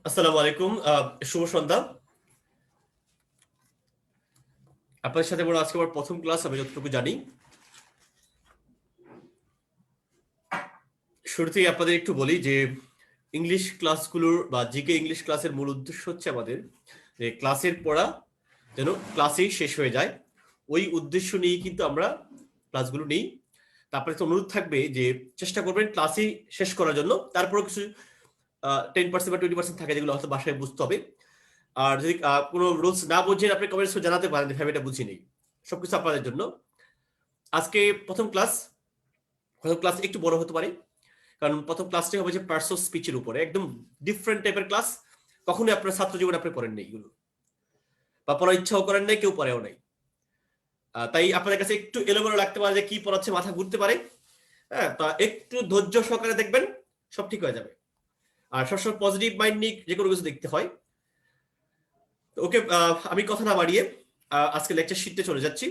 আসসালামু আলাইকুম, শুভ সন্ধ্যা। আপনাদের সাথে আমার আজকে আমার প্রথম ক্লাস, আমি যতটুকু জানি। শুরুতেই আপনাদের একটু বলি যে ইংলিশ ক্লাসগুলোর বা জিকে ইংলিশ ক্লাসের মূল উদ্দেশ্য হচ্ছে আমাদের যে ক্লাসের পড়া যেন ক্লাসেই শেষ হয়ে যায়, ওই উদ্দেশ্য নিয়ে কিন্তু আমরা ক্লাসগুলো নিই। তারপরে তো অনুরোধ থাকবে যে চেষ্টা করবেন ক্লাসেই শেষ করার জন্য। তারপরেও কিছু 10% বা 20% থাকে যেগুলো হয়তো বাসায় বুঝতে হবে। আর যদি কোনো রুলস না বুঝেন আপনি কমেন্টস জানাতে পারেন যে ভাই এটা বুঝি নেই। সবকিছু আপনাদের জন্য। আজকে প্রথম ক্লাস একটু বড় হতে পারে, কারণ প্রথম ক্লাসটি হবে যে পার্সোনাল স্পিচের উপরে, একদম ডিফারেন্ট টাইপের ক্লাস। কখনোই আপনার ছাত্র জীবনে আপনি পড়েন নাই এগুলো, বা পড়ার ইচ্ছাও করেন নাই, কেউ পড়েও নাই। তাই আপনাদের কাছে একটু এলোমেলো লাগতে পারে, যে কি পড়াচ্ছে মাথা ঘুরতে পারে। হ্যাঁ, তা একটু ধৈর্য সহকারে দেখবেন, সব ঠিক হয়ে যাবে। আর সবসময় পজিটিভ মাইন্ড নিয়ে যে কোনো কিছু দেখতে হয়। ওকে, আমি কথা না বাড়িয়ে আজকে লেকচার শিটে চলে যাচ্ছি।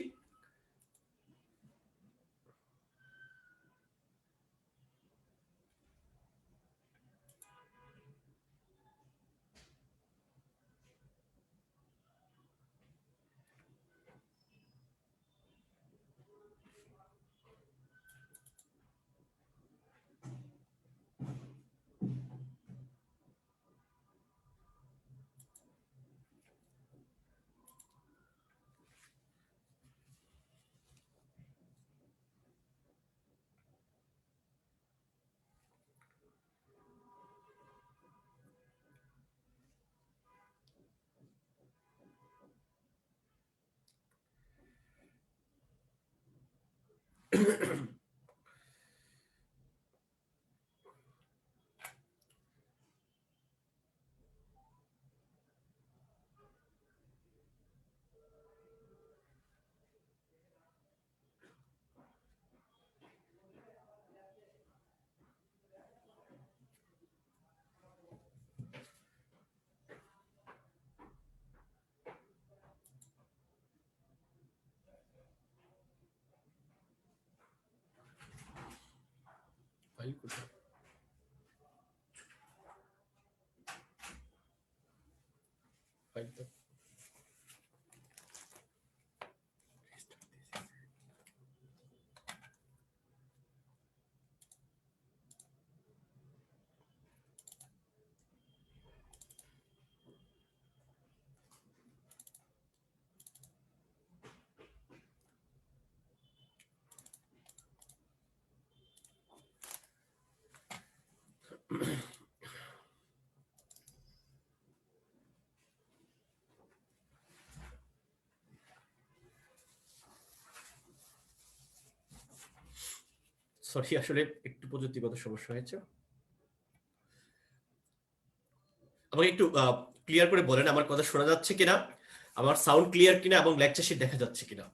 সরি, আসলে একটু প্রযুক্তিগত সমস্যা হয়েছে। আমাকে একটু ক্লিয়ার করে বলেন আমার কথা শোনা যাচ্ছে কিনা, আমার সাউন্ড ক্লিয়ার কিনা, এবং লেকচার শিট দেখা যাচ্ছে কিনা।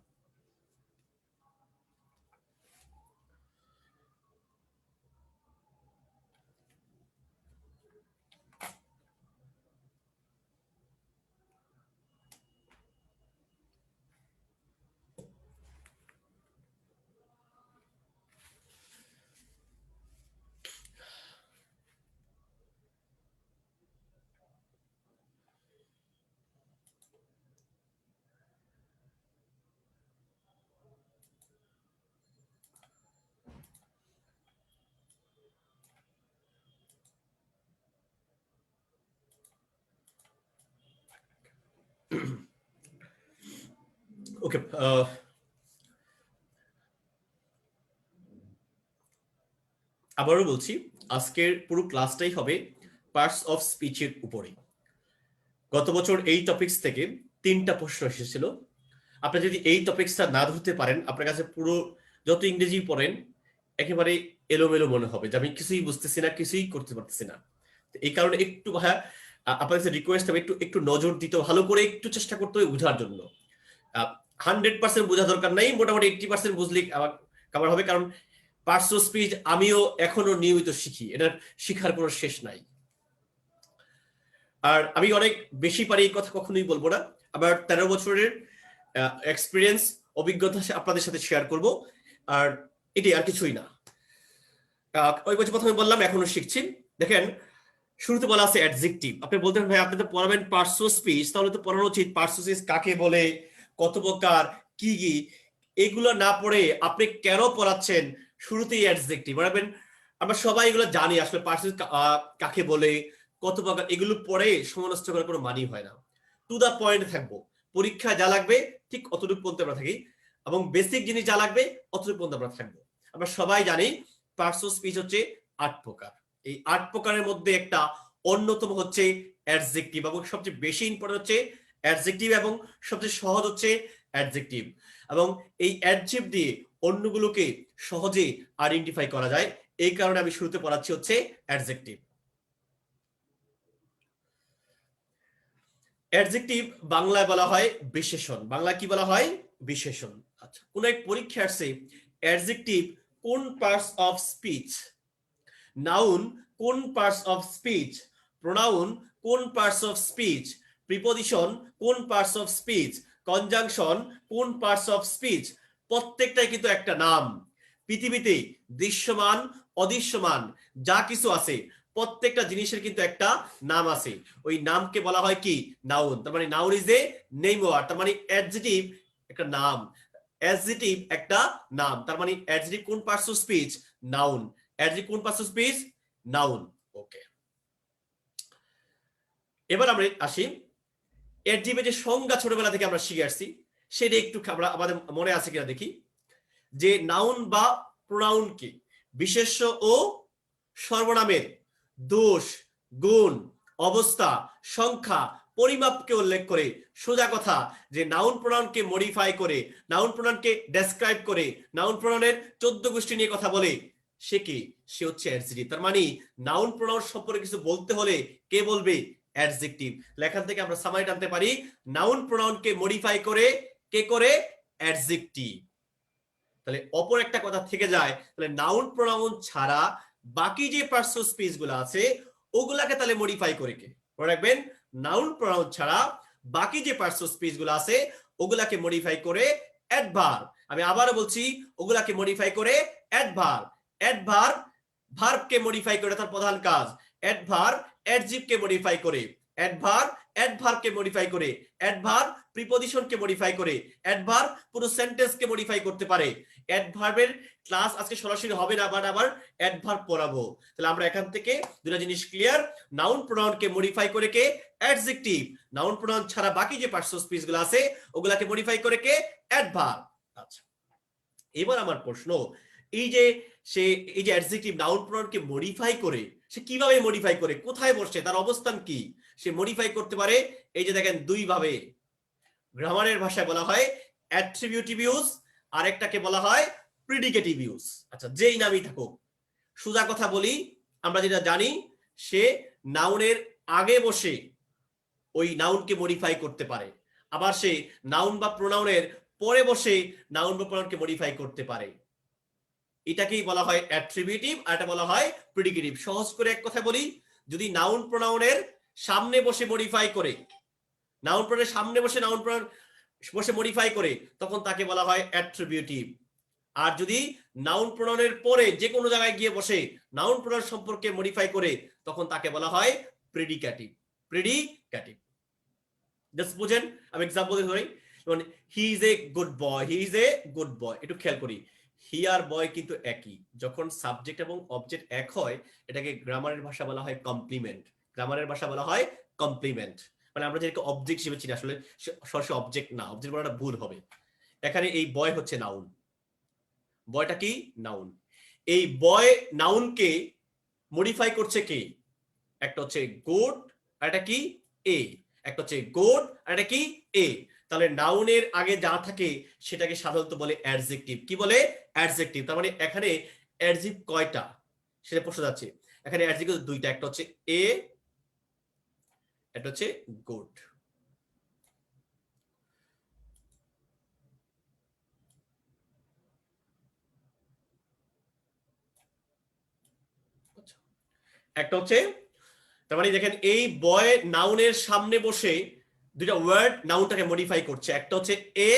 ওকে, আবারও বলছি, আজকের পুরো ক্লাসটাই হবে পার্টস অফ স্পিচের উপরে। গত বছর এই টপিকস থেকে 3টা প্রশ্ন এসেছিল। আপনি যদি এই টপিকসটা না ধরতে পারেন, আপনার কাছে পুরো যত ইংরেজি পড়েন একেবারে এলোমেলো মনে হবে, যে আমি কিছুই বুঝতেছি না, কিছুই করতে পারতেছি না। এই কারণে একটু ভাইয়া আপনার কাছে রিকোয়েস্ট হবে একটু একটু নজর দিতে, ভালো করে একটু চেষ্টা করতে হবে বোঝার জন্য। 100% বোঝা দরকার নাই, মোটামুটি 80% বুঝলে কভার হবে, কারণ পার্টস অফ স্পিচ আমিও এখনো নিয়মিত শিখি, এটার শিখার কোনো শেষ নাই। আর আমি অনেক বেশি পারি এই কথা কখনোই বলবো না, আবার 13 বছরের এক্সপিরিয়েন্স অভিজ্ঞতা আপনাদের সাথে শেয়ার করব, আর এটি আর কিছুই না। ওই বছর প্রথমে বললাম এখনো শিখছি। দেখেন শুরুতে বলা আছে অ্যাডজেক্টিভ। আপনি বলতেন ভাই আপনি তো পড়াবেন পার্টস অফ স্পিচ, তাহলে তো পড়ানো উচিত পার্টস অফ স্পিচ কাকে বলে, কত প্রকার, কি কি, এগুলো না পড়ে আপনি কেন পড়াচ্ছেন শুরুতেই অ্যাডজেক্টিভ পড়াবেন? আমরা সবাই এগুলো জানি আসলে পার্টস অফ স্পিচ কাকে বলে, কত প্রকার, এগুলো পড়ে সময় নষ্ট করার কোনো মানি হয় না। টু দা পয়েন্টে থাকবো, পরীক্ষায় যা লাগবে ঠিক অতটুকু পর্যন্ত আমরা থাকি, এবং বেসিক জিনিস যা লাগবে অতটুকু পর্যন্ত আমরা থাকবো। আমরা সবাই জানি পার্টস অফ স্পিচ হচ্ছে 8 প্রকার। এই 8 প্রকারের মধ্যে একটা অন্যতম হচ্ছে অ্যাডজেক্টিভ, এবং সবচেয়ে বেশি ইম্পর্টেন্ট হচ্ছে অ্যাডজেক্টিভ, এবং সবচেয়ে সহজ হচ্ছে অ্যাডজেক্টিভ, এবং এই অ্যাডজেক্টিভ দিয়ে অন্যগুলোকে সহজে আইডেন্টিফাই করা যায়। এই কারণে আমি শুরুতে পড়াচ্ছি হচ্ছে অ্যাডজেক্টিভ। অ্যাডজেক্টিভ বাংলায় বলা হয় বিশেষণ। বাংলায় কি বলা হয়? বিশেষণ। আচ্ছা, কোন এক পরীক্ষা আসছে অ্যাডজেক্টিভ কোন পার্টস অফ স্পিচ, নাউন কোন পার্টস অফ স্পিচ, প্রোনাউন কোন পার্টস অফ স্পিচ, প্রিপোজিশন কোন পার্টস অফ স্পিচ, কনজাংশন কোন পার্টস অফ স্পিচ। প্রত্যেকটাই কিন্তু একটা নাম। পৃথিবীতে দৃশ্যমান অদৃশ্যমান যা কিছু আছে প্রত্যেকটা জিনিসের কিন্তু একটা নাম আছে, ওই নামকে বলা হয় কি? নাউন। তার মানে noun is a name word, তার মানে অ্যাডজেক্টিভ একটা নাম, অ্যাডজেক্টিভ একটা নাম, তার মানে অ্যাডজেক্টিভ কোন parts of speech? Noun. Adjective কোন পার্টস অফ স্পিচ? নাউন। ওকে, এবার আমরা আসি অ্যাডজেক্টিভের যে সংজ্ঞা ছোটবেলা থেকে আমরা শিখে আসছি সেটা একটু আমরা আমাদের মনে আছে কিনা দেখি। যে নাউন বা প্রোনাউন কি বিশেষ্য ও সর্বনামের দোষ, গুণ, অবস্থা, সংখ্যা, পরিমাপকে উল্লেখ করে। সোজা কথা যে নাউন প্রোনাউনকে মডিফাই করে, নাউন প্রোনাউনকে ডেসক্রাইব করে, নাউন প্রোনাউনের 14 গোষ্ঠী নিয়ে কথা বলে, সে কি? সে হচ্ছে অ্যাডজেক্টিভ। তার মানে নাউন প্রোনাউন সম্পর্কে কিছু বলতে হলে কে বলবে? অ্যাডজেক্টিভ। লেখান থেকে আমরা সামারি টানতে পারি, নাউন প্রোনাউনকে মডিফাই করে কে করে? অ্যাডজেক্টিভ। তাহলে অপর একটা কথা থেকে যায়, তাহলে নাউন প্রোনাউন ছাড়া বাকি যে পার্টস অফ স্পিচ গুলো আছে ওগুলাকে তাহলে মডিফাই করে কে? মনে রাখবেন, নাউন প্রোনাউন ছাড়া বাকি যে পার্টস অফ স্পিচ গুলো আছে ওগুলাকে মডিফাই করে অ্যাডভার্ব। আমি আবারও বলছি, ওগুলাকে মডিফাই করে অ্যাডভার্ব। অ্যাডভার্ব ভার্বকে মডিফাই করে, তার প্রধান কাজ। অ্যাডভার্ব অ্যাডজেক্টিভকে মডিফাই করে, অ্যাডভার্ব অ্যাডভার্বকে মডিফাই করে, অ্যাডভার্ব প্রিপজিশনকে মডিফাই করে, অ্যাডভার্ব পুরো সেন্টেন্সকে মডিফাই করতে পারে। অ্যাডভার্বের ক্লাস আজকে সরাসরি হবে না, বাট আবার অ্যাডভার্ব পড়াবো। তাহলে আমরা এখান থেকে দুটো জিনিস ক্লিয়ার, নাউন প্রোনাউনকে মডিফাই করে কে? অ্যাডজেক্টিভ। নাউন প্রোনাউন ছাড়া বাকি যে পার্টস অফ স্পিচ গুলো আছে ওগুলাকে মডিফাই করে কে? অ্যাডভার্ব। আচ্ছা, এবার আমার প্রশ্ন, এই যে সে এই যে অ্যাডজেক্টিভ নাউন প্রোনাউনকে মডিফাই করে, সে কিভাবে মডিফাই করে, কোথায় বসে, তার অবস্থান কি? সে মডিফাই করতে পারে এই যে দেখেন দুই ভাবে। গ্রামারের ভাষায় বলা হয় অ্যাট্রিবিউটিভ ইউজ, আরেকটাকে বলা হয় প্রিডিকেটিভ ইউজ। আচ্ছা, যেই নামই থাকুক, সোজা কথা বলি, আমরা যেটা জানি, সে নাউনের আগে বসে ওই নাউনকে মডিফাই করতে পারে, আবার সে নাউন বা প্রোনাউনের পরে বসে নাউন বা প্রোনাউনকে মডিফাই করতে পারে। এটাকেই বলা হয় অ্যাট্রিবিউটিভ, আর এটা বলা হয় প্রিডিকেটিভ। সহজ করে এক কথা বলি, যদি নাউন প্রোনাউনের সামনে বসে মডিফাই করে, নাউন প্রোনাউনের সামনে বসে নাউন প্রোনাউন বসে মডিফাই করে, তখন তাকে বলা হয় অ্যাট্রিবিউটিভ। আর যদি নাউন প্রোনাউনের পরে যে কোনো জায়গায় গিয়ে বসে নাউন প্রোনাউন সম্পর্কে মডিফাই করে, তখন তাকে বলা হয় প্রিডিকেটিভ। প্রিডিকেটিভ জাস্ট বুঝেন, আমি এক্সাম্পল ধরি, যেমন he is a good boy, he is a good boy. একটু খেয়াল করি, হি আর বয় কিন্তু একই। যখন সাবজেক্ট এবং অবজেক্ট এক হয়, এটাকে গ্রামারের ভাষা বলা হয় কমপ্লিমেন্ট। গ্রামারের ভাষা বলা হয় কমপ্লিমেন্ট। মানে আমরা যেটাকে অবজেক্ট হিসেবে চিনি, আসলে সরাসরি অবজেক্ট না, অবজেক্ট বলাটা ভুল হবে। এখানে এই বয় হচ্ছে নাউন, বয়টা কি? নাউন। এই বয় নাউনকে মডিফাই করছে কে? একটা হচ্ছে গুড, আর এটা কি? এ। একটা হচ্ছে গুড, আর এটা কি? এ। তাহলে নাউনের আগে যা থাকে সেটাকে সাধারণত বলে অ্যাডজেক্টিভ। কি বলে? অ্যাডজেক্টিভ। তার মানে এখানে অ্যাডজেক্টিভ কয়টা সেটা প্রশ্ন যাচ্ছে। এখানে অ্যাডজেক্টিভ দুইটা, একটা হচ্ছে এ, একটা হচ্ছে গুড। একটা হচ্ছে, তার মানে দেখেন এই বয় নাউনের সামনে বসে দুইটা ওয়ার্ড নাউনটাকে মডিফাই করছে, একটা হচ্ছে এ,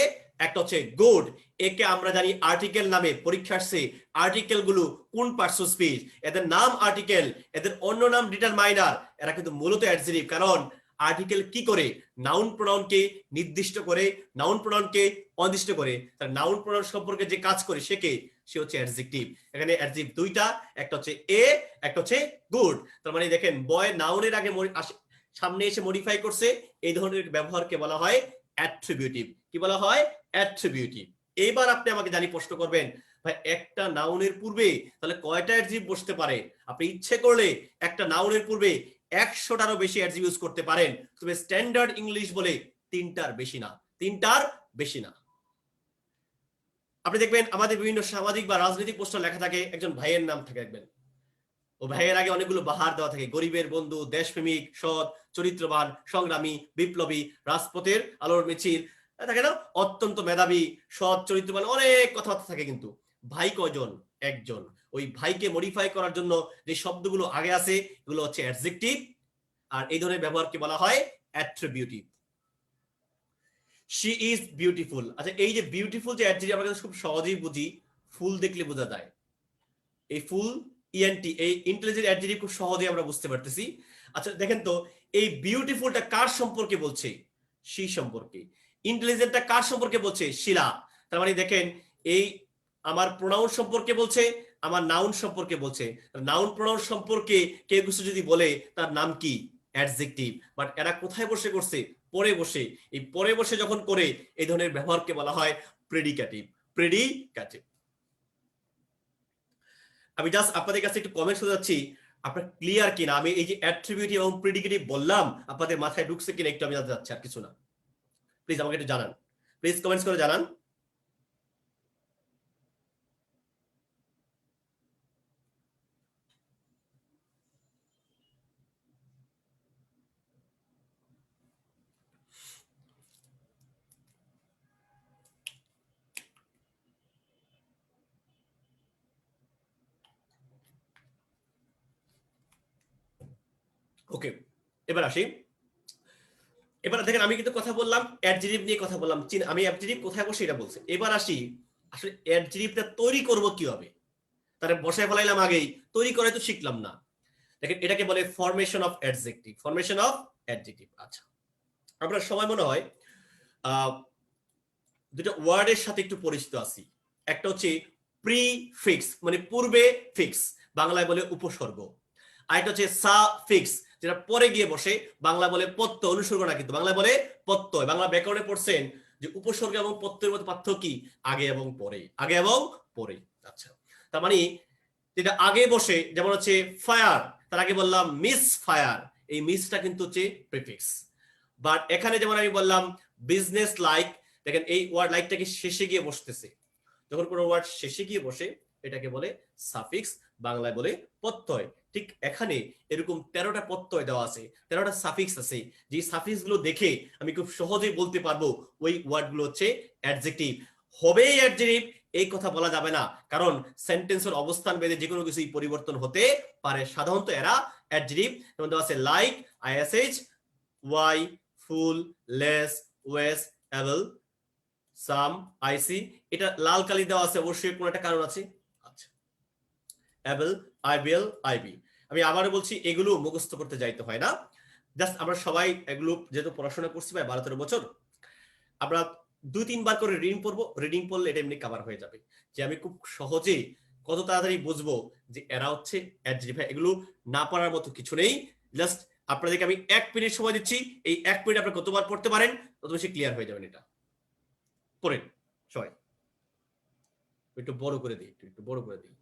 একটা হচ্ছে গুড। একে আমরা জানি আর্টিকেল নামে, পরীক্ষা আসছে আর্টিকেল গুলো কোন পার্টস অফ স্পিচ, এদের নাম আর্টিকেল, এদের অন্য নাম ডিটারমাইনার, এরা কিন্তু মূলত অ্যাডজেক্টিভ। কারণ আর্টিকেল কি করে, নাউন প্রোনাউনকে নির্দিষ্ট করে, নাউন প্রোনাউনকে অনির্দিষ্ট করে। তার নাউন প্রোনাউন সম্পর্কে যে কাজ করে সে কে, সে হচ্ছে অ্যাডজেক্টিভ। এখানে অ্যাডজেক্টিভ দুইটা, একটা হচ্ছে এ, একটা হচ্ছে গুড। তার মানে দেখেন বয় নাউনের আগে সামনে এসে মডিফাই করছে, এই ধরনের ব্যবহারকে বলা হয় অ্যাট্রিবিউটিভ। কি বলা হয়? অ্যাট্রিবিউটিভ। এইবার আপনি আমাকে জানি প্রশ্ন করবেন, ভাই একটা নাউনের পূর্বে তাহলে কয়টা অ্যাডজেক্টিভ বসতে পারে? আপনি ইচ্ছে করলে একটা নাউনের পূর্বে 100টারও বেশি অ্যাডজেক্টিভ ইউজ করতে পারেন, তবে স্ট্যান্ডার্ড ইংলিশ বলে 3টার বেশি না, 3টার বেশি না। আপনি দেখবেন আমাদের বিভিন্ন সামাজিক বা রাজনৈতিক পোস্টার লেখা থাকে, একজন ভাইয়ের নাম থাকে দেখবেন, ও ভাইয়ের আগে অনেকগুলো বাহার দেওয়া থাকে, গরিবের বন্ধু, দেশপ্রেমিক, সৎ, চরিত্রবান, সংগ্রামী, বিপ্লবী, রাজপথের আলোর মিছিল, থাকে না, অত্যন্ত মেধাবী, সৎ, চরিত্রবান, অনেক কথাবার্তা থাকে। কিন্তু ভাই কয়জন? একজন। ওই ভাইকে মডিফাই করার জন্য যে শব্দগুলো আগে আছে এগুলো হচ্ছে অ্যাডজেক্টিভ, আর এই ধরনের ব্যবহারকে বলা হয় অ্যাট্রিবিউটিভ। She is beautiful. আচ্ছা, এই যে বিউটিফুল যে অ্যাডজেক্টিভ আমরা খুব সহজেই বুঝি, ফুল দেখলে বোঝা যায়। এই ফুল, ইএনটি, এই ইন্টেলিজেন্ট অ্যাডজেক্টিভ খুব সহজেই আমরা বুঝতে পারতেছি। আচ্ছা দেখেন তো, এই বিউটিফুলটা কার সম্পর্কে বলছে? শি সম্পর্কে। ইন্টেলিজেন্টটা কার সম্পর্কে বলছে? শিলা। তার মানে দেখেন, এই আমার প্রোনাউন সম্পর্কে বলছে, আমার নাউন সম্পর্কে বলছে। নাউন প্রোনাউন সম্পর্কে কেউ কিছু যদি বলে তার নাম কি? অ্যাডজেক্টিভ। বাট এরা কোথায় বসে করছে? পরে বসে। এই পরে বসে যখন করে, এই ধরনের ব্যবহারকে বলা হয় প্রেডিকেটিভ। প্রেডিকেটিভ। আমি জাস্ট আপনাদের কাছে একটু কমেন্টস করতে যাচ্ছি, আপনার ক্লিয়ার কিনা? আমি এই যে অ্যাট্রিবিউটিভ এবং প্রেডিকেটিভ বললাম, আপনাদের মাথায় ঢুকছে কিনা একটু আমি জানতে চাচ্ছি, আর কিছু না। প্লিজ আমাকে একটু জানান, প্লিজ কমেন্টস করে জানান। ওকে, এবার আসি। এবার দেখেন আমি কিন্তু কথা বললাম অ্যাডজেক্টিভ নিয়ে, কথা বললাম, আমি অ্যাডজেক্টিভ কোথায় বসে এটা বলছি। এবার আসি আসলে অ্যাডজেক্টিভটা তৈরি করব কিভাবে। তারে বসায় ফেলাইলাম আগেই, তৈরি করে তো শিখলাম না। দেখেন এটাকে বলে formation of adjective. Formation of adjective. আচ্ছা, আমরা সবাই মনে হয় দুটো ওয়ার্ডের সাথে একটু পরিচিত আছি। একটা হচ্ছে প্রিফিক্স, মানে পূর্বে ফিক্স, বাংলায় বলে উপসর্গ। আরেকটা হচ্ছে সাফিক্স, যেটা পরে গিয়ে বসে, বাংলা বলে প্রত্যয়, অনুসর্গ না কিন্তু, বাংলা বলে প্রত্যয়। বাংলা ব্যাকরণে পড়ছেন যে উপসর্গ এবং প্রত্যয়ের মধ্যে পার্থক্য কি? আগে এবং পরে, আগে এবং পরে। আচ্ছা, তার মানে যেটা আগে বসে, যেমন হচ্ছে ফায়ার, তার আগে বললাম মিস ফায়ার, এই মিসটা কিন্তু হচ্ছে প্রিফিক্স। বাট এখানে যেমন আমি বললাম বিজনেস লাইক, দেখেন এই ওয়ার্ড লাইকটাকে শেষে গিয়ে বসতেছে। যখন কোনো ওয়ার্ড শেষে গিয়ে বসে এটাকে বলে সাফিক্স, বাংলায় বলে প্রত্যয়। ঠিক এখানে এরকম 13টা প্রত্যয় দেওয়া আছে, 13টা সাফিক্স আছে, যে সাফিক্স গুলো দেখে আমি খুব সহজেই বলতে পারবো ওই ওয়ার্ড গুলো হচ্ছে অ্যাডজেক্টিভ। হবেই অ্যাডজেক্টিভ এই কথা বলা যাবে না, কারণ সেন্টেন্সের অবস্থান ভেদে যে কোনো কিছুই পরিবর্তন হতে পারে। সাধারণত এরা অ্যাডজেক্টিভ। যেমন দেওয়া আছে লাইক, আইএসএইচ, ওয়াই, ফুল, লেস, ওয়েস, এবল, সাম, আইসি। এটা লাল কালি দেওয়া আছে, অবশ্যই কোনো একটা কারণ আছে। আচ্ছা, এবল, আইবিএল, আইবি। আমি আবারও বলছি, এগুলো মুখস্থ করতে যাইতে হয় না। জাস্ট আমরা সবাই এগুলো যেহেতু পড়াশোনা করছি প্রায় 12-13 বছর, আমরা 2-3 বার করে রিডিং পড়বো। রিডিং পড়লে এটা এমনি কভার হয়ে যাবে, যে আমি খুব সহজে কত তাড়াতাড়ি বুঝবো যে এরা হচ্ছে অ্যাডজেক্টিভ। এগুলো না পড়ার মতো কিছু নেই। জাস্ট আপনাদেরকে আমি 1 মিনিট সময় দিচ্ছি, এই 1 মিনিট আপনারা কতবার পড়তে পারেন তত বেশি ক্লিয়ার হয়ে যাবেন। এটা পড়েন সবাই। একটু বড় করে দিই, একটু বড় করে দিই।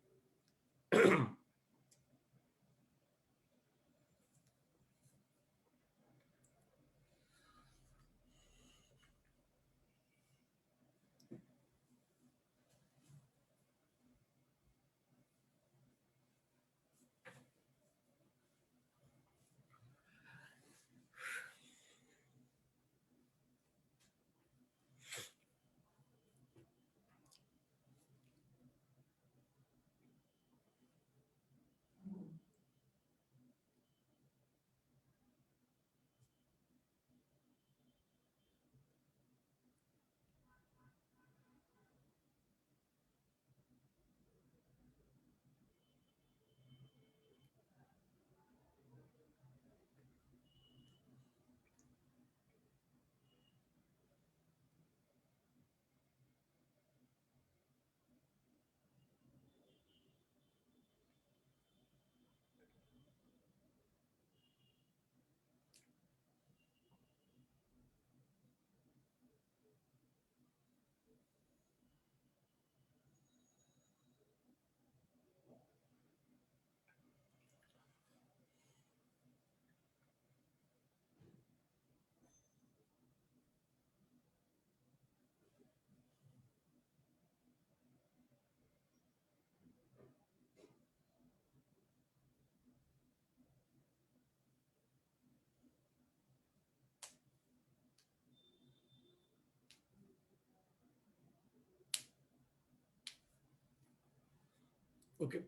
ওকে,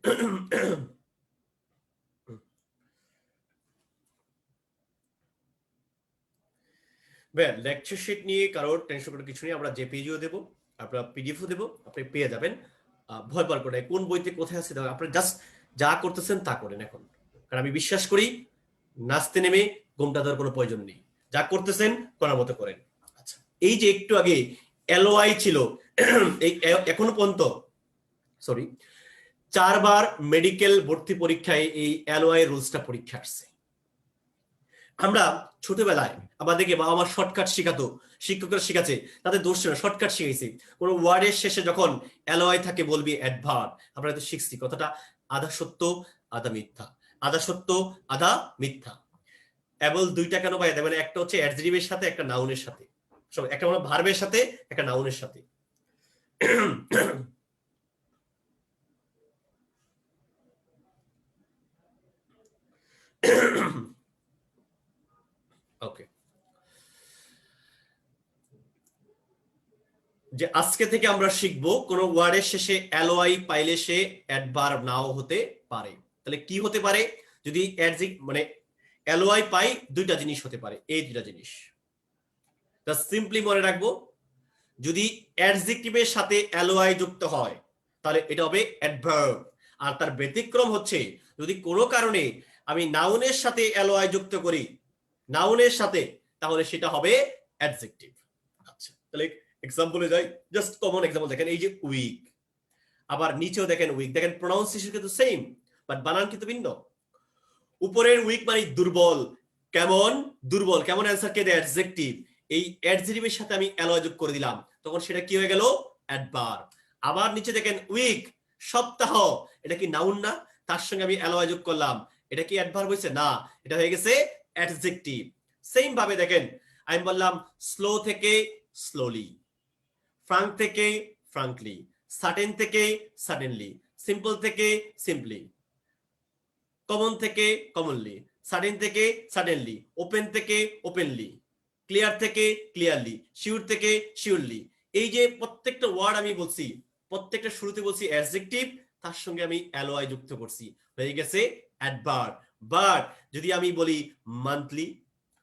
লেকচার শিট নিয়ে কারোর টেনশন করার কিছু নেই, আমরা জেপিজিও দেবো, আপনারা পিডিএফও দেবো, আপনি পেয়ে যাবেন। ভয় পাওয়ার করে কোন বইতে কোথায় আছে আপনি জাস্ট যা করতেছেন তা করেন এখন, কারণ আমি বিশ্বাস করি নাচতে নেমে ঘুমটা দেওয়ার কোনো প্রয়োজন নেই, যা করতেছেন করার মতো করেন। আচ্ছা, এই যে একটু আগে এলওআই ছিল, এই এখনো পর্যন্ত সরি 4 বার মেডিকেল ভর্তি পরীক্ষায় এই এলওআই রুলসটা পরীক্ষা আসছে। আমরা ছোটবেলায় আমাদেরকে বাবা মা শর্টকাট শিখাতো, শিক্ষকরা শিখাচ্ছে, তাদের দোষ ছিল, শর্টকাট শিখাইছি। কোনো ওয়ার্ডের শেষে যখন এলওআই থাকে বলবি অ্যাডভার্ব। আমরা তো শিখছি কথাটা আধা সত্য আধা মিথ্যা, আধা সত্য আধা মিথ্যা। এবল দুইটা কেন পাই মানে একটা হচ্ছে অ্যাডজেক্টিভের সাথে, একটা নাউনের সাথে, একটা হলো ভার্বের সাথে, একটা নাউনের সাথে। ওকে, যে আজকে থেকে আমরা শিখবো কোন ওয়ার্ডের শেষে এলওআই পাইলে সে অ্যাডভার্ব নাও হতে পারে। তাহলে কি হতে পারে? যদি মানে এলওআই পাই, দুইটা জিনিস হতে পারে, এই দুইটা জিনিস সিম্পলি মনে রাখবো। যদি অ্যাডজেক্টিভের সাথে এলওআই যুক্ত হয় তাহলে এটা হবে অ্যাডভার্ব। আর তার ব্যতিক্রম হচ্ছে যদি কোনো কারণে আমি নাউনের সাথে এলওআই যুক্ত করি, নাউনের সাথে, তাহলে সেটা হবে অ্যাডজেক্টিভ। আচ্ছা, তাহলে এক্সাম্পলে যাই, জাস্ট কমন এক্সাম্পল দেখেন, এই যে উইক, আবার নিচেও দেখেন উইক, দেখেন প্রোনাউন্সিয়েশন কিন্তু সেম বাট বানান কিন্তু ভিন্ন। উপরের উইক মানে দুর্বল, কেমন দুর্বল, কেমন অ্যান্সার কে দেয়? অ্যাডজেক্টিভ। এই অ্যাডজেক্টিভের সাথে আমি অ্যালয় যোগ করে দিলাম, তখন সেটা কি হয়ে গেল? অ্যাডভার্ব। আবার নিচে দেখেন উইক, সপ্তাহ, এটা কি নাউন না? তার সঙ্গে আমি অ্যালয় যোগ করলাম, এটা কি অ্যাডভার্ব হয়েছে? না, এটা হয়ে গেছে অ্যাডজেক্টিভ। সেম ভাবে দেখেন আমি বললাম স্লো থেকে স্লোলি, ফ্রাঙ্ক থেকে ফ্রাঙ্কলি, সার্টেন থেকে সাডেনলি, সিম্পল থেকে সিম্পলি, কমন থেকে কমনলি, সাডেন থেকে সাডেনলি, ওপেন থেকে ওপেনলি, ক্লিয়ার থেকে ক্লিয়ারলি, শিওর থেকে শিওরলি। এই যে প্রত্যেকটা ওয়ার্ড আমি বলছি, প্রত্যেকটা শুরুতে বলছি অ্যাডজেক্টিভ, তার সঙ্গে আমি এলওআই যুক্ত করছি, হয়ে গেছে অ্যাডভার্ব। বাট যদি আমি বলি মান্থলি,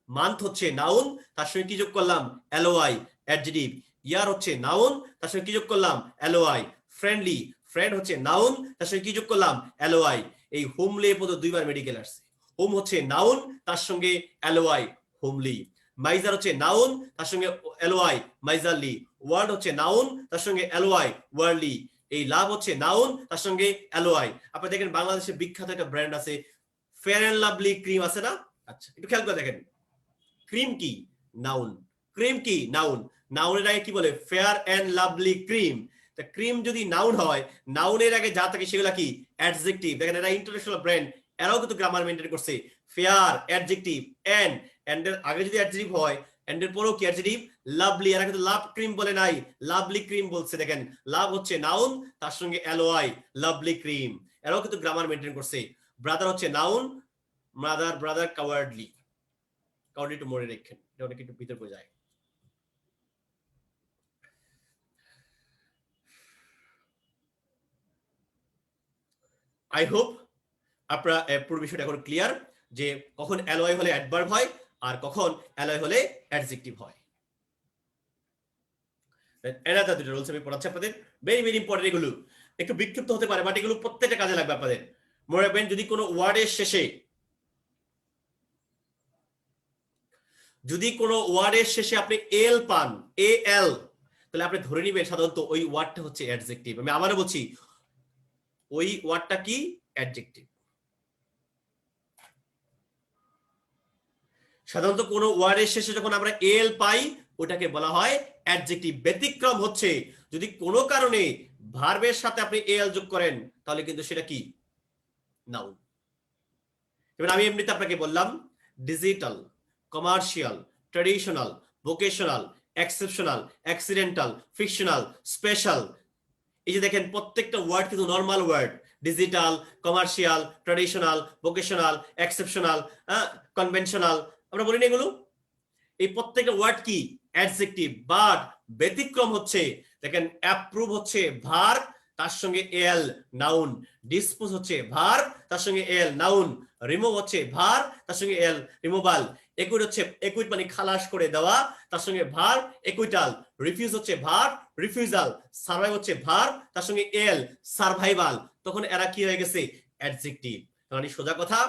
মান্থ হচ্ছে নাউন, তার সঙ্গে কি যোগ করলাম? LOI, adjective. ইয়ার হচ্ছে নাউন, তার সঙ্গে কি যোগ করলাম? এলওআই। ফ্রেন্ডলি, ফ্রেন্ড হচ্ছে নাউন, তার সঙ্গে কি যোগ করলাম? এলওআই। এই হোমলি পদ দুইবার মেডিকেল আসছে। হোম হচ্ছে নাউন, তার সঙ্গে এলওআই, হোমলি। মাইজার হচ্ছে নাউন, তার সঙ্গে এলওআই, মাইজারলি। ওয়ার্ড হচ্ছে নাউন, তার সঙ্গে এলওআই, ওয়ার্ডলি। এই লাভ হচ্ছে নাউন, তার সঙ্গে এলওআই। আপনি দেখেন বাংলাদেশে বিখ্যাত একটা ব্র্যান্ড আছে, ফেয়ার এন্ড লাভলি ক্রিম আছে না? আচ্ছা, একটু খেয়াল করে দেখেন, ক্রিম কি? নাউন। ক্রিম কি? নাউন। নাউনের আগে কি বলে? Fair and lovely cream. তা ক্রিম যদি নাউন হয়, নাউনের আগে যা থাকে সেগুলা কি? অ্যাডজেক্টিভ। দেখেন এরা ইন্টারন্যাশনাল ব্র্যান্ড, এরাও কিন্তু গ্রামার মেইনটেইন করছে। ফেয়ার অ্যাডজেক্টিভ, এন্ড এর আগে যদি অ্যাডজেক্টিভ হয়, এন্ড এর পরেও কি অ্যাডজেক্টিভ? লাভলি। এরা কিন্তু লাভ ক্রিম বলে নাই, লাভলি ক্রিম বলছে। দেখেন লাভ হচ্ছে নাউন, তার সঙ্গে এলওআই, লাভলি ক্রিম। এরাও কিন্তু গ্রামার মেইনটেইন করছে। ব্রাদার হচ্ছে noun, brother, brother cowardly. County একটু মনে রেখেন, এটা অনেক একটু ভিতর বোঝায়। আই হোপ আপনারা পুরো বিষয়টা এখন ক্লিয়ার, যে কখন অ্যালয় হলে অ্যাডভার্ব হয় আর কখন অ্যালয় হলে অ্যাডজেক্টিভ হয়। এনাদার দুটো রুলস আমি পড়াচ্ছি আপনাদের, ভেরি ভেরি ইম্পর্টেন্ট। এগুলো একটু বিক্ষিপ্ত হতে পারে বাট এগুলো প্রত্যেকটা কাজে লাগবে আপনাদের। মনে রাখবেন যদি কোনো ওয়ার্ডের শেষে, যদি কোনো ওয়ার্ডের শেষে আপনি এল পান, এ এল, তাহলে আপনি ধরে নিবেন সাধারণত ওই ওয়ার্ডটা হচ্ছে অ্যাডজেক্টিভ। আমি আবারও বলছি, ওই ওয়ার্ডটা কি? অ্যাডজেক্টিভ। সাধারণত কোনো ওয়ার্ডের শেষে যখন আমরা এল পাই, ওটাকে বলা হয় অ্যাডজেক্টিভ। ব্যতিক্রম হচ্ছে যদি কোনো কারণে ভার্বের সাথে আপনি এল যোগ করেন, তাহলে কিন্তু সেটা কি? নাউন। এবার আমি এমনিতে আপনাকে বললাম digital, commercial, traditional, vocational, exceptional, accidental, fictional, special. এই যে দেখেন প্রত্যেকটা ওয়ার্ড কিন্তু normal word. Digital, commercial, traditional, vocational, exceptional, conventional, আমরা বলি না এগুলো? এই প্রত্যেকটা ওয়ার্ড কি? অ্যাডজেক্টিভ। বাট ব্যতিক্রম হচ্ছে দেখেন অ্যাপ্রুভ হচ্ছে ভার্ব, তার সঙ্গে এল নাউন, ডিসপোজ হচ্ছে ভার, তার সঙ্গে এল নাউন, রিমুভ হচ্ছে ভার, তার সঙ্গে এল রিমুভাল, একুইট হচ্ছে একুইট মানে খালাস করে দেওয়া, তার সঙ্গে ভার একুইটাল, রিফিউজ হচ্ছে ভার রিফিউজাল, সার্ভাইভ হচ্ছে ভার, তার সঙ্গে এল সার্ভাইভাল, তখন এরা কি হয়ে গেছে অ্যাডজেক্টিভ। মানে সোজা কথা,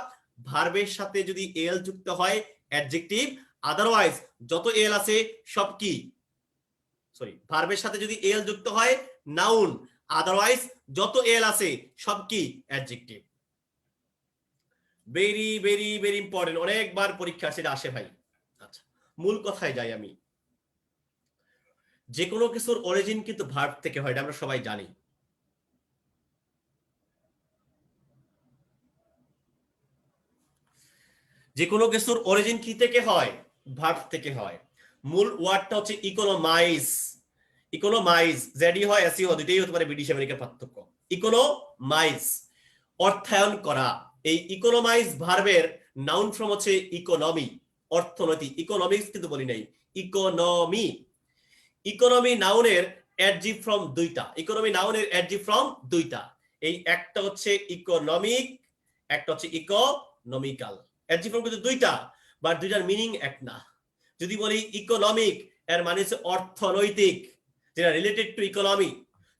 ভার্বের সাথে যদি এল যুক্ত হয় অ্যাডজেক্টিভ, আদারওয়াইজ যত এল আছে সব কি, সরি, ভার্বের সাথে যদি এল যুক্ত হয় নাউন, আদারওয়াইজ যত এল আছে সব কি adjective. Very very very important, অনেকবার পরীক্ষা সেটা আসে ভাই। আচ্ছা, মূল কথায় যাই আমি। যে কোনো কিছুর অরিজিন কিন্তু ভার্ব থেকে হয়, এটা আমরা সবাই জানি। যে কোনো কিছুর অরিজিন কি থেকে হয়, ভার্ব থেকে হয়। মূল ওয়ার্ডটা হচ্ছে ইকোনমাইজ, ইকোনমাইজ, জেডি হয় এসি হয়, দুইটাই হতে পারে ব্রিটিশ আমেরিকার পার্থক্য। ইকোনমাইজ অর্থায়ন করা, এই ইকোনমাইজ ভার্বের নাউন ফর্ম হচ্ছে ইকোনমি, অর্থনৈতিক, ইকোনমিক্স কিন্তু বলি নাই, ইকোনমি। ইকোনমি নাউনের অ্যাডজেক্টিভ ফর্ম দুইটা, ইকোনমি নাউনের অ্যাডজেক্টিভ ফর্ম দুইটা, এই একটা হচ্ছে ইকোনমিক, একটা হচ্ছে ইকোনমিক্যাল। অ্যাডজেক্টিভ ফর্ম কিন্তু দুইটা, বাট দুইটার মিনিং এক না। যদি বলি ইকোনমিক, এর মানে হচ্ছে অর্থনৈতিক, যেটা রিলেটেড টু ইকোনমি।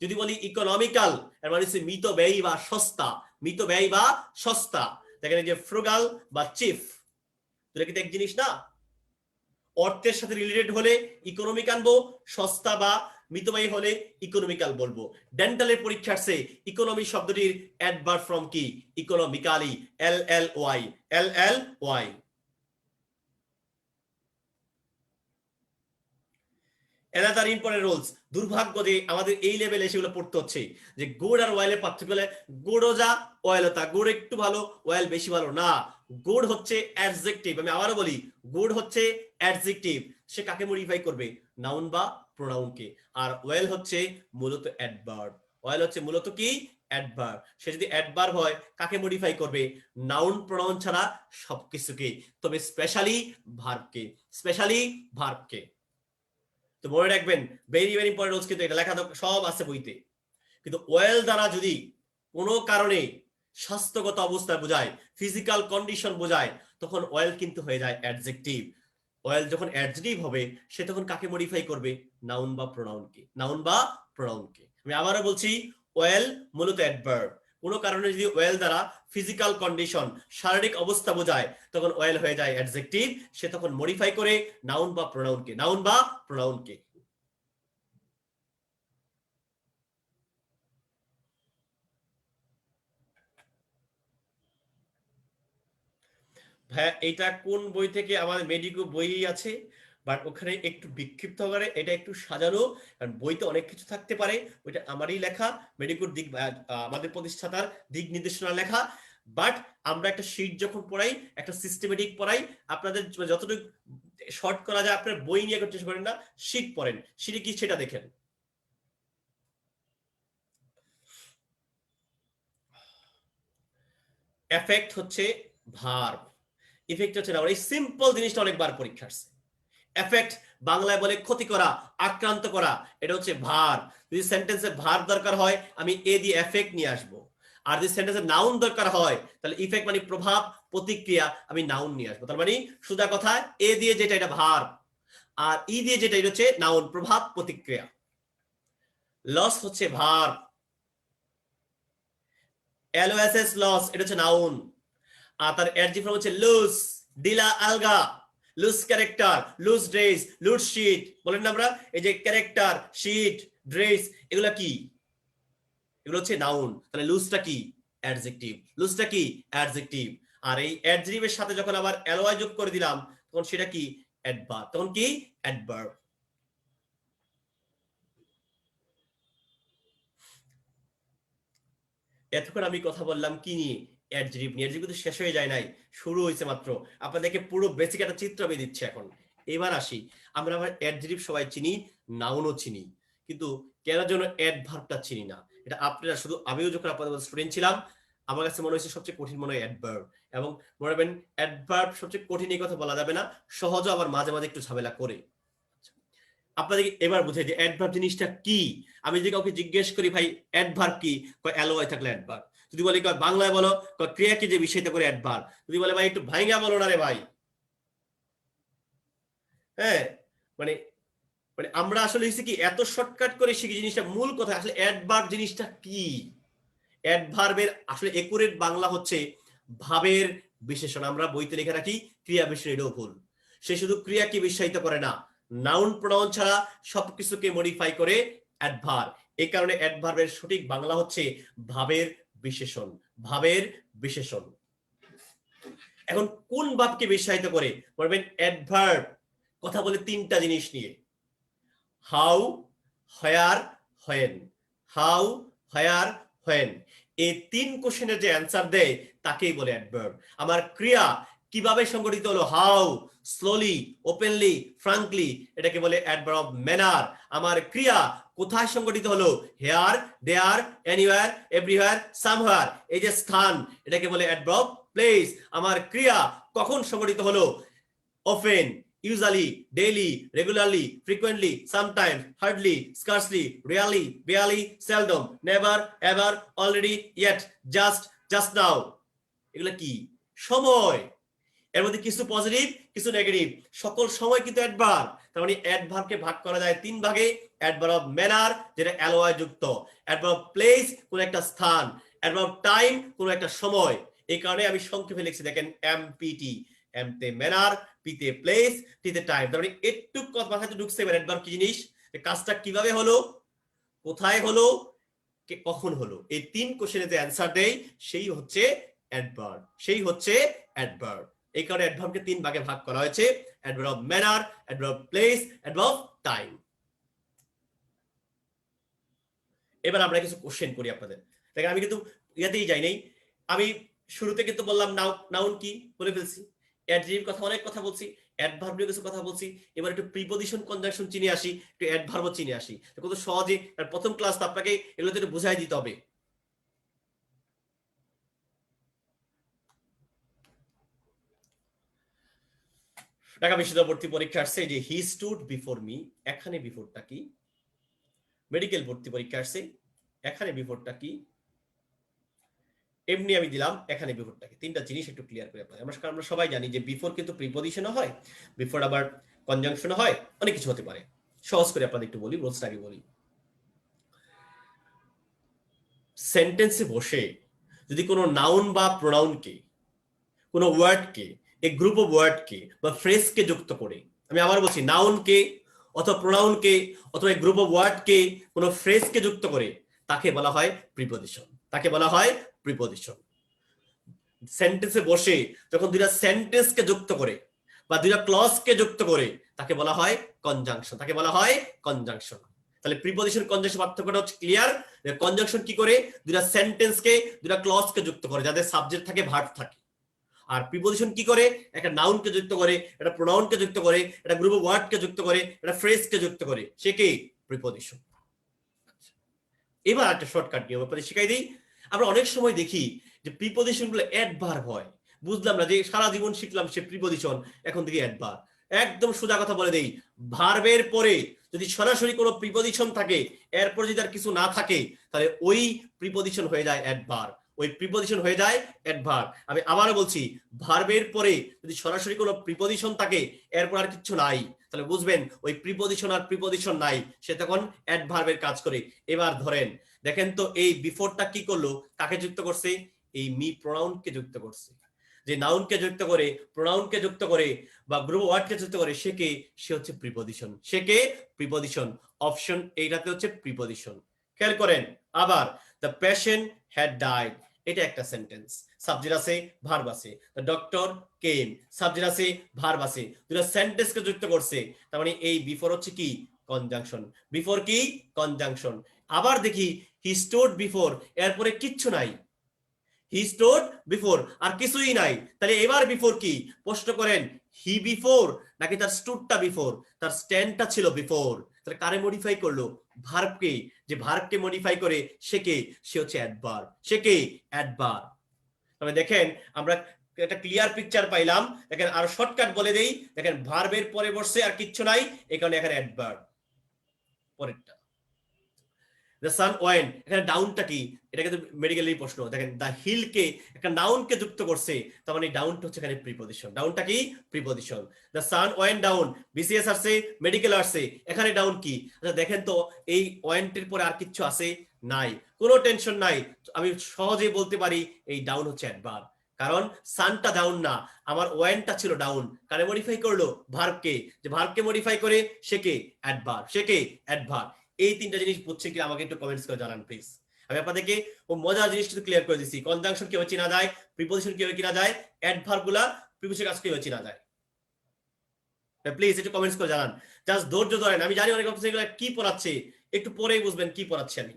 যদি বলি ইকোনমিক্যাল, এর মানে হচ্ছে মিতব্যয়ী বা সস্তা, মিতব্যয়ী বা সস্তা। দেখেন যে ফ্রুগাল বা চিফ, দুটো কিন্তু এক জিনিস না। অর্থের সাথে রিলেটেড হলে ইকোনমিক আনবো, সস্তা বা মিতব্যয়ী হলে ইকোনমিক্যাল বলবো। ডেন্টালের পরীক্ষা আসছে ইকোনমি শব্দটির অ্যাডভার্ব ফর্ম কি, economically, L L Y, L L Y. Another important rules, দুর্ভাগ্য যে আমাদের এই লেভেলে সেগুলো পড়তে হচ্ছে, যে গুড আর ওয়েলের পার্থক্য হলে গুডও যা ওয়েলও তা, গুড একটু ভালো ওয়েল বেশি ভালো না। গুড হচ্ছে অ্যাডজেক্টিভ, আমি আবারও বলি, গুড হচ্ছে অ্যাডজেক্টিভ, সে কাকে মডিফাই করবে, নাউন বা প্রোনাউনকে। আর ওয়েল হচ্ছে মূলত অ্যাডভার্ব, ওয়েল হচ্ছে মূলত কি অ্যাডভার্ব। সে যদি অ্যাডভার্ব হয় কাকে মডিফাই করবে, নাউন প্রোনাউন ছাড়া সবকিছুকে, তবে স্পেশালি ভার্বকে, স্পেশালি ভার্বকে। তো মনে রাখবেন, ভেরি ভেরি ইম্পর্টেন্ট রুলস, কিন্তু এটা লেখা সব আছে বইতে। কিন্তু ওয়েল দ্বারা যদি কোনো কারণে স্বাস্থ্যগত অবস্থা বোঝায়, ফিজিক্যাল কন্ডিশন বোঝায়, তখন ওয়েল কিন্তু হয়ে যায় অ্যাডজেক্টিভ। ওয়েল যখন অ্যাডজেক্টিভ হবে, সে তখন কাকে মডিফাই করবে, নাউন বা প্রোনাউনকে, নাউন বা প্রোনাউনকে। আমি আবারও বলছি, ওয়েল মূলত অ্যাডভার্ব, কোনো কারণে যদি ওয়েল দ্বারা ফিজিক্যাল কন্ডিশন, শারীরিক অবস্থা বোঝায়, তখন ওয়েল হয়ে যায় অ্যাডজেক্টিভ, সে তখন মডিফাই করে নাউন বা প্রোনাউনকে, নাউন বা প্রোনাউনকে। হ্যাঁ, এটা কোন বই থেকে, আমাদের মেডিকো বই আছে, বাট ওখানে একটু বিক্ষিপ্ত করে, এটা একটু সাজানো, কারণ বইতে অনেক কিছু থাকতে পারে। ওইটা আমারই লেখা, মেডিকোর দিক, আমাদের প্রতিষ্ঠাতার দিক নির্দেশনা লেখা। বাট আমরা একটা শীট যখন পড়াই, একটা সিস্টেমেটিক পড়াই, আপনাদের যতটুকু শর্ট করা যায়, আপনার বই নিয়ে করতে চেষ্টা করেন না, শীট পড়েন, শীটে কি সেটা দেখেন। এফেক্ট হচ্ছে ভার্ব, ইফেক্ট হচ্ছে না। এই সিম্পল জিনিসটা অনেকবার পরীক্ষা আসছে। এফেক্ট বাংলায় বলে ক্ষতি করা, আক্রান্ত করা, এটা হচ্ছে ভার। যদি সেন্টেন্সে ভার দরকার হয়, আমি এ দিয়ে এফেক্ট নিয়ে আসবো। আর যদি সেন্টেন্সে নাউন দরকার হয়, তাহলে ইফেক্ট মানে প্রভাব, প্রতিক্রিয়া, আমি নাউন নিয়ে আসবো। তার মানে সোজা কথা, এ দিয়ে যেটা এটা ভার, আর ই দিয়ে যেটা এটা হচ্ছে নাউন, প্রভাব প্রতিক্রিয়া। লস হচ্ছে ভার, এলওএসএস লস, এটা হচ্ছে নাউন। আর তার অ্যাডজেক্টিভ ফর্ম হচ্ছে লুজ, ডিলা আলগা, loose character, loose dress, loose sheet, বলেন না আমরা, এই যে ক্যারেক্টার, শিট, ড্রেস, এগুলা কি, এগুলো হচ্ছে নাউন। তাহলে লুজটা কি, অ্যাডজেক্টিভ, লুজটা কি অ্যাডজেক্টিভ। আর এই অ্যাডজেক্টিভের সাথে যখন আবার এলওয়াই যোগ করে দিলাম, তখন সেটা কি অ্যাডভার্ব, তখন কি অ্যাডভার্ব। এতক্ষণ আমি কথা বললাম কি নিয়ে, অ্যাডজেক্টিভ নিয়ে। অ্যাডজেক্টিভ কিন্তু শেষ হয়ে যায় নাই, শুরু হয়েছে মাত্র। আপনাদেরকে পুরো বেসিক একটা চিত্র আমি দিচ্ছি এখন। এবার আসি, আমরা আবার অ্যাডজেক্টিভ সবাই চিনি, নাউনও চিনি, কিন্তু কেন যেন অ্যাডভার্বটা চিনি না। এটা আপনারা শুধু, আমিও যখন আপনাদের স্টুডেন্ট ছিলাম, আমার কাছে মনে হয়েছে সবচেয়ে কঠিন মনে হয় অ্যাডভার্ব। এবং মনে রাখবেন, অ্যাডভার্ব সবচেয়ে কঠিন, এই কথা বলা যাবে না, সহজও আবার মাঝে মাঝে একটু ঝামেলা করে। আপনাদের এবার বুঝাই যে অ্যাডভার্ব জিনিসটা কি। আমি যদি কাউকে জিজ্ঞেস করি ভাই অ্যাডভার্ব কি, কয় এলওয়াই থাকলে অ্যাডভার্ব। যদি বলি কয় বাংলায় বলো, কয় ক্রিয়াকে যে বিষয়টা করে অ্যাডভার্ব। যদি বলে ভাই একটু ভাইঙ্গা বলো না রে ভাই, হ্যাঁ, মানে মানে আমরা আসলে হচ্ছে কি এত শর্টকাট করে শিখি জিনিসটা, মূল কথা আসলে অ্যাডভার্ব জিনিসটা কি। অ্যাডভার্বের আসলে একুরেট বাংলা হচ্ছে ভাবের বিশেষণ। আমরা বইতে লিখে রাখি ক্রিয়া বিশেষণ, এটাও ভুল। সে শুধু ক্রিয়াকে বিশেষিত করে না, নাউন প্রোনাউন ছাড়া সবকিছুকে মডিফাই করে অ্যাডভার্ব। এই কারণে অ্যাডভার্বের সঠিক বাংলা হচ্ছে ভাবের বিশেষণ। ভাবের বিশেষণ। এখন কোন ভাবকে বিশেষায়িত করে বলবেন অ্যাডভার্ব। কথা বলে তিনটা জিনিস নিয়ে, how, where, when. How, where, when, এই তিন কোশ্চেনের যে অ্যান্সার দেয় তাকেই বলে অ্যাডভার্ব। আমার ক্রিয়া কিভাবে সংগঠিত হলো, হাউ, স্লোলি, ওপেনলি, ফ্রাঙ্কলি, এটাকে বলে অ্যাডভার্ব অফ ম্যানার। আমার ক্রিয়া কোথায় সংগঠিত হলো, হেয়ার, দেয়ার, এনিওয়্যার, এভরিওয়্যার, সামহার, এই যে স্থান, এটাকে বলে অ্যাডভার্ব প্লেস। আমার ক্রিয়া কখন সংগঠিত হলো, often, usually, daily, regularly, frequently, sometimes, hardly, scarcely, rarely, barely, seldom, never, ever, already, yet, just now। এগুলো কি সময়, এর মধ্যে কিছু পজিটিভ কিছু নেগেটিভ, সকল সময় কিন্তু অ্যাডভার্ব। তার মানে অ্যাডভার্বকে ভাগ করা যায় তিন ভাগে। অ্যাডভার্ব অফ ম্যানার, যেটা অ্যালয় যুক্ত। অ্যাডভার্ব প্লেস, কোন একটা স্থান। অ্যাডভার্ব টাইম, কোন একটা সময়। এই কারণে আমি সংক্ষেপে লিখছি, দেখেন এমপিটি। এম তে ম্যানার, পি তে প্লেস, টি তে টাইম। তার মানে একটু মাথায় ঢুকছে এবার অ্যাডভার্ব কি জিনিস, কাজটা কিভাবে হলো, কোথায় হলো, কখন হলো। এই তিন কোশ্চেনে যে অ্যান্সার দেয় সেই হচ্ছে অ্যাডভার্ব, সেই হচ্ছে অ্যাডভার্ব। এই কারণে অ্যাডভার্বকে তিন ভাগে ভাগ করা হয়েছে, adverb of manner, adverb place, adverb time. এবার আমরা কিছু কোশ্চেন করি আপনাদের। দেখেন আমি কিন্তু ইয়াতেই যাই নাই, আমি শুরুতে কিন্তু বললাম নাউন কি বলে ফেলছি, অ্যাডজেক্টিভ কথা অনেক কথা বলছি, অ্যাডভার্ব নিয়ে কিছু কথা বলছি। এবার একটু প্রিপজিশন কনজাংশন চিনে আসি, একটু অ্যাডভার্বও চিনে আসি। কত সহজে, প্রথম ক্লাস তো আপনাকে এগুলো একটু বুঝাই দিতে হবে। ঢাকা বিশ্ববিদ্যালয় ভর্তি পরীক্ষা আসছে, যে হি স্টুড বিফোর মি, এখানে বিফোরটা কি। মেডিকেল ভর্তি পরীক্ষা আসছে, এখানে বিফোরটা কি। এমনি আমি দিলাম, এখানে বিফোরটা কি। তিনটা জিনিস একটু ক্লিয়ার করে আপনাদের। আমরা সবাই জানি যে বিফোর কিন্তু প্রিপজিশনও হয়, বিফোর আবার কনজাংশনও হয়, অনেক কিছু হতে পারে। সহজ করে আপনাদের একটু বলি, রোজটা আগে বলি। সেন্টেন্সে বসে যদি কোনো নাউন বা প্রোনাউনকে, কোনো ওয়ার্ডকে, এ গ্রুপ অফ ওয়ার্ডকে বা ফ্রেজকে যুক্ত করে, আমি আবার বলছি নাউনকে অথবা প্রোনাউনকে অথবা গ্রুপ অফ ওয়ার্ডকে কোনো ফ্রেজকে যুক্ত করে, তাকে বলা হয় প্রিপজিশন। তাকে বলা হয় প্রিপজিশন। সেন্টেন্সে বসে যখন দুইটা সেন্টেন্সকে যুক্ত করে বা দুইটা ক্লজকে যুক্ত করে, তাকে বলা হয় কনজাংশন। তাকে বলা হয় কনজাংশন। তাহলে প্রিপজিশন কনজাংশন পার্থক্যটা হচ্ছে ক্লিয়ার। কনজাংশন কি করে, দুইটা সেন্টেন্সকে দুইটা ক্লজকে যুক্ত করে যাদের সাবজেক্ট থাকে ভার্ব থাকে। আর প্রিপজিশন কি করে, একটা নাউনকে যুক্ত করে, একটা প্রোনাউনকে যুক্ত করে, একটা গ্রুপ অফ ওয়ার্ডকে যুক্ত করে, একটা ফ্রেজকে যুক্ত করে, সে কি প্রিপজিশন। এবার একটা শর্টকাট নিয়ম আপনাদের শিখাই দিই। আমরা অনেক সময় দেখি যে প্রিপজিশন গুলো অ্যাডভার্ব হয়, বুঝলাম না যে সারা জীবন শিখলাম সে প্রিপজিশন, এখন থেকে অ্যাডভার্ব। একদম সোজা কথা বলে দেই, ভার্বের পরে যদি সরাসরি কোনো প্রিপজিশন থাকে, এরপর যদি আর কিছু না থাকে, তাহলে ওই প্রিপজিশন হয়ে যায় অ্যাডভার্ব। ওই প্রিপজিশন হয়ে যায় অ্যাডভার্ব। আমি আবারও বলছি, ভার্বের পরে যদি সরাসরি কোনো প্রিপজিশন থাকে, এরপর আর কিছু নাই, তাহলে বুঝবেন ওই প্রিপজিশন আর প্রিপজিশন নাই, সে তখন অ্যাডভার্বের কাজ করে। এবার ধরেন, দেখেন তো এই বিফোরটা কি করলো, কাকে যুক্ত করছে, এই মি প্রোনাউনকে যুক্ত করছে। যে নাউনকে যুক্ত করে, প্রোনাউনকে যুক্ত করে বা গ্রুপ ওয়ার্ডকে যুক্ত করে, সে কে, সে হচ্ছে প্রিপজিশন। সে কে, প্রিপজিশন। অপশন এইটাতে হচ্ছে প্রিপজিশন। খেয়াল করেন আবার, দ্য পেশেন্ট হ্যাড ডাইড, এটা একটা সেন্টেন্স, সাবজেক্ট আছে ভার্ব আছে। দ্য ডক্টর কেম, সাবজেক্ট আছে ভার্ব আছে, দুটো সেন্টেন্সকে যুক্ত করছে। তার মানে এই বিফোর হচ্ছে কি, কনজাংশন। বিফোর কি, কনজাংশন। আবার দেখি, হি স্টুড বিফোর, এরপরে কিচ্ছু নাই, হি স্টুড বিফোর, আর কিছুই নাই। তাহলে এবার বিফোর কি, প্রশ্ন করেন, হি বিফোর নাকি তার স্টুডটা বিফোর, তার স্ট্যান্ডটা ছিল বিফোর। তাহলে কারে মডিফাই করলো, ভার্বকে। যে ভার্বকে মডিফাই করে সে কে, সে হচ্ছে অ্যাডভার্ব। সে কে, অ্যাডভার্ব। তবে দেখেন আমরা একটা ক্লিয়ার পিকচার পাইলাম। দেখেন আর শর্টকাট বলে দেই, দেখেন ভার্বের পরে বসছে আর কিচ্ছু নাই, এই কারণে এখানে অ্যাডভার্ব। পরেরটা দ্য সান ওয়েন, এখানে ডাউনটা কি, এটা কিন্তু মেডিকেলের প্রশ্ন। দেখেন দ্য হিল কে একটা নাউনকে যুক্ত করছে, তার মানে ডাউনটা হচ্ছে এখানে প্রিপজিশন। ডাউনটা কি preposition. The sun when down, BCS আসছে, মেডিকেল আসছে, এখানে ডাউন কি? আচ্ছা দেখেন তো এই ওয়েন্টের পরে আর কিছু আছে নাই, কোনো টেনশন নাই, আমি সহজেই বলতে পারি এই ডাউন হচ্ছে অ্যাডভার্ব। কারণ সানটা ডাউন না, আমার ওয়েনটা ছিল ডাউন, কারে মডিফাই করলো? ভার্বকে। যে ভার্বকে মডিফাই করে সে কে? অ্যাডভার্ব। সে কে? অ্যাডভার্ব। এই তিনটা জিনিস বুঝছে কি আমাকে একটু কমেন্টস করে জানান প্লিজ। আমি আপনাদেরকে ও মজার জিনিসটা ক্লিয়ার করে দিচ্ছি, কনজাংশন কিভাবে চেনা যায়, প্রিপোজিশন কিভাবে চেনা যায়, অ্যাডভার্ব গুলা প্রিপোজিশন কাজ কিভাবে চেনা যায়। প্লিজ একটু কমেন্টস করে জানান, জাস্ট ধৈর্য ধরেন। আমি জানি অনেক অফিসে এগুলো কি পড়াচ্ছে, একটু পরেই বুঝবেন কি পড়াচ্ছি আমি।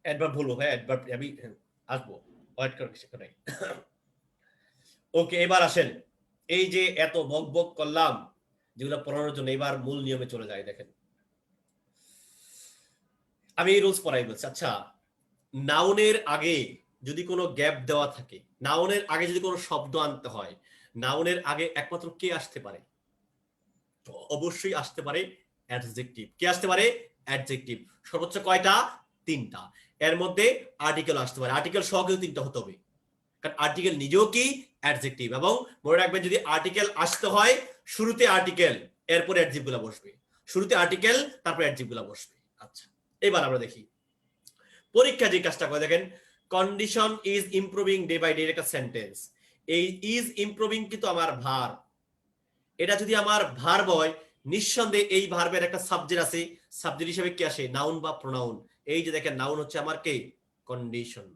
অ্যাডভার্ব বলবো ভাই, অ্যাডভার্ব আমি আসবো, ওয়েট করার কিছু নাই। ওকে এবার আসেন, এই যে এত বক বক করলাম যেগুলো পড়ানোর জন্য, এবার মূল নিয়মে চলে যায়। দেখেন আমি এই রুলস পড়াই বলছি। আচ্ছা নাউনের আগে যদি কোনো গ্যাপ দেওয়া থাকে, নাউনের আগে যদি কোনো শব্দ আনতে হয়, নাউনের আগে একমাত্র কে আসতে পারে? অবশ্যই আসতে পারে অ্যাডজেক্টিভ। কে আসতে পারে? অ্যাডজেক্টিভ। সর্বোচ্চ কয়টা? তিনটা। এর মধ্যে আর্টিকেল আসতে পারে, আর্টিকেল সহ কিন্তু তিনটা হতে হবে, কারণ আর্টিকেল নিজেও কি অ্যাডজেক্টিভ। এবং মনে রাখবেন যদি আর্টিকেল আসতে হয়, শুরুতে আর্টিকেল এরপরে অ্যাডজেক্টিভ গুলো বসবে, শুরুতে আর্টিকেল তারপর অ্যাডজেক্টিভ গুলো বসবে। আচ্ছা এবার আমরা দেখি পরীক্ষা যে কাজটা করে। দেখেন condition is improving day by day, একটা সেন্টেন্স। এই ইজ ইমপ্রুভিং কিন্তু আমার ভার্ব, এটা যদি আমার ভার্ব হয় নিঃসন্দেহে এই ভার্বের একটা সাবজেক্ট আছে, সাবজেক্ট হিসেবে কি আসে? নাউন বা প্রোনাউন। এই যে দেখেন নাউন হচ্ছে আমার কে? কন্ডিশন।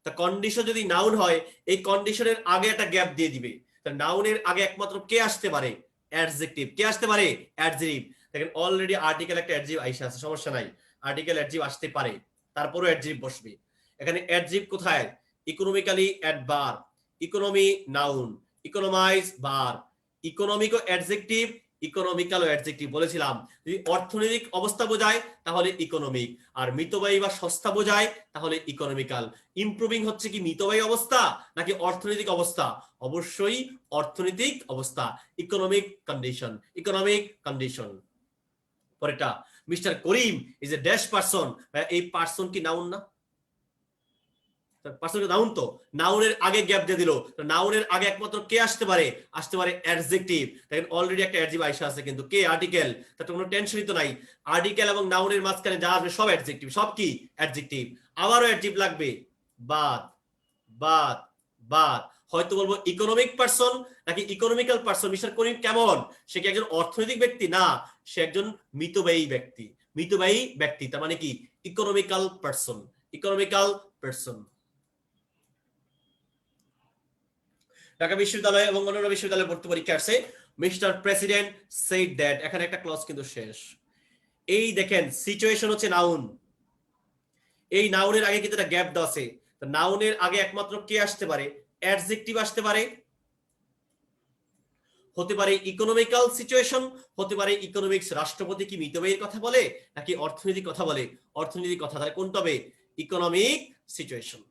তা কন্ডিশন যদি নাউন হয়, এই কন্ডিশনের আগে একটা গ্যাপ দিয়ে দিবে। তা নাউনের আগে একমাত্র কে আসতে পারে? অ্যাডজেক্টিভ। কে আসতে পারে? অ্যাডজেক্টিভ। দেখেন অলরেডি আর্টিকেল একটা অ্যাডজেক্টিভ আইসা আছে, সমস্যা নাই, আর্টিকেল অ্যাডজেক্টিভ আসতে পারে, তারপরও অ্যাডজেক্টিভ বসবে। এখানে অ্যাডজেক্টিভ কোথায়? Economically adverb, economy noun, economize verb, ইকোনমিকও অ্যাডজেক্টিভ, ইকোনমিক্যালও অ্যাডজেক্টিভ। বলেছিলাম যদি অর্থনৈতিক অবস্থা বোঝায় তাহলে ইকোনমিক, আর মিতব্যয়ী বা সস্তা বোঝায় তাহলে ইকোনমিক্যাল। ইমপ্রুভিং হচ্ছে কি মিতব্যয়ী অবস্থা নাকি অর্থনৈতিক অবস্থা? অবশ্যই অর্থনৈতিক অবস্থা, ইকোনমিক কন্ডিশন, ইকোনমিক কন্ডিশন। পরেরটা mister Karim is a dash person, এই পারসন কি নাউন না? পার্সনকে নাউন, তো নাউনের আগে গ্যাপ দিয়ে দিল, নাউনের আগে একমাত্র কে আসতে পারে? আসতে পারে অ্যাডজেক্টিভ। দেখেন অলরেডি একটা অ্যাডজেক্টিভ আইসা আছে, কিন্তু কে? আর্টিকেল। তাতে কোনো টেনশনই তো নাই, আর্টিকেল এবং নাউনের মাঝখানে যা আসবে সব অ্যাডজেক্টিভ, সব কি? অ্যাডজেক্টিভ। আবারও অ্যাডজেক্টিভ লাগবে, বাদ বাদ বাদ। হয়তো বলবো ইকোনমিক পার্সন নাকি ইকোনমিক্যাল পার্সন। মিস্টার করিম কেমন? সে কি একজন অর্থনৈতিক ব্যক্তি? না, সে একজন মিতব্যয়ী ব্যক্তি। মিতব্যয়ী ব্যক্তি তার মানে কি? Economical person, economical person. Dhaka বিশ্ববিদ্যালয় এবং অন্যান্য বিশ্ববিদ্যালয়ে ভর্তি পরীক্ষা আসছে, মিস্টার প্রেসিডেন্ট সেড দ্যাট, এখানে একটা ক্লজ কিন্তু শেষ। এই দেখেন সিচুয়েশন হচ্ছে নাউন, এই নাউনের আগে কিন্তু একটা গ্যাপ দেওয়া আছে। নাউনের আগে একমাত্র কে আসতে পারে? অ্যাডজেক্টিভ আসতে পারে, হতে পারে ইকোনমিক্যাল সিচুয়েশন, হতে পারে ইকোনমিক্স। রাষ্ট্রপতি কি মিতব্যয়ীর কথা বলে নাকি অর্থনৈতিক কথা বলে? অর্থনৈতিক কথা। তাহলে কোনটা হবে? Economic situation.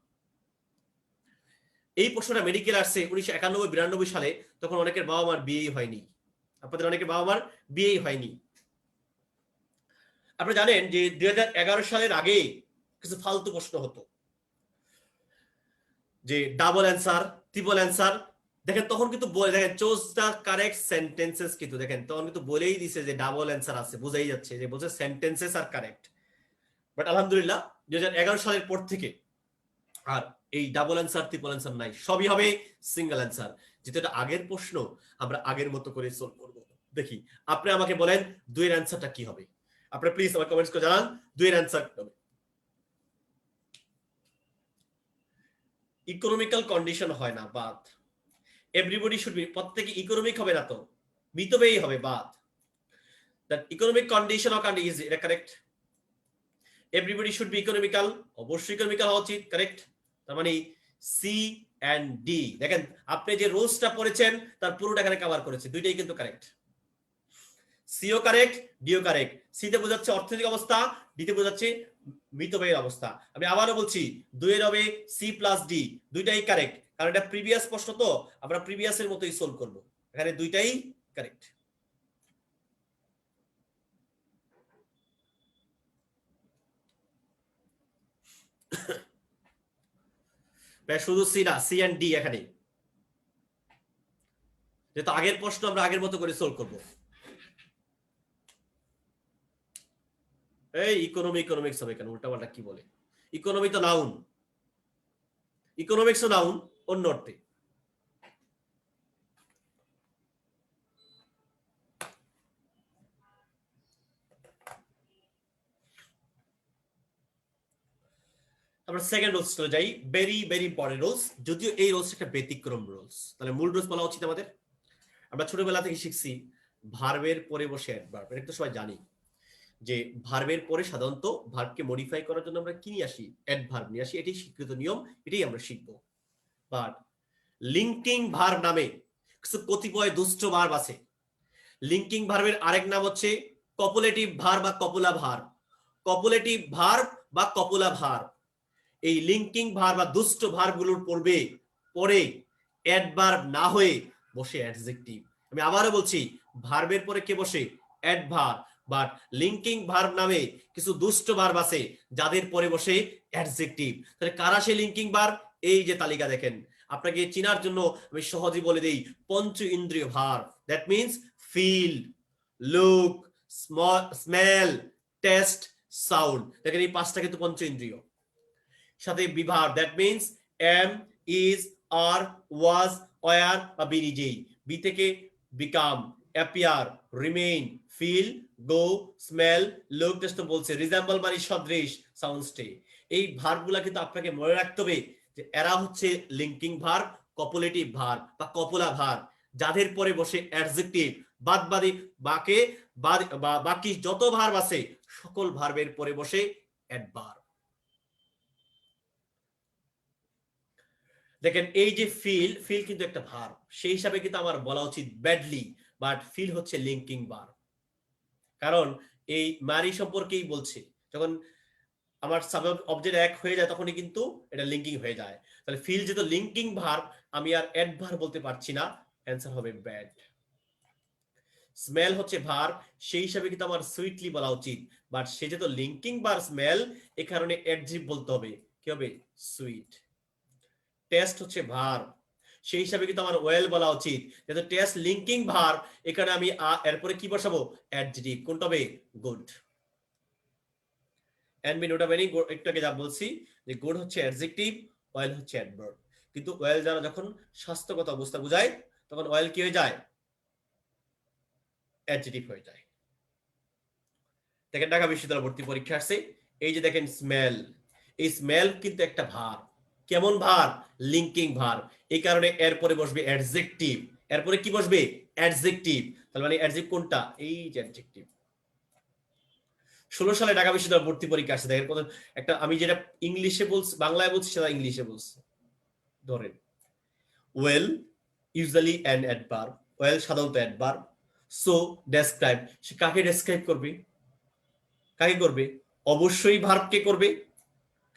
এই প্রশ্নটা মেডিকেল আসছে 1991-92 সালে, তখন অনেকের বাবা মার বিয়েই হয়নি। আপনাদের অনেকের বাবা মার বিয়েই হয়নি। আপনারা জানেন যে 2011 সালের আগে কিছু ফালতু প্রশ্ন হতো, যে ডাবল অ্যান্সার, ট্রিপল অ্যান্সার। দেখেন তখন কিন্তু দেখেন চুজ দা কারেক্ট সেন্টেন্সেস, কিন্তু দেখেন তখন কিন্তু বলেই দিছে যে ডাবল অ্যান্সার আছে, বোঝাই যাচ্ছে যে বলছে সেন্টেন্সেস আর কারেক্ট। বাট আলহামদুলিল্লাহ 2011 সালের পর থেকে আর এই ডাবল অ্যান্সার ট্রিপল অ্যান্সার নাই, সবই হবে সিঙ্গেল অ্যান্সার। যেহেতু এটা আগের প্রশ্ন, আমরা আগের মতো করে সলভ করব। দেখি আপনি আমাকে বলেন দুইয়ের অ্যান্সারটা কি হবে। আপনি প্লিজ আমার কমেন্টস করে জানান দুইয়ের অ্যান্সার কি হবে। ইকোনমিক্যাল কন্ডিশন হয় না, বাদ। এভরিবডি শুড বি, প্রত্যেকে ইকোনমিক হবে না তো, মিতব্যয়ী হবে, বাদ। That economic condition or condition, is এটা correct? Everybody should be economical, অবশ্যই ইকোনমিক্যাল হওয়া উচিত, কারেক্ট? তার মানে সি এন্ড ডি। দেখেন আপনি যে রুলসটা পড়েছেন তার পুরোটা এখানে কভার করেছে, দুইটাই কিন্তু কারেক্ট। সিও কারেক্ট, ডিও কারেক্ট। সিতে বোঝাচ্ছে অর্থনৈতিক অবস্থা, ডিতে বোঝাচ্ছে মৃতব্যয়ের অবস্থা। আমি আবারও বলছি, দুইয়ের হবে সি প্লাস ডি, দুইটাই কারেক্ট, কারণ এটা প্রিভিয়াস প্রশ্ন তো আমরা প্রিভিয়াসের মতোই সলভ করব, এখানে দুইটাই কারেক্ট। শুধু সি না, সি এন্ড ডি এখানে, যেহেতু আগের প্রশ্ন আমরা আগের মতো করে সলভ করব। এই ইকোনমিক্স হবে কেন? উল্টাপাল্টা কি বলে? ইকোনমি তো নাউন, ইকোনমিক্সও নাউন অন্য অর্থে। আমরা সেকেন্ড রুলস চলে যাই, ভেরি ভেরি ইম্পর্টেন্ট রুলস, যদিও এই রুলস একটা ব্যতিক্রম রুলস। তাহলে মূল রুলস বলা উচিত আমাদের। আমরা ছোটবেলা থেকে শিখছি ভার্বের পরে বসে অ্যাডভার্ব, এটা তো সবাই জানি যে ভার্বের পরে সাধারণত ভার্বকে মডিফাই করার জন্য আমরা কি নিয়ে আসি? অ্যাডভার্ব নিয়ে আসি, এটাই স্বীকৃত নিয়ম, এটাই আমরা শিখব। বাট লিঙ্কিং ভার্ব নামে কিছু কতিপয় দুষ্ট ভার্ব আছে। লিঙ্কিং ভার্বের আরেক নাম হচ্ছে কপুলেটিভ ভার্ব বা কপুলা ভার্ব। কপুলেটিভ ভার্ব বা কপুলা ভার্ব, এই লিঙ্কিং ভার্ব বা দুষ্ট ভার্বগুলোর পরে অ্যাডভার্ব না হয়ে বসে অ্যাডজেক্টিভ। আমি আবারও বলছি, ভার্বের পরে কে বসে? অ্যাডভার্ব। বাট লিঙ্কিং ভার্ব নামে কিছু দুষ্ট ভার্ব আছে যাদের পরে বসে অ্যাডজেক্টিভ। তাহলে কারা সেই লিঙ্কিং ভার্ব? এই যে তালিকা দেখেন, আপনাকে চেনার জন্য আমি সহজেই বলে দেই, পঞ্চ ইন্দ্রিয় verb, that means feel, look, smell, taste, sound. দেখেন এই পাঁচটা কিন্তু পঞ্চ ইন্দ্রিয়। সাথে বিভার, that means am, is, are, was, were বা বি নিজেই। বি থেকে become, appear, remain, feel, go, smell, look, taste তো বলছে, রিজেম্বল মানে সদৃশ, সাউন্ড স্টে। এই ভার্বগুলা কিন্তু আপনাকে মনে রাখতে হবে যে এরা হচ্ছে লিঙ্কিং ভার্ব, কপুলেটিভ ভার্ব বা কপুলা ভার্ব, যাদের পরে বসে অ্যাডজেক্টিভ। বাকি যত ভার্ব আছে সকল ভার্বের পরে বসে অ্যাডভার্ব। দেখেন এই যে ফিল কিন্তু একটা ভার্ব, সেই হিসাবে কিন্তু আমার বলা উচিত ব্যাডলি, বাট ফিল হচ্ছে লিঙ্কিং ভার্ব। কারণ এই মারি সম্পর্কেই বলছে, যখন আমার সাবজেক্ট অবজেক্ট এক হয়ে যায় তখনই কিন্তু এটা লিঙ্কিং হয়ে যায়। তাহলে ফিল যেহেতু লিঙ্কিং ভার্ব, আমি আর অ্যাডভার্ব বলতে পারছি না, অ্যান্সার হবে ব্যাড। স্মেল হচ্ছে ভার্ব, সেই হিসাবে কিন্তু আমার সুইটলি বলা উচিত, বাট সে যেহেতু লিঙ্কিং ভার্ব স্মেল, এই কারণে অ্যাডজেক্টিভ বলতে হবে, কি হবে? সুইট। টেস্ট হচ্ছে ভার্ব, সেই হিসাবে কিন্তু আমার ওয়েল বলা উচিত, যেহেতু টেস্ট লিঙ্কিং ভার্ব, এখানে আমি এরপরে কি বসাবো? অ্যাডজেক্টিভ। কোনটা হবে? গুড। এন্ড বি নোটা বেনি, একটু আগে যা বলছি যে গুড হচ্ছে অ্যাডজেক্টিভ, ওয়েল হচ্ছে অ্যাডভার্ব। কিন্তু ওয়েল দ্বারা যখন স্বাস্থ্যগত অবস্থা বোঝায় তখন ওয়েল কি হয়ে যায়? অ্যাডজেক্টিভ হয়ে যায়। দেখেন ঢাকা বিশ্ববিদ্যালয় ভর্তি পরীক্ষা আসছে, এই যে দেখেন স্মেল, এই স্মেল কিন্তু একটা ভার্ব। কেমন ভার্ব? Linking verb. এই কারণে এরপরে বসবে অ্যাডজেক্টিভ। এরপরে কি বসবে? অ্যাডজেক্টিভ। তাহলে মানে অ্যাডজেক্টিভ কোনটা? এই যে অ্যাডজেক্টিভ। 16 সালে ঢাকা বিশ্ববিদ্যালয় ভর্তি পরীক্ষা আসছে, দেখেন একটা, আমি যেটা ইংলিশে বলছি, বাংলায় বলছি, সেটা ইংলিশে বলছি। ধরেন well usually an adverb, well সাধারণত অ্যাডভার্ব। সো ডেসক্রাইব, সে কাকে ডেসক্রাইব করবে? কাকে করবে? অবশ্যই ভার্বকে করবে।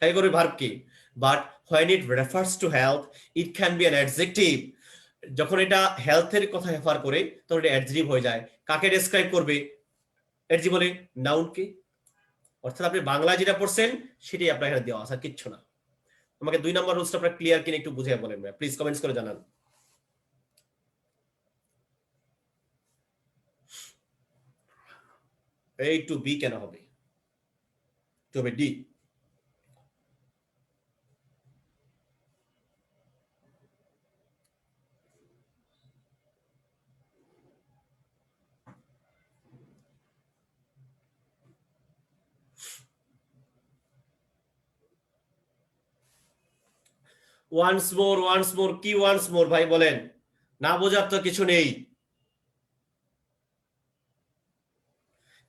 কাকে করবে? ভার্বকে। But when it refers to health it can be an adjective। যখন এটা হেলথের কথা রেফার করে তখন এটা অ্যাডজেক্টিভ হয়ে যায়। কাকে ডেসক্রাইব করবে? অ্যাডজেক্টিভ বলে নাউনকে। অর্থাৎ আপনি বাংলায় যেটা পড়ছেন সেটাই আপনার এখানে দেওয়া আছে, আর কিচ্ছু না। আমাকে 2 নম্বর রুলসটা আপনারা ক্লিয়ার কিনা একটু বুঝিয়ে বলেন, প্লিজ কমেন্টস করে জানান। এই টু বি কেন হবে? টু হবে ডি। ওয়ান্স মোর কি ওয়ান্স মোর ভাই বলেন? না বোঝার তো কিছু নেই।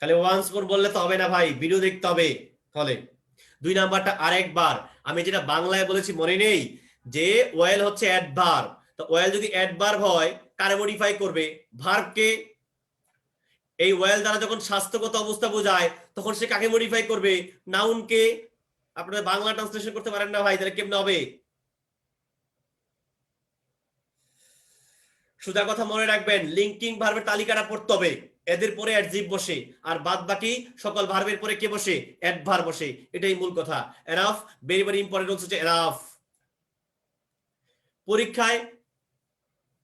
তাহলে ওয়ান্স মোর বললে তো হবে না ভাই, ভিডিও দেখতে হবে। তাহলে 2 নাম্বারটা আরেকবার, আমি যেটা বাংলায় বলেছি মনে নেই, যে ওয়েল হচ্ছে অ্যাডভার্ব। তো ওয়েল যদি অ্যাডভার্ব হয় কারে মডিফাই করবে? ভার্বকে। এই ওয়েল দ্বারা যখন স্বাস্থ্যগত অবস্থা বোঝায় তখন সে কাকে মডিফাই করবে? নাউনকে। আপনারা বাংলা ট্রান্সলেশন করতে পারেন না ভাই, তাহলে কেমনে হবে? সোজা কথা মনে রাখবেন, লিঙ্কিং ভার্বের তালিকাটা পড়তে হবে, এদের পরে অ্যাডজেক্টিভ বসে, আর বাদ বাকি সকল ভার্বের পরে কে বসে? অ্যাডভার্ব বসে। এটাই মূল কথা। এনাফ, ভেরি ভেরি ইম্পর্টেন্ট হচ্ছে এনাফ। পরীক্ষায়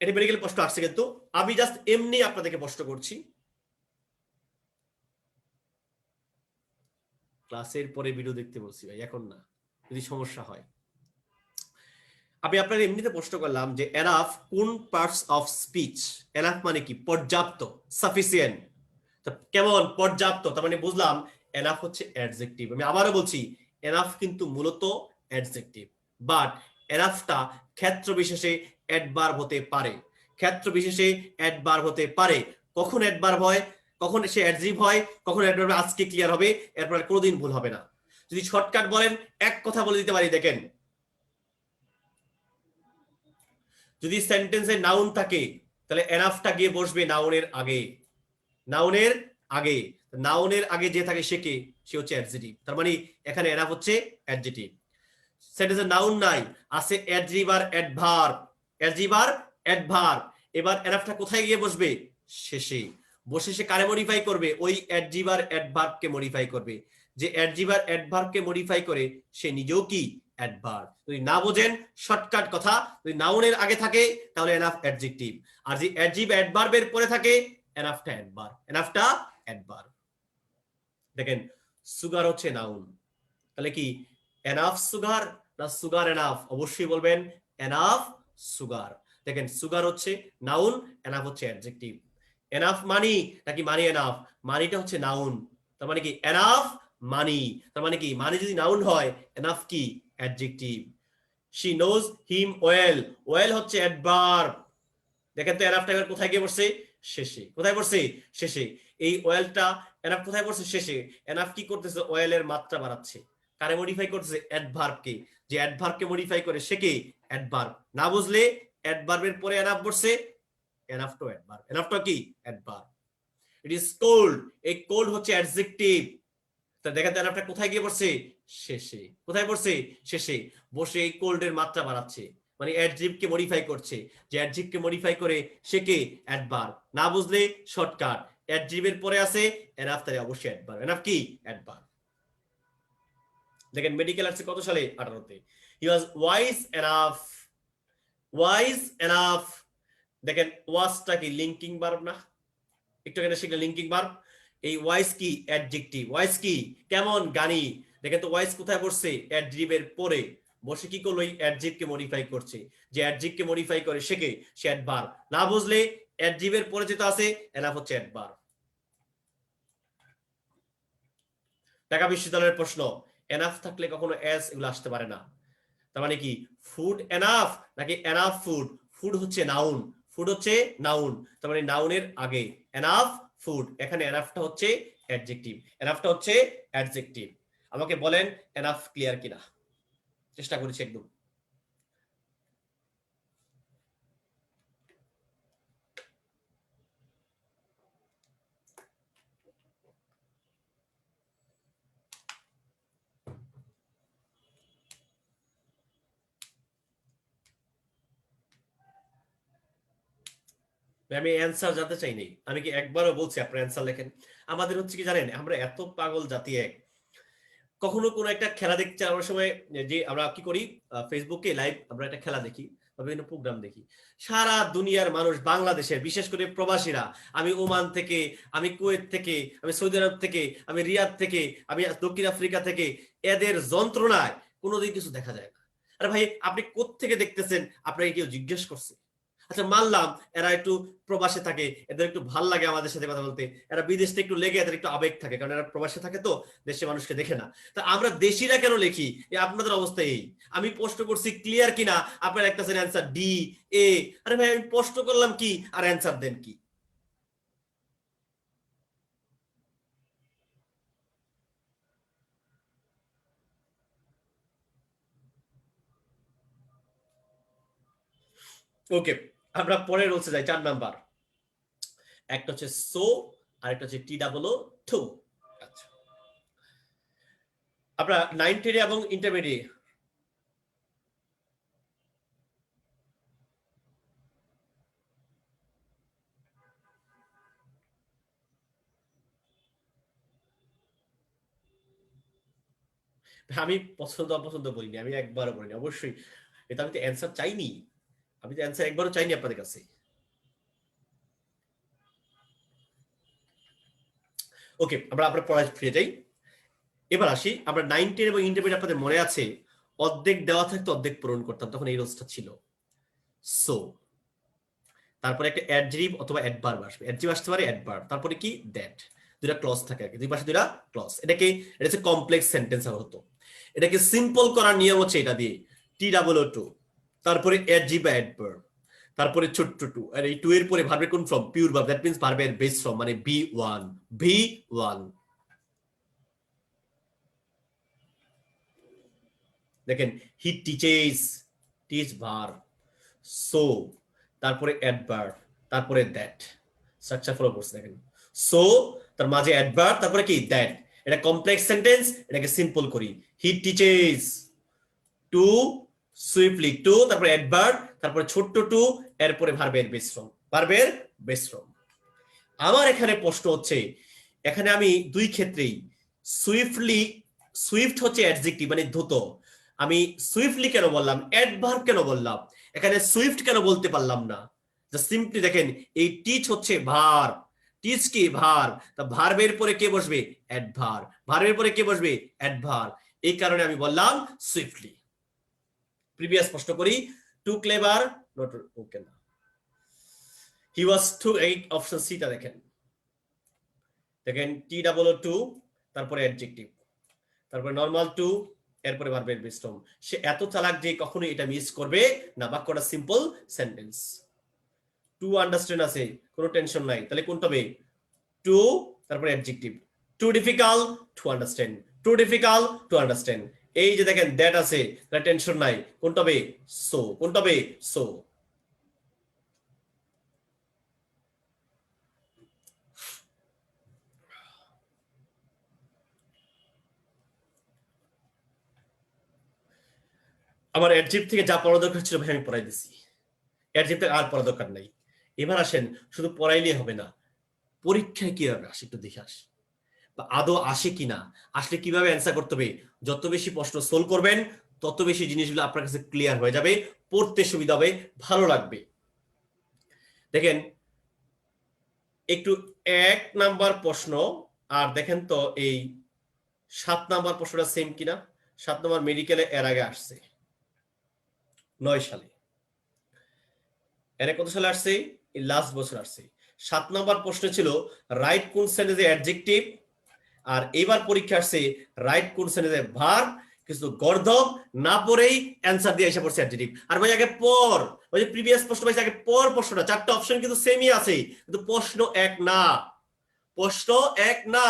এটা মেডিকেল প্রশ্ন আসছে, কিন্তু আমি জাস্ট এমনি আপনাদেরকে প্রশ্ন করছি। ক্লাসের পরে ভিডিও দেখতে বলছি ভাই, এখন না, যদি সমস্যা হয়। আমি আপনার এমনিতে প্রশ্ন করলাম যে এনাফ কোন পার্টস অফ স্পিচ? এনাফ মানে কি? পর্যাপ্ত, সাফিসিয়েন্ট। কেমন পর্যাপ্ত? তার মানে বুঝলাম এনাফ হচ্ছে অ্যাডজেক্টিভ। আমি আবারও বলছি, এনাফ কিন্তু মূলত অ্যাডজেক্টিভ, বাট এনাফটা ক্ষেত্র বিশেষে অ্যাডভার্ব হতে পারে। ক্ষেত্র বিশেষে অ্যাডভার্ব হতে পারে। কখন অ্যাডভার্ব হয়, কখন সে অ্যাডজেক্টিভ হয়, কখন অ্যাডভার্ব? আজকে ক্লিয়ার হবে, এরপর কোনোদিন ভুল হবে না। যদি শর্টকাট বলেন, এক কথা বলে দিতে পারি, দেখেন, যদি সেন্টেন্সে নাউন থাকে তাহলে এনাফটা গিয়ে বসবে নাউনের আগে। নাউনের আগে, নাউনের আগে যে থাকে সে কে? সে হচ্ছে অ্যাডজেক্টিভ। তার মানে এখানে এনাফ হচ্ছে অ্যাডজেক্টিভ। সেন্টেন্সে নাউন নাই, আছে অ্যাডজেক্টিভ আর অ্যাডভার্ব। অ্যাডজেক্টিভ আর অ্যাডভার্ব। এবার এনাফটা কোথায় গিয়ে বসবে? শেষে। বসে সে কারে মডিফাই করবে? ওই অ্যাডজেক্টিভ আর অ্যাডভার্বকে মডিফাই করবে। যে অ্যাডজেক্টিভ আর অ্যাডভার্বকে মডিফাই করে সে নিজেও কি? অ্যাডভার্ব। যদি না বোঝেন, শর্টকাট কথা, যদি নাউনের আগে থাকে তাহলে এনাফ অ্যাডজেক্টিভ, আর যদি অ্যাডজেক্টিভ অ্যাডভার্বের পরে থাকে এনাফটা অ্যাডভার্ব। এনাফটা অ্যাডভার্ব। দেখেন, সুগার হচ্ছে নাউন, তাহলে কি এনাফ সুগার না সুগার এনাফ? অবশ্যই বলবেন এনাফ সুগার। দেখেন, সুগার হচ্ছে নাউন, এনাফ হচ্ছে অ্যাডজেক্টিভ। এনাফ মানি নাকি মানি এনাফ? মানিটা হচ্ছে নাউন, তার মানে কি এনাফ মানি। তার মানে কি মানি যদি নাউন হয়, এনাফ কি? Adjective. She knows him well, well হচ্ছে অ্যাডভার্ব। দেখেন তো এনাফটা এবার কোথায় গিয়ে পড়ছে? শেষে। কোথায় পড়ছে? শেষে। এই ওয়েলটা, এনাফ কোথায় পড়ছে? শেষে। এনাফ কি করতেছে? ওয়েলের মাত্রা বাড়াচ্ছে। কারে মডিফাই করতেছে? অ্যাডভার্বকে। যে অ্যাডভার্বকে মডিফাই করে সে কে? অ্যাডভার্ব। না বুঝলে, অ্যাডভার্বের পরে এনাফ বসছে, এনাফটা অ্যাডভার্ব। এনাফটা কি? অ্যাডভার্ব। ইট ইজ কোল্ড, এই কোল্ড হচ্ছে অ্যাডজেক্টিভ। তা দেখেন তো এনাফটা কোথায় গিয়ে পড়ছে? শেষে। কোথায় পড়ছে? শেষে। বসে এই কোল্ডের মাত্রা বাড়াচ্ছে, মানে অ্যাডজেক্টিভকে মডিফাই করছে। যে অ্যাডজেক্টিভকে মডিফাই করে সে কে? অ্যাডভার্ব। না বুঝলে শর্টকাট, অ্যাডজেক্টিভের পরে আছে এনাফ, তাহলে অবশ্যই অ্যাডভার্ব। এনাফ কি? অ্যাডভার্ব। দেখেন, মেডিকেল আর্টসে কত সালে? 18তে। হি ওয়াজ ওয়াইজ এনাফ। Wise enough. দেখেন, ওয়াজটা কি লিঙ্কিং ভার্ব না? একটু এখানে শিখলে লিঙ্কিং ভার্ব। এই ওয়াইজ কি? অ্যাডজেক্টিভ। ওয়াইজ কি? কেমন? গানি। দেখেন তো ওয়াইজ কোথায় বসছে? অ্যাডজেক্টিভের পরে বসে কি করলো? এই অ্যাডজেক্টিভকে মডিফাই করছে। যে অ্যাডজেক্টিভকে মডিফাই করে সে কে? সে অ্যাডভার্ব। না বুঝলে অ্যাডজেক্টিভের পরে যেটা আছে এনাফ হচ্ছে অ্যাডভার্ব। ঢাকা বিশ্ববিদ্যালয়ের প্রশ্ন, এনাফ থাকলে কখনো এস এগুলো আসতে পারে না। তার মানে কি ফুড এনাফ নাকি এনাফ ফুড? ফুড হচ্ছে নাউন, ফুড হচ্ছে নাউন, তার মানে নাউনের আগে এনাফ ফুড। এখানে এনাফটা হচ্ছে অ্যাডজেক্টিভ, এনাফটা হচ্ছে অ্যাডজেক্টিভ। আমাকে বলেন এনাফ ক্লিয়ার কিনা? চেষ্টা করেছি একদম। আমি অ্যান্সার জানতে চাই নাই, আমি কি একবারও বলছি আপনার অ্যান্সার লেখেন? আমাদের হচ্ছে কি জানেন, আমরা এত পাগল জাতি। এক কখনো কোনো একটা খেলা দেখতে যাওয়ার সময় যে আমরা কি করি, ফেসবুকে লাইভ আমরা একটা খেলা দেখি বা বিভিন্ন প্রোগ্রাম দেখি। সারা দুনিয়ার মানুষ, বাংলাদেশের বিশেষ করে প্রবাসীরা, আমি ওমান থেকে, আমি কুয়েত থেকে, আমি সৌদি আরব থেকে, আমি রিয়াদ থেকে, আমি দক্ষিণ আফ্রিকা থেকে, এদের যন্ত্রণায় কোনোদিন কিছু দেখা যায় না। আরে ভাই, আপনি কোত্থেকে দেখতেছেন? আপনাকে কেউ জিজ্ঞেস করছে? আচ্ছা মানলাম এরা একটু প্রবাসে থাকে, এদের একটু ভাল লাগে আমাদের সাথে কথা বলতে, এরা বিদেশে একটু লেগে এদের একটু আবেগ থাকে, কারণ এরা প্রবাসে থাকে তো দেশের মানুষকে দেখে না। তা আমরা দেশিরা কেন লিখি আপনাদের অবস্থা এই? আমি প্রশ্ন করছি ক্লিয়ার কিনা, আপনার একটা অ্যান্সার ডি এ। আরে ভাই, আমি প্রশ্ন করলাম কি আর অ্যান্সার দেন কি? ওকে, আমরা পরের রুলসে যাই, 4 নাম্বার। একটা হচ্ছে সো আর একটা হচ্ছে TOO। আচ্ছা, আমরা 9, 10 এবং ইন্টারমিডিয়েট আমি পছন্দ অপছন্দ বলিনি, আমি একবারও বলিনি অবশ্যই। এটা আমি তো অ্যান্সার চাইনি, আমি তো অ্যান্সার একবারও চাইনি আপনাদের কাছে। ওকে, আমরা আপনার পড়ায় ফিরে যাই। এবার আসি, আমরা 9, 10 এবং ইন্টারমিডিয়েট আপনাদের মনে আছে অর্ধেক দেওয়া থাকতো অর্ধেক পূরণ করতাম, তখন এই রোজটা ছিল। সো তারপরে একটা অ্যাডজেক্টিভ অথবা অ্যাডভার্ব আসবে, অ্যাডজেক্টিভ আসতে পারে অ্যাডভার্ব, তারপরে কি দ্যাট, দুটা ক্লজ থাকে আর কি, দুই পাশে দুটা ক্লজ। এটাকে এটা হচ্ছে কমপ্লেক্স সেন্টেন্স হতো। এটাকে সিম্পল করার নিয়ম হচ্ছে এটা দিয়ে TOO, তারপরে অ্যাডজেক্টিভ বা অ্যাডভার্ব, তারপরে ছোট্ট টু, আর এই টু এর পরে ভার্বের কোন form, pure verb, that means ভার্বের বেস ফর্ম, মানে V1। দেখেন, he teaches, teach verb, so তারপরে অ্যাডভার্ব, তারপরে দ্যাট, স্ট্রাকচার ফলো করছে দেখেন। সো তার মাঝে অ্যাডভার্ব, তারপরে কি দ্যাট। এটা কমপ্লেক্স সেন্টেন্স, এটাকে সিম্পল করি। He teaches to swiftly, to তারপরে অ্যাডভার্ব, তারপরে ছোট্ট টু, এরপরে ভার্বের বেস ফর্ম, ভার্বের বেস ফর্ম। আমার এখানে প্রশ্ন হচ্ছে, এখানে আমি দুই ক্ষেত্রেই সুইফটলি, সুইফট হচ্ছে অ্যাডজেক্টিভ মানে দ্রুত, আমি সুইফটলি কেন বললাম, অ্যাডভার্ব কেন বললাম, এখানে সুইফট কেন বলতে পারলাম না? জাস্ট সিম্পলি দেখেন, এই টিচ হচ্ছে ভার্ব, টিচ কি ভার্ব, তা ভার্বের পরে কে বসবে, অ্যাডভার্ব, ভার্বের পরে কে বসবে, অ্যাডভার্ব। এই কারণে আমি বললাম সুইফটলি। প্রিভিয়াস প্রশ্ন করি, টু ক্লেভার, নট ওকে না, হি ওয়াজ টু, এই অপশন সিটা দেখেন, দেখেন TOO, তারপরে অ্যাডজেক্টিভ, তারপরে নরমাল টু, এরপরে ভার্বের বেস ফর্ম। সে এত চালাক যে কখনোই এটা মিস করবে না, বাক্যটা সিম্পল সেন্টেন্স। টু আন্ডারস্ট্যান্ড আছে, কোনো টেনশন নাই, তাহলে কোনটা হবে, টু তারপরে adjective. Too difficult to understand, too difficult to understand. এই যে দেখেন দ্যাট আছে, তাহলে টেনশন নাই, কোনটা হবে, সো, কোনটা হবে, সো। আমার অ্যাডজেক্টিভ থেকে যা পড়া দরকার ছিল ভাই আমি পড়াই দিছি, অ্যাডজেক্টিভ থেকে আর পড়া দরকার নাই। এবার আসেন, শুধু পড়াইলেই হবে না, পরীক্ষায় কিভাবে আসে একটু দেখে আসি, বা আদৌ আসে কিনা, আসলে কিভাবে অ্যান্সার করতে হবে। যত বেশি প্রশ্ন সলভ করবেন তত বেশি জিনিসগুলো আপনার কাছে ক্লিয়ার হয়ে যাবে, পড়তে সুবিধা হবে, ভালো লাগবে। দেখেন একটু 1 নাম্বার প্রশ্ন আর দেখেন তো এই 7 নাম্বার প্রশ্নটা সেম কিনা। 7 নাম্বার মেডিকেলে এর আগে আসছে 9 সালে, এর কত সালে আসছে, এই লাস্ট বছর আসছে। 7 নাম্বার প্রশ্ন ছিল রাইট কোন সেন্টেন্সে অ্যাডজেক্টিভ, আর এবার পরীক্ষা আসছে রাইট কোন সেন্টেন্সে ভার্ব, কিছু গর্ধব না পড়েই অ্যান্সার দিয়ে এসে পড়ছে অ্যাডজেক্টিভ। আর ভাই আগে পর, ওই যে প্রিভিয়াস প্রশ্ন পাইছে আগে পর, প্রশ্নটা 4টা অপশন কিন্তু সেমই আছে, কিন্তু প্রশ্ন এক না, প্রশ্ন এক না।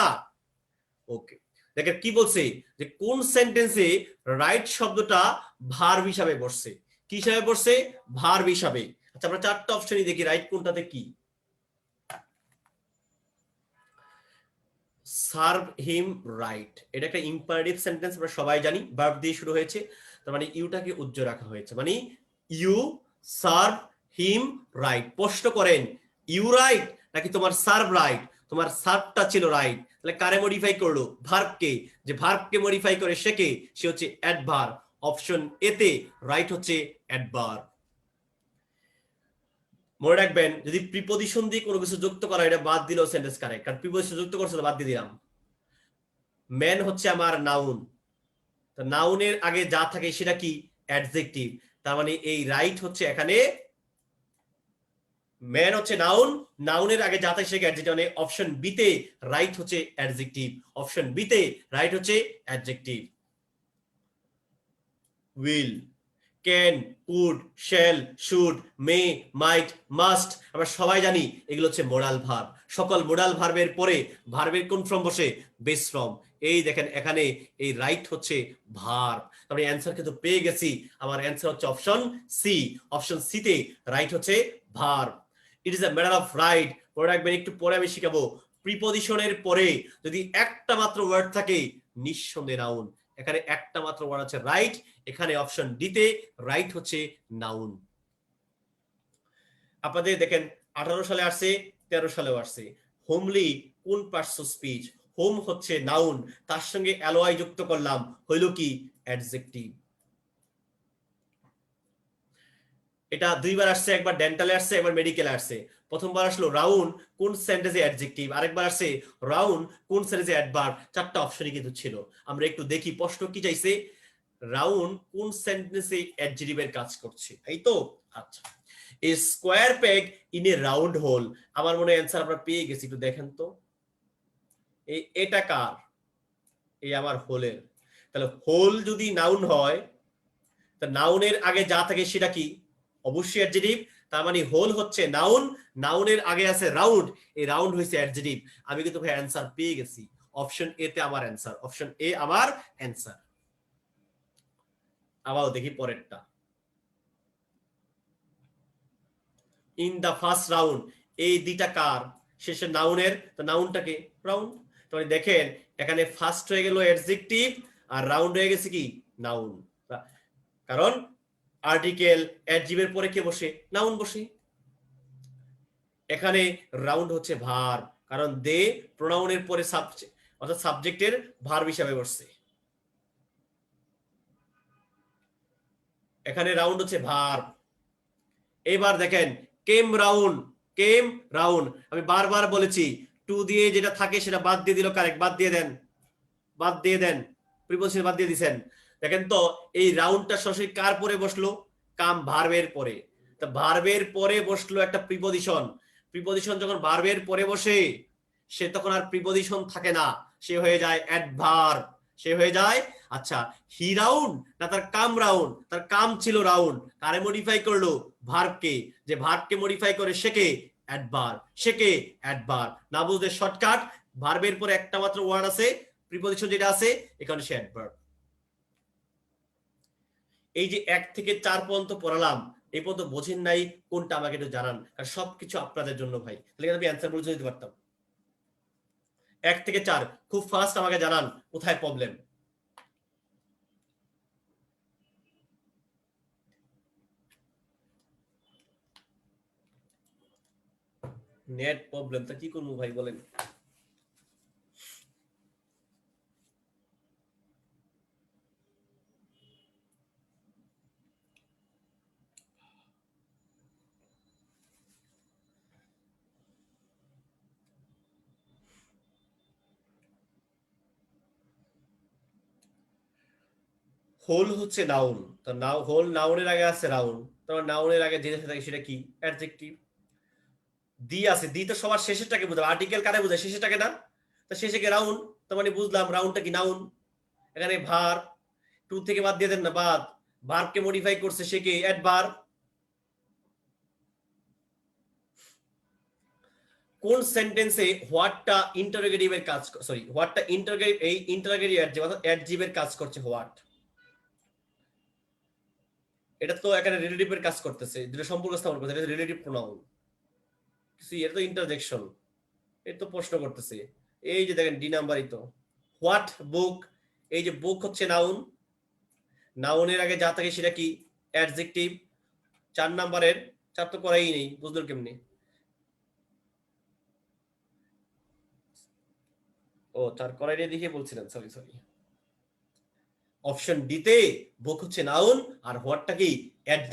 ওকে, দেখেন কি বলছে, যে কোন সেন্টেন্সে রাইট শব্দটা ভার্ব হিসাবে বসছে, কি হিসাবে বসছে, ভার্ব হিসাবে। আচ্ছা আমরা 4টা অপশনই দেখি রাইট কোনটাতে কি। সার্ভ হিম রাইট, এটা একটা ইম্পারেটিভ সেন্টেন্স, আমরা সবাই জানি, ভার্ব দিয়ে শুরু হয়েছে, তার মানে ইউটাকে উজ্জ্বল রাখা হয়েছে, মানে ইউ সার্ভ হিম রাইট। প্রশ্ন করেন ইউ রাইট নাকি তোমার সার্ভ রাইট, তোমার সার্ভটা ছিল রাইট, তাহলে কারে মডিফাই করলো, ভার্বকে, যে ভার্বকে মডিফাই করে সে কে, সে হচ্ছে অ্যাডভার্ব। অপশন এতে রাইট হচ্ছে অ্যাডভার্ব। মনে রাখবেন যদি প্রিপজিশন দিয়ে কোনো কিছু যুক্ত করা, এটা বাদ দিলেও সেন্টেন্স কারেক্ট, কারণ প্রিপজিশন যুক্ত করছে বাদ দিয়ে দিলাম। ম্যান হচ্ছে আমার নাউন, তো নাউনের আগে যা থাকে সেটা কি, অ্যাডজেক্টিভ, তার মানে এই রাইট হচ্ছে এখানে, ম্যান হচ্ছে নাউন, নাউনের আগে যা থাকে সেটা অ্যাডজেক্টিভ, মানে অপশন বি তে রাইট হচ্ছে অ্যাডজেক্টিভ, অপশন বি তে রাইট হচ্ছে adjective. Will, can, could, shall, should, may, might, must, আমরা সবাই জানি এগুলো হচ্ছে মোডাল ভার্ব। সকল মোডাল ভার্বের পরে ভার্বের কোন ফর্ম বসে? Base form. এই দেখেন এখানে এই রাইট হচ্ছে ভার্ব। আমি অ্যান্সার কিন্তু পেয়ে গেছি। আমার অ্যান্সার হচ্ছে অপশন সি। অপশন সি তে রাইট হচ্ছে verb. It is a matter of right. পরে রাখবেন, একটু পরে আমি শিখাবো প্রিপজিশনের পরে যদি একটা মাত্র ওয়ার্ড থাকে নিঃসন্দেহে নাউন। এখানে একটা মাত্র ওয়ার্ড আছে রাইট, এখানে অপশন ডি তে রাইট হচ্ছে নাউন। আপনাদের দেখেন 18 সালে আসছে, 13 সালেও আসছে। হোমলি কোন পার্টস অফ স্পিচ? হোম হচ্ছে নাউন, তার সঙ্গে অ্যালয় যুক্ত করলাম, হইল কি? অ্যাডজেক্টিভ। এটা দুইবার আসছে, একবার ডেন্টালে আসছে, একবার মেডিকেলে আসছে। প্রথমবার আসলো রাউন্ড কোন সেন্টেন্সে অ্যাডজেক্টিভ, আরেকবার আসছে রাউন্ড কোন সেন্টেন্সে অ্যাডভার্ব। চারটা অপশনই কিন্তু ছিল। আমরা একটু দেখি প্রশ্ন কি চাইছে। রাউন্ড কোন সেন্টেন্সে অ্যাডজেক্টিভের কাজ করছে, এই তো। আচ্ছা, a square peg in a round hole. আমার মনে হয় অ্যান্সার আমরা পেয়ে গেছি, একটু দেখেন তো। এটা কার? এই আমার হোলের। তাহলে হোল যদি নাউন হয়, তা নাউনের আগে যা থাকে সেটা কি? অবশ্যই অ্যাডজেক্টিভ। তার মানে হোল হচ্ছে নাউন, নাউনের আগে আছে রাউন্ড, এই রাউন্ড হইছে অ্যাডজেক্টিভ। আমি কিন্তু ভাই অ্যান্সার পেয়ে গেছি। অপশন এ তে আমার অ্যান্সার, অপশন এ আমার অ্যান্সার। আবার দেখি পরেরটা। ইন দা ফার্স্ট রাউন্ড, এই দুইটা কার? শেষে নাউনের, তো নাউনটাকে রাউন্ড। তাহলে দেখেন এখানে ফার্স্ট হয়ে গেল অ্যাডজেক্টিভ, আর রাউন্ড হয়ে গেছে কি? নাউন। কারণ আর্টিকেল অ্যাডজেক্টিভের পরে কে বসে? নাউন বসে। এখানে রাউন্ড হচ্ছে ভার্ব, কারণ দে প্রোনাউনের পরে সাবজেক্ট, অর্থাৎ সাবজেক্টের ভার্ব হিসাবে বসছে। এখানে রাউন্ড হচ্ছে ভার্ব। এবার দেখেন কেম রাউন্ড, কেম রাউন্ড। আমি বারবার বলেছি টু দিয়ে যেটা থাকে সেটা বাদ দিয়ে দিল, কারেক্ট, বাদ দিয়ে দেন, বাদ দিয়ে দেন, প্রিপোজিশন বাদ দিয়ে দিছেন। দেখেন তো এই রাউন্ডটা সরাসরি কার পরে বসলো? কাম ভার্বের পরে। তা ভার্বের পরে বসলো একটা প্রিপোজিশন। প্রিপোজিশন যখন ভার্বের পরে বসে, সে তখন আর প্রিপোজিশন থাকে না, সে হয়ে যায় অ্যাডভার্ব, সে হয়ে যায়। আচ্ছা, হি রাউন্ড না তার কাম রাউন্ড? তার কাম ছিল রাউন্ড, কারে মডিফাই করলো? ভার্বকে। যে ভার্বকে মডিফাই করে সে কে? অ্যাডভার্ব। সে কে? অ্যাডভার্ব। না বুঝতে শর্টকাট, ভার্বের পরে একটা মাত্র ওয়ার্ড আছে, প্রিপজিশন যেটা আছে, এখানে সে অ্যাডভার্ব। এই যে 1 থেকে 4 পর্যন্ত পড়ালাম, এই পর্যন্ত বোঝেন নাই কোনটা আমাকে একটু জানান, কারণ সবকিছু আপনাদের জন্য ভাই, তাহলে আমি অ্যান্সার বলে দিতে পারতাম। 1 থেকে 4 খুব ফাস্ট আমাকে জানান কোথায় প্রবলেম। নেট প্রবলেম, তা কি করবো ভাই বলেন। হোল হচ্ছে নাউন, তো নাও হোল নাউনের আগে আছে রাউন্ড, তারপর নাউনের আগে যেটা থাকে সেটা কি? অ্যাডজেক্টিভ। দি আছে, দি তো সবার শেষেরটাকে বোঝায়, আর্টিকেল কারে বোঝায়? শেষেরটাকে না? তো শেষে কি রাউন্ড, তার মানে বুঝলাম রাউন্ডটা কি? নাউন। এখানে ভার টু থেকে বাদ দিয়ে দেন না, বাদ। ভার্বকে মডিফাই করছে সে কে? অ্যাডভার্ব। কোন সেন্টেন্সে হোয়াটটা ইন্টারোগেটিভের কাজ, সরি হোয়াটটা ইন্টারোগেটিভ, এই ইন্টারোগেটিভ অ্যাডজেক্টিভ অর্থাৎ অ্যাডজেক্টিভের কাজ করছে হোয়াট। এটা তো এখানে রিলেটিভের কাজ করতেছে, দুটো সম্পর্ক স্থাপন করতেছে, এটা রিলেটিভ প্রোনাউন। এটা তো ইন্টারজেকশন, এটা তো প্রশ্ন করতেছে। এই যে দেখেন ডি নাম্বারই তো হোয়াট বুক, এই যে বুক হচ্ছে নাউন, নাউনের আগে যা থাকে সেটা কি? অ্যাডজেক্টিভ। 4 নাম্বারের 4 তো করাই নেই, বুঝলো কেমনি? ও 4 করাই নেই দেখে বলছিলেন, সরি সরি। অপশন ডি তে বুক হচ্ছে নাউন, আর হোয়াটটা কি?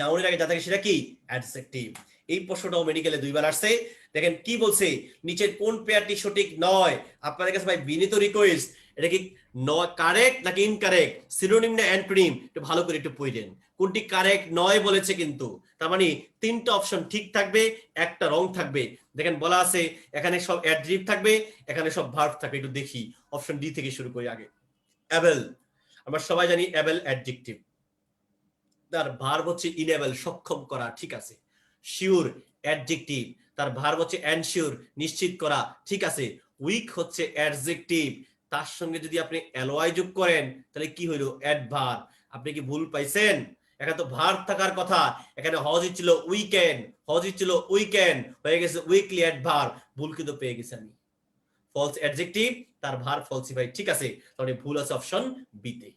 নাউনের আগে যা থাকে সেটা কি? অ্যাডজেক্টিভ। এই প্রশ্নটাও মেডিকেলে দুইবার আসছে। দেখেন কি বলছে, নিচের কোন পেয়ারটি সঠিক নয়? আপনাদের কাছে ভাই বিনীত রিকোয়েস্ট, এটা কি নয় কারেক্ট নাকি ইনকারেক্ট, সিনোনিম না অ্যান্টোনিম, একটু ভালো করে একটু পড়েন কোনটি কারেক্ট নয় বলেছে কিন্তু। তার মানে 3টা অপশন ঠিক থাকবে, একটা রং থাকবে। দেখেন বলা আছে এখানে সব অ্যাডজেক্টিভ থাকবে, এখানে সব ভার্ব থাকবে। একটু দেখি অপশন ডি থেকে শুরু করি আগে। অ্যাবেল, আমরা সবাই জানি অ্যাবেল অ্যাডজেক্টিভ। তার ভার্ব হচ্ছে ইনেবল, সক্ষম করা, ঠিক আছে। শিওর অ্যাডজেক্টিভ, তার ভার্ব হচ্ছে এনশিওর, নিশ্চিত করা, ঠিক আছে। উইক হচ্ছে অ্যাডজেক্টিভ, তার সঙ্গে যদি আপনি এলওয়াই যোগ করেন তাহলে কি হইল? অ্যাডভার্ব। আপনি কি ভুল পাইছেন? এখানে তো ভার্ব থাকার কথা, এখানে হজ ছিল উইকেন্ড, হজ ছিল উইকেন্ড, হয়ে গেছে উইকলি অ্যাডভার্ব। ভুল কিন্তু পেয়ে গেছি আমি, ফলস অ্যাডজেক্টিভ, তার ভার্ব ফলসিফাইড, ঠিক আছে। তাহলে ভুল আছে অপশন বি তে।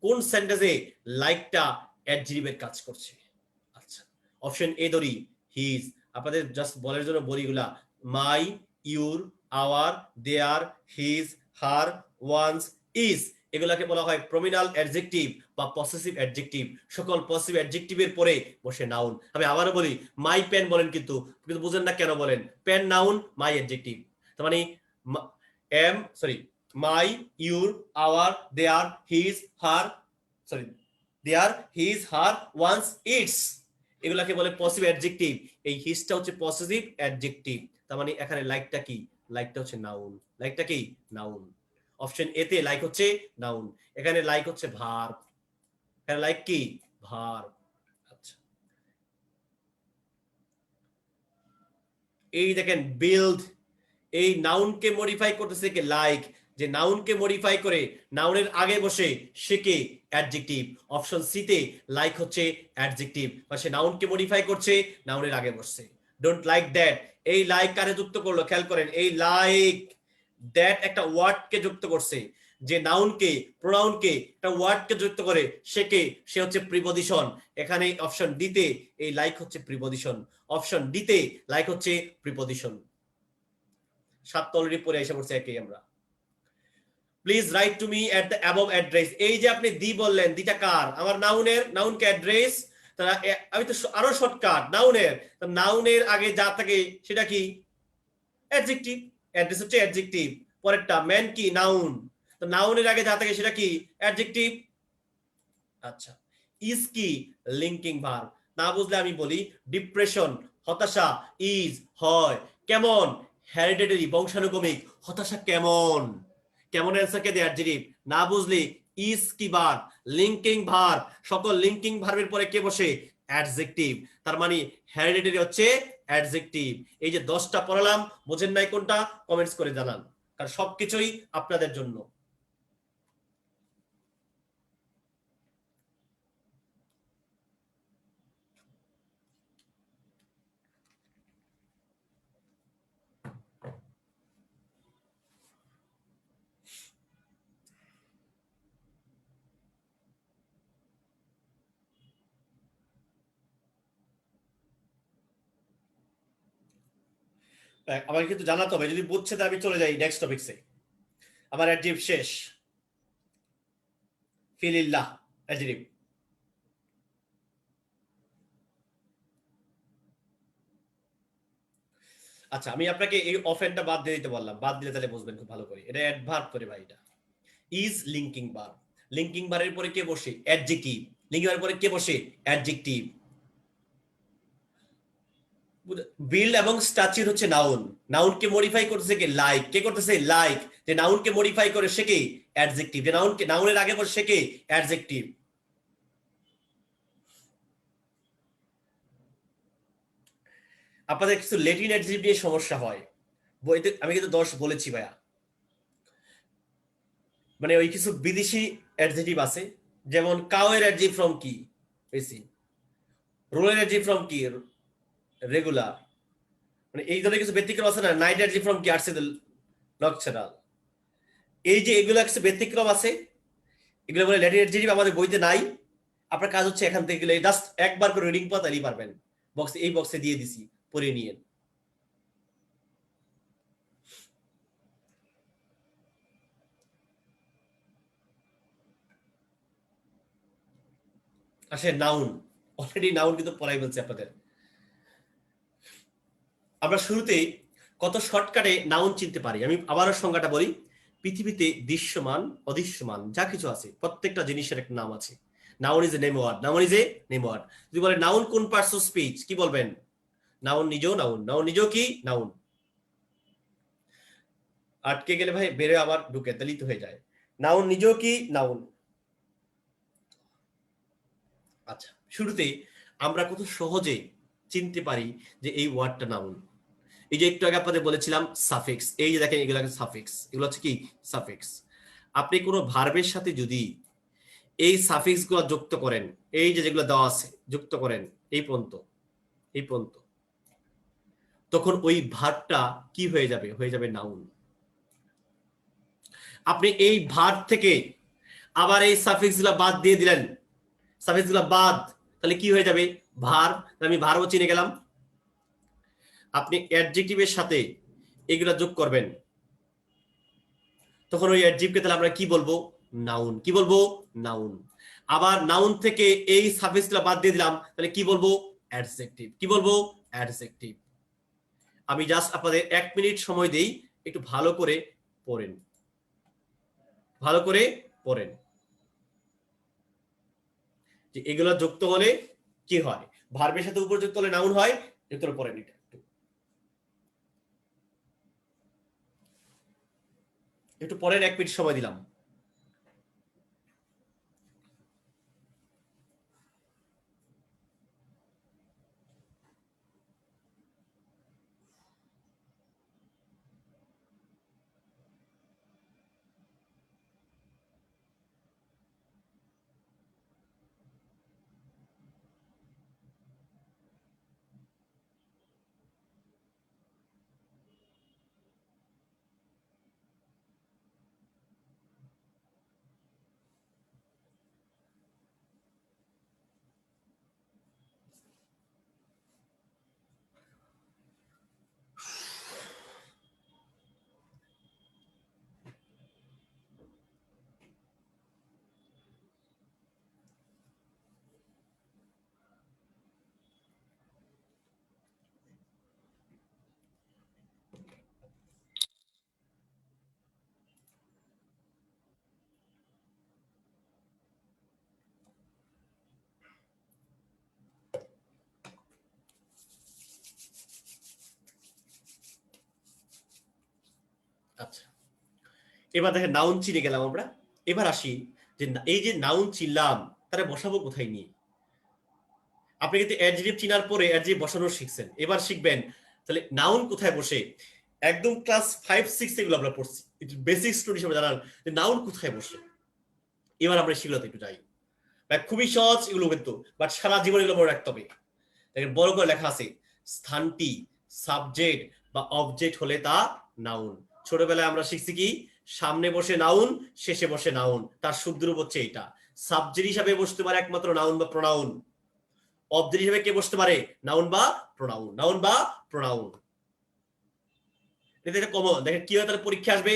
কোন সেন্টেন্সে লাইকটা অ্যাডজেক্টিভের কাজ করছে? আচ্ছা, অপশন এ ধরি, হিজ। আপনাদের জাস্ট বলার জন্য বলিগুলা, my, your, our, their, his, her, ones, is, এগুলাকে বলা হয় প্রমিনাল অ্যাডজেক্টিভ বা পসেসিভ অ্যাডজেক্টিভ। সকল পসেসিভ অ্যাডজেক্টিভের পরে বসে নাউন। আমি আবারও বলি, মাই পেন বলেন, কিন্তু কিন্তু বুঝেন না কেন বলেন। Pen noun, my adjective. তার মানে my, your, our, their, his, her, their, his, her, ones, its, এগুলাকে বলে পসেসিভ অ্যাডজেক্টিভ। এই হিজটা হচ্ছে পসেসিভ অ্যাডজেক্টিভ। তার মানে এখানে লাইকটা কি? লাইকটা হচ্ছে নাউন। লাইকটা কি? নাউন। অপশন এ তে লাইক হচ্ছে নাউন, এখানে লাইক হচ্ছে ভার্ব। এখানে লাইক কি? ভার্ব। আচ্ছা, এই দেখেন বিল্ড, এই নাউনকে মডিফাই করতেছে কে? লাইক। যে নাউনকে মডিফাই করে নাউনের আগে বসে সে কে? অ্যাডজেক্টিভ। অপশন সি তে লাইক হচ্ছে অ্যাডজেক্টিভ, বা সে নাউনকে মডিফাই করছে, নাউনের আগে বসছে। ডোন্ট লাইক দ্যাট, এই লাইক কারে যুক্ত করলো? খেয়াল করেন, এই লাইক দ্যাট একটা ওয়ার্ডকে যুক্ত করছে। যে নাউনকে, প্রোনাউনকে, একটা ওয়ার্ডকে যুক্ত করে সে কে? সে হচ্ছে প্রিপজিশন। এখানে অপশন ডি তে এই লাইক হচ্ছে প্রিপজিশন। অপশন ডি তে লাইক হচ্ছে প্রিপজিশন। 7 অলরেডি পরে এসে পড়ছে একই আমরা। Please write to me at the above address. এই যে আপনি দি বললেন, দিটা কার? আমার নাউনের, নাউনকে অ্যাড্রেস। তারা আমি তো আরো শর্টকাট, নাউনের, নাউনের আগে যা থাকে সেটা কি? অ্যাডজেক্টিভ। অ্যাড্রেস হচ্ছে অ্যাডজেক্টিভ। পরেরটা ম্যান কি? নাউন। তো নাউনের আগে যা থাকে সেটা কি? অ্যাডজেক্টিভ। আচ্ছা, ইজ কি? Linking verb. না বুঝলে আমি বলি, ডিপ্রেশন হতাশা, ইজ হয়। কেমন? হেরিডিটারি, বংশানুক্রমিক। হতাশা কেমন? কেমন অ্যান্সারকে দেয় অ্যাডজেক্টিভ। না বুঝলে ইজ কি ভার্ব? Linking verb. সকল লিঙ্কিং ভার্বের পরে কে বসে? অ্যাডজেক্টিভ। তার মানে হেরিডিটারি হচ্ছে অ্যাডজেক্টিভ। এই যে 10টা পড়ালাম, বোঝেন নাই কোনটা? কমেন্টস করে জানান, কারণ সবকিছুই আপনাদের জন্য। আমাকে কিন্তু জানাতে হবে, যদি বুঝছে তাহলে আমি চলে যাই নেক্সট টপিকসে। আমার অ্যাডজেক্টিভ শেষ। ফিলিল্লাহ অ্যাডজেক্টিভ। আচ্ছা, আমি আপনাকে এই অফেনটা বাদ দিয়ে দিতে বললাম, বাদ দিলে তাহলে বুঝবেন খুব ভালো করে। এটা অ্যাডভার্ব করে ভাই, এটা ইজ লিঙ্কিং ভার্ব। লিঙ্কিং ভার্বের পরে কে বসে? অ্যাডজেক্টিভ। লিঙ্কিং ভার্বের পরে কে বসে? অ্যাডজেক্টিভ। বিল্ড এবং স্ট্যাচার হচ্ছে নাউন। নাউনকে মডিফাই করতেছে কে? লাইক। কে করতেছে? লাইক। যে নাউনকে মডিফাই করে সে কে? অ্যাডজেক্টিভ। যে নাউনকে, নাউনের আগে বসে সে কে? অ্যাডজেক্টিভ। আপনাদের কিছু ল্যাটিন অ্যাডজেক্টিভ নিয়ে সমস্যা হয় বইতে, আমি কিন্তু 10 বলেছি ভাইয়া। মানে ওই কিছু বিদেশি অ্যাডজেক্টিভ আছে, যেমন কাউ এর অ্যাডজেক্টিভ ফ্রম কি? বেশি। রোল এর অ্যাডজেক্টিভ ফ্রম কি? রেগুলার। মানে এই ধরনের কিছু ব্যতিক্রম আছে না। নাইট অ্যাডজেক্টিভ ফ্রম কি? আর্টসেল, নকশাল। এই যে এগুলো কিছু ব্যতিক্রম আছে, এগুলো বলে ল্যাটিন অ্যাডজেক্টিভ আমাদের বইতে নাই। আপনার কাজ হচ্ছে এখান থেকে জাস্ট একবার করে রিডিং পড়া, তাহলেই পারবেন। বক্সে, এই বক্সে দিয়ে দিছি, পড়ে নিয়ে। আসে নাউন, অলরেডি নাউন কিন্তু পড়াই বলছে আপনাদের। আমরা শুরুতেই কত শর্টকাটে নাউন চিনতে পারি। আমি আবারও সংজ্ঞাটা বলি। পৃথিবীতে দৃশ্যমান, অদৃশ্যমান যা কিছু আছে, প্রত্যেকটা জিনিসের একটা নাম আছে। Noun is a name word. Noun is a name word. যদি বলে নাউন কোন পার্টস অফ স্পিচ, কি বলবেন? নাউন নিজেও নাউন। নাউন নিজেও কি? নাউন। আটকে গেলে ভাই বেরো আবার ঢুকে, তাহলেই তো হয়ে যায়। নাউন নিজেও কি? নাউন। আচ্ছা, শুরুতে আমরা কত সহজে চিনতে পারি যে এই ওয়ার্ডটা নাউন। এই যে একটু আগে আপনাদের বলেছিলাম সাফিক্স, এই যে দেখেন এগুলো সাফিক্স, এগুলো হচ্ছে কি সাফিক্স। আপনি কোনো ভার্বের সাথে যদি এই সাফিক্স গুলো যুক্ত করেন, এই যে যেগুলো দেওয়া আছে যুক্ত করেন এই পর্যন্ত, এই পর্যন্ত, তখন ওই ভার্বটা কি হয়ে যাবে? হয়ে যাবে নাউন। আপনি এই ভার্ব থেকে আবার এই সাফিক্স গুলা বাদ দিয়ে দিলেন, সাফিক্স গুলা বাদ, তাহলে কি হয়ে যাবে? ভার্ব। আমি ভার্বও চিনে গেলাম। আপনি অ্যাডজেক্টিভের সাথে এগুলা যোগ করবেন, তখন ওই অ্যাডজেক্টিভকে তাহলে আমরা কি বলবো? নাউন। কি বলবো? নাউন। আবার নাউন থেকে এই সাফিক্সগুলো বাদ দিয়ে দিলাম, তাহলে কি বলবো? অ্যাডজেক্টিভ। কি বলবো? অ্যাডজেক্টিভ। আমি জাস্ট আপনাদের 1 মিনিট সময় দেই, একটু ভালো করে পড়েন, ভালো করে পড়েন যে এগুলো যুক্ত হলে কি হয়। ভার্বের সাথে উপর যুক্ত হলে নাউন হয়। যুক্ত হলে পড়েন, এটা একটু পরের 1 মিনিট সময় দিলাম। আচ্ছা, এবার দেখেন নাউন চিনে গেলাম আমরা। এবার আসি যে এই যে নাউন চিনলাম, তারা বসাবো কোথায় নিয়ে। আপনি কিন্তু অ্যাডজেক্টিভ চিনার পরে অ্যাডজেক্টিভ বসানো শিখছেন, এবার শিখবেন তাহলে নাউন কোথায় বসে। একদম ক্লাস 5 6 এগুলো আমরা পড়ছি, বেসিক স্টোরি হিসেবে জানান যে নাউন কোথায় বসে। এবার আমরা সেগুলোতে একটু যাই। খুবই সহজ এগুলো কিন্তু, বাট সারা জীবন এগুলো মনে রাখতে হবে। দেখেন বড় করে লেখা আছে, স্থানটি সাবজেক্ট বা অবজেক্ট হলে তা নাউন। ছোটবেলায় আমরা শিখছি কি, সামনে বসে নাউন, শেষে বসে নাউন। তার শুদ্ধরূপ হচ্ছে এটা। সাবজেক্ট হিসাবে বসতে পারে একমাত্র নাউন বা প্রোনাউন। অবজেক্ট হিসেবে কে বসতে পারে? নাউন বা প্রোনাউন। নাউন বা প্রোনাউন। এটা কমন। দেখেন কি হয়, তার পরীক্ষা আসবে।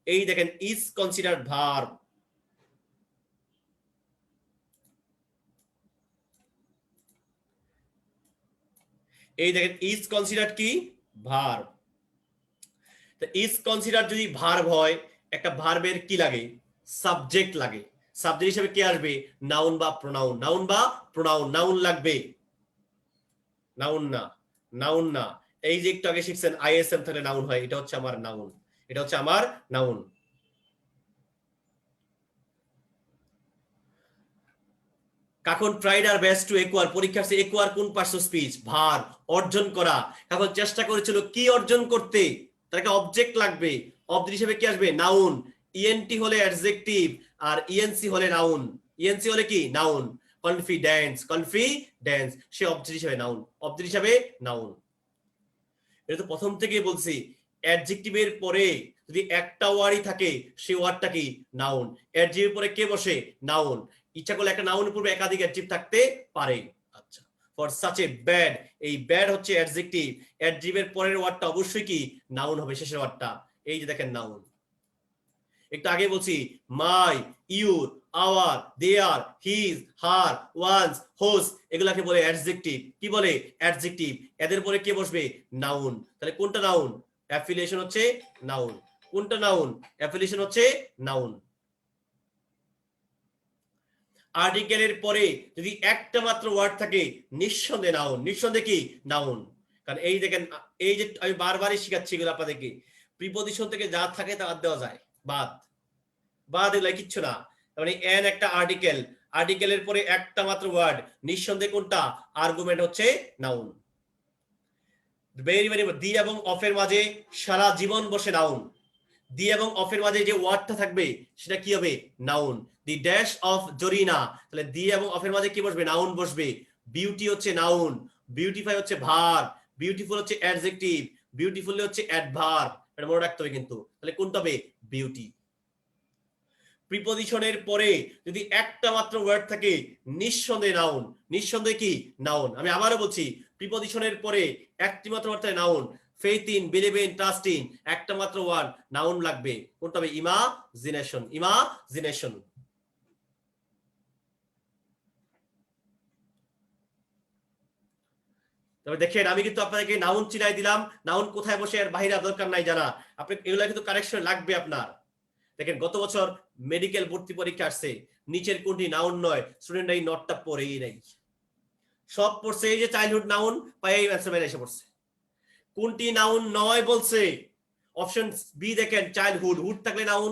এই দেখেন ইজ কনসিডার্ড ভার্ব। এই দেখেন ইজ কনসিডার্ড কি? ভার্ব। ইজ কনসিডার যদি ভার্ব হয়, একটা ভার্বের কি লাগে? সাবজেক্ট লাগে। সাবজেক্ট হিসেবে কে আসবে? নাউন বা প্রোনাউন। নাউন বা প্রোনাউন। নাউন লাগবে, নাউন না, নাউন না। এই যে একটু আগে শিখছেন আইএসএম তাহলে নাউন হয়, এটা হচ্ছে আমার নাউন, এটা হচ্ছে আমার নাউন। কাখন tried our best to acquire, পরীক্ষা আসছে একুয়ার কোন পার্টস অফ স্পিচ? ভার্ব, অর্জন করা। কাখন চেষ্টা করেছিল কি অর্জন করতে? তাকে অবজেক্ট লাগবে। অবজেক্ট হিসেবে কি আসবে? নাউন। ইএনটি হলে অ্যাডজেক্টিভ, আর ইএনসি হলে নাউন। ইএনসি হলে কি? নাউন। কনফিডেন্স, কনফিডেন্স, সে অবজেক্ট হিসেবে নাউন। অবজেক্ট হিসেবে নাউন। এটা তো প্রথম থেকেই বলছি, অ্যাডজেক্টিভের পরে যদি একটা ওয়ার্ডই থাকে, সেই ওয়ার্ডটা কি? নাউন। অ্যাডজেক্টিভের পরে কে বসে? নাউন। ইচ্ছা করলে একটা নাউনের পূর্বে একাধিক অ্যাডজেক্টিভ থাকতে পারে। আচ্ছা, ফর সাচ এ ব্যাড, এই ব্যাড হচ্ছে অ্যাডজেক্টিভ। অ্যাডজেক্টিভের পরের ওয়ার্ডটা অবশ্যই কি? নাউন হবে, শেষের ওয়ার্ডটা। এই যে দেখেন নাউন। একটু আগে বলছি my, your, our, their, his, her, ones, whose, এগুলাকে বলে অ্যাডজেক্টিভ। কি বলে? অ্যাডজেক্টিভ। এদের পরে কে বসবে? নাউন। তাহলে কোনটা নাউন? অ্যাফিলিয়েশন হচ্ছে নাউন। কোনটা নাউন? অ্যাফিলিয়েশন হচ্ছে নাউন। আর্টিকেলের পরে যদি একটা মাত্র ওয়ার্ড থাকে, নিঃসন্দেহে নাউন। নিঃসন্দেহে কি? নাউন। কারণ এই দেখেন, এই যে আমি বারবারই শিখাচ্ছি এগুলো আপনাদেরকে, প্রিপজিশন থেকে যা থাকে তা বাদ দেওয়া যায়। বাদ, বাদ এগুলো কিচ্ছু না। তার মানে এন একটা আর্টিকেল, আর্টিকেলের পরে একটা মাত্র ওয়ার্ড, নিঃসন্দেহে কোনটা? আর্গুমেন্ট হচ্ছে নাউন। ভেরি ভেরি, দি এবং অফের মাঝে সারা জীবন বসে নাউন। দি এবং অফের মাঝে যে ওয়ার্ডটা থাকবে সেটা কি হবে? Noun. The dash of Zarina, তাহলে দি এবং অফের মাঝে কি বসবে? নাউন বসবে। বিউটি হচ্ছে নাউন, বিউটিফাই হচ্ছে ভার্ব, বিউটিফুল হচ্ছে অ্যাডজেক্টিভ, বিউটিফুল হচ্ছে অ্যাডভার্ব। এটা মনে রাখতে হবে কিন্তু। তাহলে কোনটা হবে? বিউটি। প্রিপজিশনের পরে যদি একটা মাত্র ওয়ার্ড থাকে নিঃসন্দেহে নাউন। নিঃসন্দেহে কি? নাউন। আমি আবারও বলছি, প্রিপজিশনের পরে একটি মাত্র ওয়ার্ড থাকে noun. Faith in, believe in, trust in, একটা মাত্র ওয়ার্ড নাউন লাগবে। কোনটা হবে? ইমাজিনেশন। ইমাজিনেশন। তবে দেখেন আমি কিন্তু আপনাদেরকে নাউন চিনাই দিলাম, নাউন কোথায় বসে এর বাইরে দরকার নাই জানা। আপনি এগুলা কিন্তু কারেকশন লাগবে আপনার। দেখেন গত বছর মেডিকেল ভর্তি পরীক্ষা আসছে, নিচের কোনটি নাউন নয়, স্টুডেন্টরা এই নটটা পড়েই নাই, সব পড়ছে এই যে চাইল্ডহুড নাউন, পাই অ্যান্সার বাইরে এসে পড়ছে। কোনটি নাউন নয় বলছে? অপশন বি দেখেন, চাইল্ডহুড, হুড থাকলে নাউন,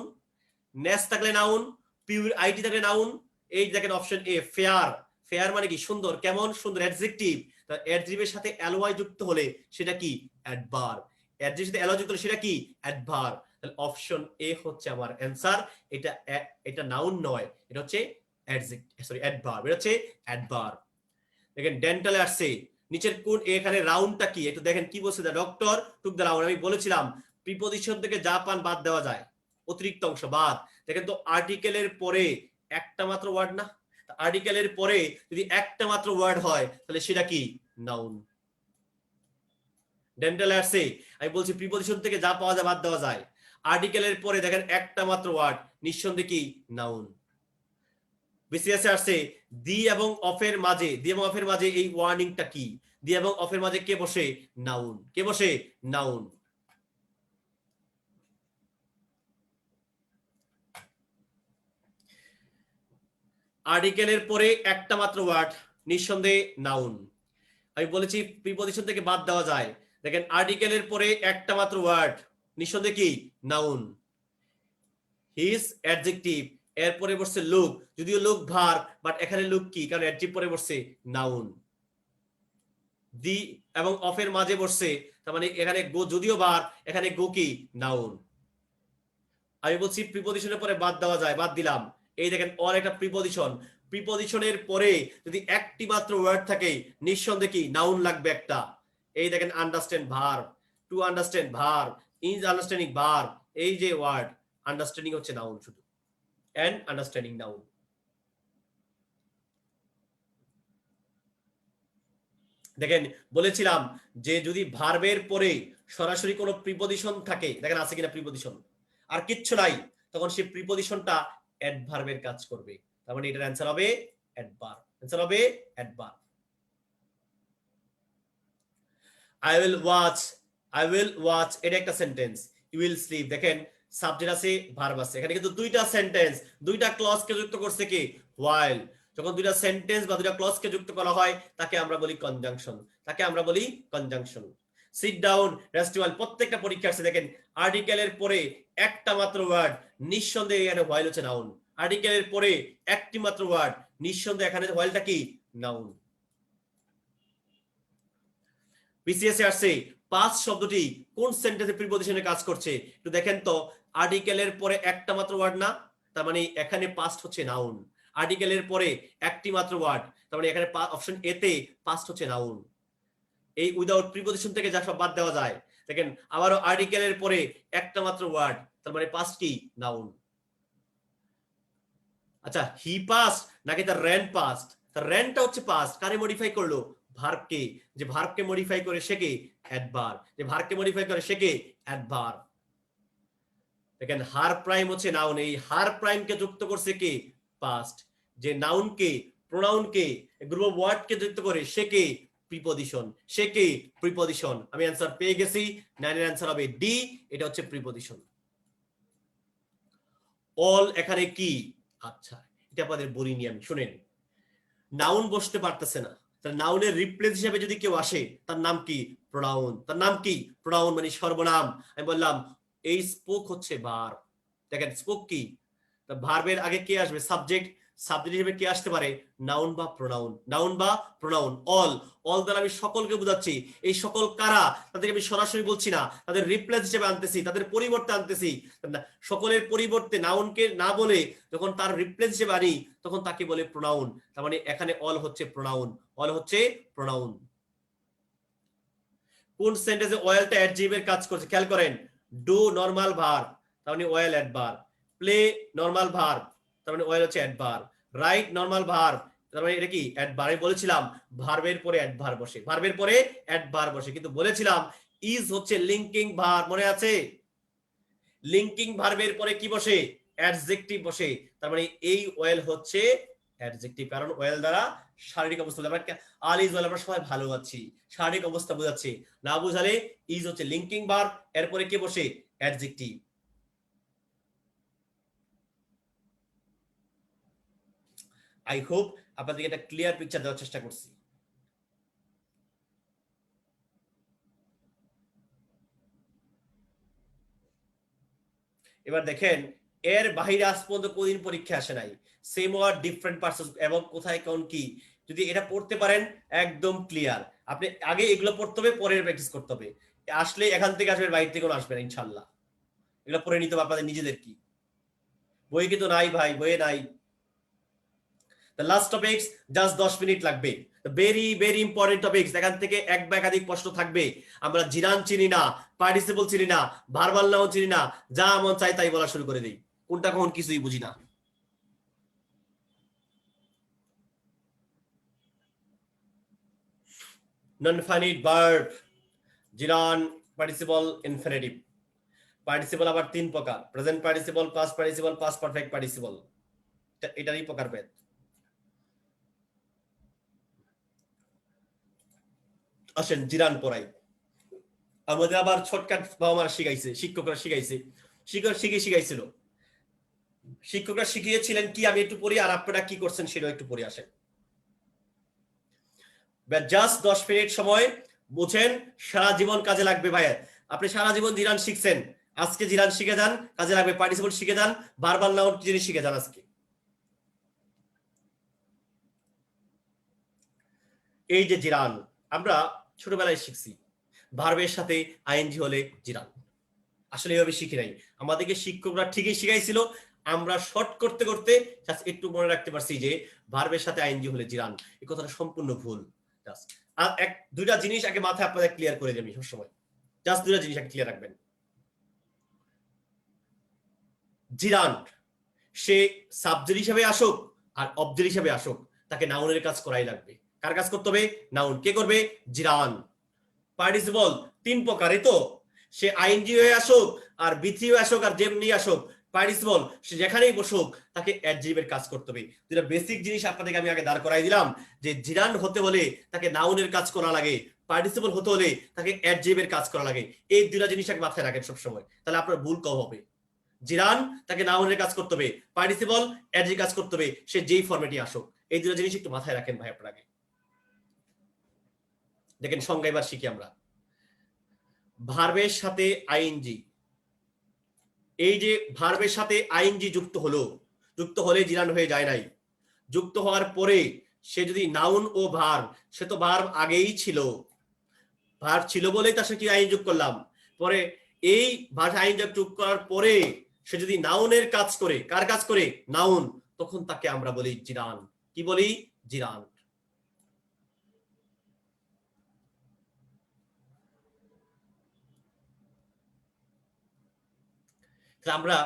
নেস থাকলে নাউন, পিউর আইটি থাকলে নাউন। এই দেখেন অপশন এ ফেয়ার। ফেয়ার মানে কি? সুন্দর। কেমন সুন্দর? অ্যাডজেক্টিভ। অ্যাডজেক্টিভের সাথে অ্যালোয়াই যুক্ত হলে সেটা কি? অ্যাডভার্ব। অ্যাডজেক্টিভের সাথে অ্যালোয়াই যুক্ত হলে সেটা কি? অ্যাডভার্ব। তাহলে অপশন এ হচ্ছে আমার অ্যান্সার। এটা এটা নাউন নয়, এটা হচ্ছে অ্যাডজেক্টিভ, সরি অ্যাডভার্ব। এটা হচ্ছে অ্যাডভার্ব। দেখেন ডেন্টালে আসছে, নিচের কোন, এখানে রাউন্ডটা কি একটু দেখেন কি বলছে? The doctor took the round. আমি বলেছিলাম প্রিপজিশন থেকে যা পান বাদ দেওয়া যায়, অতিরিক্ত অংশ বাদ। দেখেন তো আর্টিকেলের পরে একটা মাত্র ওয়ার্ড না, আর্টিকেলের পরে যদি একটা মাত্র ওয়ার্ড হয় তাহলে সেটা কি? নাউন। ডেন্টালে আসছে, আমি বলছি প্রিপজিশন থেকে যা পাওয়া যায় বাদ দেওয়া যায়। আর্টিকেলের পরে দেখেন একটা মাত্র ওয়ার্ড, নিঃসন্দেহে কি? নাউন। বিসিএস আসছে দি এবং অফের মাঝে, দি এবং অফের মাঝে এই ওয়ার্নিংটা কি? দি এবং অফের মাঝে কে বসে? নাউন। কে বসে? নাউন। আর্টিকেলের পরে একটা মাত্র ওয়ার্ড, নিঃসন্দেহে নাউন। আমি বলেছি প্রিপজিশন থেকে বাদ দেওয়া যায়। দেখেন আর্টিকেলের পরে একটা মাত্র ওয়ার্ড, নিঃসন্দেহে কি? নাউন। হিজ অ্যাডজেক্টিভ, এরপরে বসছে লুক, যদিও লুক ভার্ব, বাট এখানে লুক কি? কারণ অ্যাডজেক্টিভ পরে বসছে নাউন। দি এবং অফের মাঝে বসছে, তার মানে এখানে গো যদিও ভার্ব, এখানে গো কি? নাউন। আমি বলছি প্রিপজিশনের পরে বাদ দেওয়া যায়, বাদ দিলাম। এই দেখেন অর একটা প্রিপজিশন, প্রিপজিশনের পরে যদি একটি মাত্র ওয়ার্ড থাকে নিঃসন্দেহে কি? নাউন লাগবে একটা। এই দেখেন understand verb, to understand verb, is understanding verb, এই যে ওয়ার্ড আন্ডারস্ট্যান্ডিং হচ্ছে নাউন শুধু, এন্ড আন্ডারস্ট্যান্ডিং নাউন। দেখেন বলেছিলাম যে যদি ভার্বের পরে সরাসরি কোনো প্রিপজিশন থাকে, দেখেন আছে কিনা প্রিপজিশন, আর কিচ্ছু নাই, তখন সেই প্রিপজিশনটা অ্যাডভার্বের কাজ করবে। তার মানে এটার অ্যান্সার হবে অ্যাডভার্ব। অ্যান্সার হবে adverb. I will watch, I will watch এটা একটা সেন্টেন্স। ইউ উইল স্লিপ, দেখেন সাবজেক্ট আছে, ভার্ব আছে, এখানে কিন্তু দুইটা সেন্টেন্স, দুইটা ক্লজ কে যুক্ত করছে কি? হোয়াইল। যখন দুইটা সেন্টেন্স বা দুইটা ক্লজ কে যুক্ত করা হয় তাকে আমরা বলি কনজাংশন, তাকে আমরা বলি কনজাংশন। সিট ডাউন, রেস্ট ওয়াইল, প্রত্যেকটা পরীক্ষা আছে দেখেন আর্টিকেলের পরে একটা মাত্র ওয়ার্ড, নিঃসন্দেহে এখানে হোয়াইল হচ্ছে নাউন। আর্টিকেলের পরে একটি মাত্র ওয়ার্ড, নিঃসন্দেহে এখানে হোয়াইলটা কি? নাউন। বিসিএস এ আসছে পাস শব্দটি কোন সেন্টেন্সে প্রিপজিশনে কাজ করছে একটু দেখেন তো। আর্টিকেলের পরে একটা মাত্র ওয়ার্ড না, তার মানে এখানে পাস্ট হচ্ছে নাউন। আর্টিকেলের পরে একটি মাত্র ওয়ার্ড, তার মানে এখানে অপশন এ তে পাস্ট হচ্ছে নাউন। এই উইদাউট প্রিপজিশন থেকে যা সব বাদ দেওয়া যায়। দেখেন আবারও আর্টিকেলের পরে একটা মাত্র ওয়ার্ড, তার মানে পাস্ট কি? নাউন। আচ্ছা হি পাস্ট নাকি তার র্যান পাস্ট? তার র্যানটা হচ্ছে পাস্ট, কারে মডিফাই করলো? ভার্বকে। যে ভার্বকে মডিফাই করে সে কে? অ্যাডভার্ব। যে ভার্বকে মডিফাই করে সে কে? অ্যাডভার্ব। দেখেন হার প্রাইম হচ্ছে নাউন, এই হার প্রাইমকে যুক্ত করছে কে? পাস্ট। যে নাউনকে, প্রোনাউনকে, গ্রুপ অফ ওয়ার্ডকে যুক্ত করে সে কে? প্রিপজিশন। সে কে? প্রিপজিশন। আমি অ্যান্সার পেয়ে গেছি, 9 এর অ্যান্সার হবে ডি, এটা হচ্ছে প্রিপজিশন। অল এখানে কি? আচ্ছা এটা আপনাদের বলিনি আমি, শুনেন। নাউন বসতে পারতেছে না, তার নাউনের রিপ্লেস হিসেবে যদি কেউ আসে তার নাম কি? প্রোনাউন। তার নাম কি? প্রোনাউন মানে সর্বনাম। আমি বললাম এই স্পোক হচ্ছে ভার্ব। দেখেন স্পোক কি? ভার্বের আগে কে আসবে? সাবজেক্ট। সাবজেক্ট হিসেবে কে আসতে পারে? নাউন বা প্রোনাউন। নাউন বা প্রোনাউন। অল, অল দ্বারা আমি সকলকে বোঝাচ্ছি। এই সকল কারা, তাদেরকে আমি সরাসরি বলছি না, তাদের রিপ্লেস হিসেবে আনতেছি, তাদের পরিবর্তে আনতেছি। সকলের পরিবর্তে নাউনকে না বলে যখন তার রিপ্লেস হিসেবে আনি তখন তাকে বলে প্রোনাউন। তার মানে এখানে অল হচ্ছে প্রোনাউন, অল হচ্ছে প্রোনাউন। কোন সেন্টেন্সে ওয়েলটা অ্যাডজেক্টিভের কাজ করছে খেয়াল করেন। ডু নরমাল ভার্ব, তার মানে well adverb. Play normal verb, তার মানে ওয়েল হচ্ছে অ্যাডভার্ব। রাইট নরমাল ভার্ব, তার মানে এটা কি অ্যাডভার্ব। আমি বলেছিলাম ভার্বের পরে অ্যাডভার্ব বসে, ভার্বের পরে অ্যাডভার্ব বসে, কিন্তু বলেছিলাম ইজ হচ্ছে লিংকিং ভার্ব, মনে আছে? লিংকিং ভার্বের পরে কি বসে? অ্যাডজেক্টিভ বসে। তার মানে এই ওয়েল হচ্ছে অ্যাডজেক্টিভ, কারণ ওয়েল দ্বারা শারীরিক অবস্থা, আল ইজ ওয়েল আমরা সবাই ভালো আছি, শারীরিক অবস্থা বোঝাচ্ছে। না বুঝালে ইজ হচ্ছে লিংকিং ভার্ব, এরপরে কে বসে? অ্যাডজেক্টিভ। আই হোপ আপনাদেরকে একটা ক্লিয়ার পিকচার দেওয়ার চেষ্টা করছি। এবার দেখেন, এর বাহিরে আজ পর্যন্ত কোনদিন পরীক্ষা আসে নাই। সেম ওয়ার্ড ডিফারেন্ট পার্সন এবং কোথায় কোন কি, যদি এটা পড়তে পারেন একদম ক্লিয়ার। আপনি আগে এগুলো পড়তে হবে, পরে প্র্যাকটিস করতে হবে। আসলে এখান থেকে আসবে, বাইরে থেকে আসবে না ইনশাল্লাহ। এগুলো পড়ে নিতে হবে আপনাদের নিজেদের। কি বই কিন্তু নাই ভাই, বইয়ে নাই। The last topics just 10 minute লাগবে। Very very important topics. এখান থেকে এক বা একাধিক প্রশ্ন থাকবে। আমরা জিরান চিনি না, পার্টিসিপল চিনি না, ভার্বাল নাউন চিনি না, যা মন চাই তাই বলা শুরু করে দিই, কোনটা কখন কিছুই বুঝি না। নন-ফাইনাইট ভার্ব, জিরান, পার্টিসিপল, ইনফিনিটিভ। পার্টিসিপল আবার তিন প্রকার: present participle, past participle, past perfect participle. এটারই প্রকারভেদ। আসেন জিরান পড়াই। আমাদের আবার শর্টকাট বাবা মারা শিখাইছে, শিক্ষকরা শিখাইছে, শিক্ষক শিখাইছিল। শিক্ষকরা শিখিয়েছিলেন কি, আমি একটু পড়ি আর আপনারা কি করছেন সেটাও একটু পড়ে আসেন। জাস্ট 10 মিনিট সময়, বুঝেন, সারা জীবন কাজে লাগবে ভাইয়া। আপনি সারা জীবন জিরান শিখছেন, আজকে জিরান শিখে যান, কাজে লাগবে। পার্টিসিপল শিখে যান, ভার্বাল নাউন জিনিস শিখে যান আজকে। এই যে জিরান আমরা ছোটবেলায় শিখছি, ভার্বের সাথে আইএনজি হলে জিরান। আসলে এভাবে শিখি নাই, আমাদেরকে শিক্ষকরা ঠিকই শিখাইছিল, আমরা শর্ট করতে করতে একটু মনে রাখতে পারছি যে ভার্বের সাথে আইএনজি হলে জিরান। এই কথাটা সম্পূর্ণ ভুল। আর দুইটা জিনিস আগে মাথায় আপনাদের ক্লিয়ার করে দিই আমি সবসময়। জাস্ট দুইটা জিনিস আগে ক্লিয়ার রাখবেন। জিরান সে সাবজেক্ট হিসেবে আসুক আর অবজেক্ট হিসেবে আসুক, তাকে নাউনের কাজ করাই লাগবে। কার কাজ করতে হবে? নাউন। কে করবে? জিরান। পার্টিসিপল তিন প্রকার, তো সে আইএনজি হয়ে আসুক আর বিথি হয়ে আসুক আর যেমনি আসুক, পার্টিসিপল সে যেখানেই বসুক তাকে অ্যাডজেক্টিভের কাজ করতে হবে। দুটো বেসিক জিনিস আপনাদেরকে আমি আগে দাঁড় করাই দিলাম, যে জিরান হতে হলে তাকে নাউনের কাজ করা লাগে, পার্টিসিপল হতে হলে তাকে অ্যাডজেক্টিভের কাজ করা লাগে। এই দুটো জিনিস আগে মাথায় রাখেন সবসময়, তাহলে আপনার ভুল কম হবে। জিরান তাকে নাউনের কাজ করতে হবে, পার্টিসিপল অ্যাডজেক্টিভ কাজ করতে হবে, সে যেই ফরম্যাটে আসুক। এই দুটো জিনিস একটু মাথায় রাখেন ভাই আপনাকে। দেখেন সংজ্ঞা এবার শিখি আমরা। ভার্বের সাথে আইএনজি, এই যে ভার্বের সাথে আইএনজি যুক্ত হলো, যুক্ত হলে জিরান হয়ে যায় নাই। যুক্ত হওয়ার পরে সে যদি নাউন ও ভার্ব, সে তো ভার্ব আগেই ছিল, ভার্ব ছিল বলেই তার সাথে কি আইন যোগ করলাম। পরে এই ভার্ব আইন যোগ করার পরে সে যদি নাউনের কাজ করে, কার কাজ করে? নাউন, তখন তাকে আমরা বলি জিরান। কি বলি? জিরান। আমরা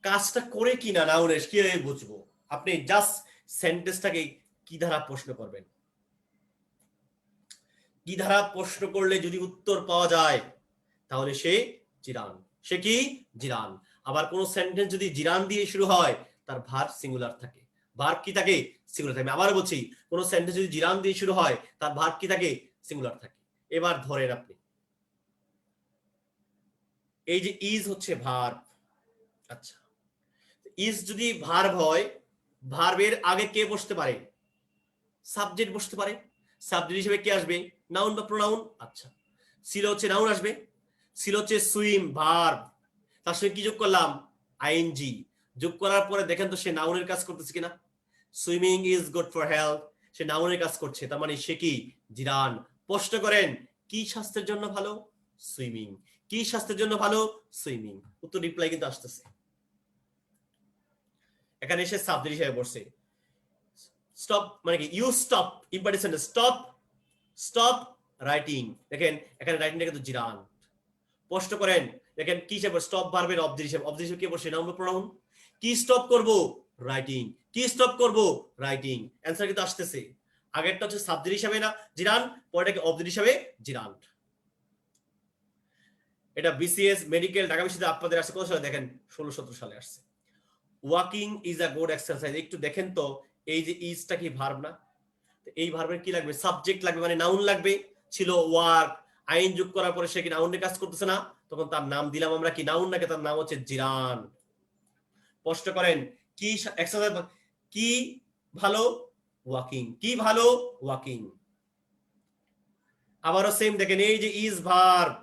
কাজটা করে কিনা নাউনের কিভাবে বুঝবো? আপনি জাস্ট সেন্টেন্সটাকে কি ধারা প্রশ্ন করবেন, কি ধারা প্রশ্ন করলে যদি উত্তর পাওয়া যায় তাহলে সে জিরান। সে কি? জিরান। আবার কোন সেন্টেন্স যদি জিরান দিয়ে শুরু হয় তার ভার্ব সিঙ্গুলার থাকে। ভার্ব কি থাকে? সিঙ্গুলার থাকে। আবার বলছি, কোন সেন্টেন্স যদি জিরান দিয়ে শুরু হয় তার ভার্ব কি থাকে? সিঙ্গুলার থাকে। এবার ধরেন আপনি এই যে ইজ হচ্ছে ভার্ব, আচ্ছা, ইজ যদি ভার্ব হয়, ভার্বের আগে কে বসতে পারে? সাবজেক্ট বসতে পারে। সাবজেক্ট হিসেবে কে আসবে? নাউন বা প্রোনাউন। আচ্ছা, ছিল হচ্ছে নাউন আসবে, ছিল হচ্ছে সুইম ভার্ব, তার সঙ্গে কি যোগ করলাম? আইএনজি। যোগ করার পরে দেখেন তো সে নাউনের কাজ করতেছে কিনা। Swimming is good for health, সে নাউনের কাজ করছে, তার মানে সে কি জিরান। প্রশ্ন করেন কি স্বাস্থ্যের জন্য ভালো, সুইমিং। কি স্বাস্থ্যের জন্য ভালো, সুইমিং। উত্তর রিপ্লাই কিন্তু আসতেছে। এখানে এসে সাবজেক্ট হিসেবে পড়ছে। স্টপ মানে কি, you stop, important sentence, stop stop writing. দেখেন এখানে রাইটিংটা কিন্তু জিরান। প্রশ্ন করেন দেখেন কি হিসেবে স্টপ ভার্বের অবজেক্ট হিসেবে, অবজেক্ট হিসেবে কি বসে, নাউন বা প্রোনাউন। কি স্টপ করব, রাইটিং। কি স্টপ করব, রাইটিং। অ্যানসার কিন্তু আসতেছে। আগেরটা হচ্ছে সাবজেক্ট হিসেবে না জিরান, পরেরটাকে অবজেক্ট হিসেবে জিরান। এটা বিসিএস মেডিকেল ঢাকা বিশ্ববিদ্যালয়ে আপনাদের আসছে কত সালে দেখেন, 16-17 সালে আসছে। Walking is a good exercise. একটু দেখেন তো এই যে ইজটা কি ভার্ব না, এই ভার্বের কি লাগবে, সাবজেক্ট লাগবে, মানে নাউন লাগবে। ছিল ওয়ার্ক, আইন যোগ করার পরে সে কি নাউনের কাজ করতেছে না, তখন তার নাম দিলাম আমরা কি নাউন, নাকি তার নাম হচ্ছে জিরান। প্রশ্ন করেন কি এক্সারসাইজ, কি ভালো, ওয়াকিং। কি ভালো, ওয়াকিং। আবারও সেম দেখেন এই যে ইজ ভার্ব,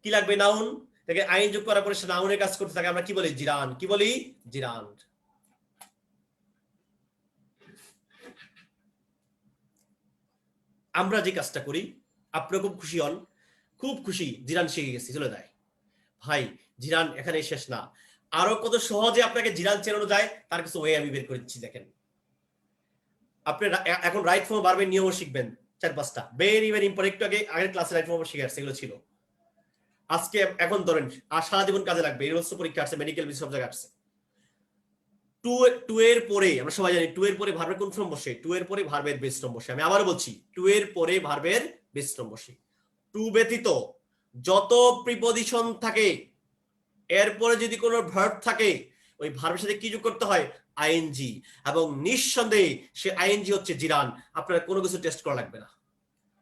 কি লাগবে, নাউন। দেখে আইন যোগ করার পরে সে নাউনের কাজ করতে থাকে, আমরা কি বলি, জিরান। কি বলি, জিরান। আমরা যে কাজটা করি আপনি খুব খুশি হন, খুব খুশি, জিরান শিখে গেছি, চলে যায়। ভাই জিরান এখানে শেষ না, আরো কত সহজে আপনাকে জিরান চেনানো যায় তার কিছু ওয়ে আমি বের করে দিচ্ছি। দেখেন আপনি এখন রাইট ফর্ম ভার্বের নিয়ম শিখবেন 4-5টা, ভেরি ভেরি ইম্পর্টেন্ট। একটু আগে আগের ক্লাসে রাইট ফর্ম শিখে আসছে, এগুলো ছিল। আজকে এখন ধরেন আর সারা জীবন কাজে লাগবে, এই বছর পরীক্ষা আসছে, মেডিকেল সব জায়গায় আসছে। টু এর পরে আমরা সবাই জানি টু এর পরে ভার্বের কোন ফর্ম বসে, টু এর পরে ভার্বের বেস ফর্ম বসে। আমি আবারও বলছি টু এর পরে ভার্বের বেস ফর্ম বসে। টু ব্যতীত যত প্রিপজিশন থাকে, এরপরে যদি কোনো ভার্ব থাকে, ওই ভার্বের সাথে কি যোগ করতে হয়, আইএনজি। এবং নিঃসন্দেহে সে আইএনজি হচ্ছে জিরান। আপনারা কোনো কিছু টেস্ট করা লাগবে না।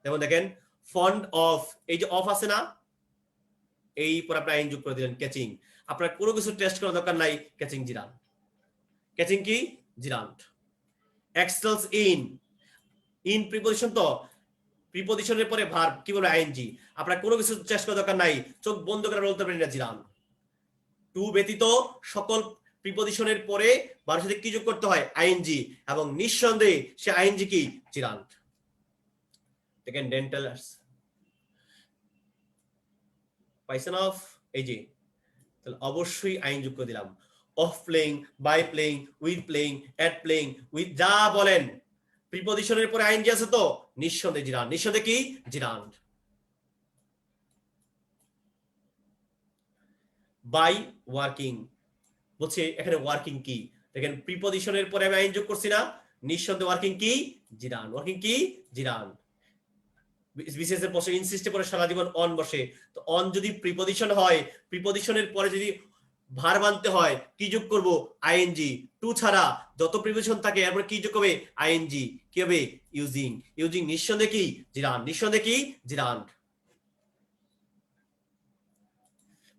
যেমন দেখেন ফন্ড অফ, এই যে অফ আছে না, এই পরে আপনি আইন যোগ করে দিলেন ক্যাচিং। আপনার কোনো কিছু টেস্ট করার দরকার নাই, ক্যাচিং জিরান। ক্যাচিং কি, জিরান। এক্সেলস ইন, ইন প্রিপজিশন তো, প্রিপজিশনের পরে ভার্ব কি বলবে, আইএনজি। আপনার কোনো কিছু টেস্ট করার দরকার নাই, চোখ বন্ধ করে বলতে পারেন না, জিরান। টু ব্যতীত সকল প্রিপজিশনের পরে ভার্বের সাথে কি যোগ করতে হয়, আইএনজি। এবং নিঃসন্দেহে সে আইএনজি কি, জিরান। দেখেন ডেন্টাল পাইছেন অফ, এই যে তাহলে অবশ্যই আইন যোগ করে দিলাম। Of playing, by playing, with playing, at playing, with, যা বলেন প্রিপজিশনের পরে আইএনজি আছে তো নিঃসন্দেহে জিরান। নিঃসন্দেহে কি, জিরান। বাই ওয়ার্কিং বলছে, এখানে ওয়ার্কিং কি, দেখেন প্রিপজিশনের পরে আমি আইন যোগ করছি না, নিঃসন্দেহে ওয়ার্কিং কি, জিরান। ওয়ার্কিং কি, জিরান। বিশেষ এর প্রশ্ন ইনসিস্টে পরে সারা জীবন অন বসে, তো অন যদি প্রিপজিশন হয়, প্রিপজিশনের পরে যদি ভার্ব আনতে হয় কি যোগ করব, আইএনজি। টু ছাড়া যত প্রিপজিশন থাকে এরপর কি যোগ হবে, আইএনজি। কি হবে, ইউজিং। ইউজিং নিঃসন্দেহে কি, জিরান। নিঃসন্দেহে কি, জিরান।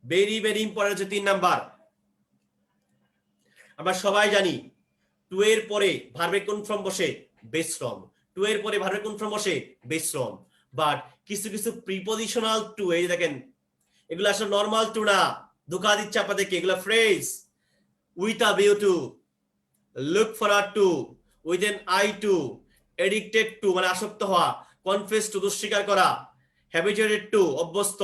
ভেরি ভেরি ইম্পর্টেন্ট হচ্ছে 3 নাম্বার। আমরা সবাই জানি টু এর পরে ভার্বের কোন ফর্ম বসে, বেস ফর্ম। টু এর পরে ভার্বের কোন ফর্ম বসে, বেস ফর্ম। বাট কিছু কিছু প্রিপজিশনাল টু, এই দেখেন এগুলো আসলে নরমাল টু না, ধোকা দিচ্ছে আপনাদেরকে। এগুলো phrase, with a view to, look forward to, with an eye to, addicted to মানে আসক্ত হওয়া, কনফেস টু দুঃস্বীকার করা, হ্যাবিচুয়েটেড টু অভ্যস্ত,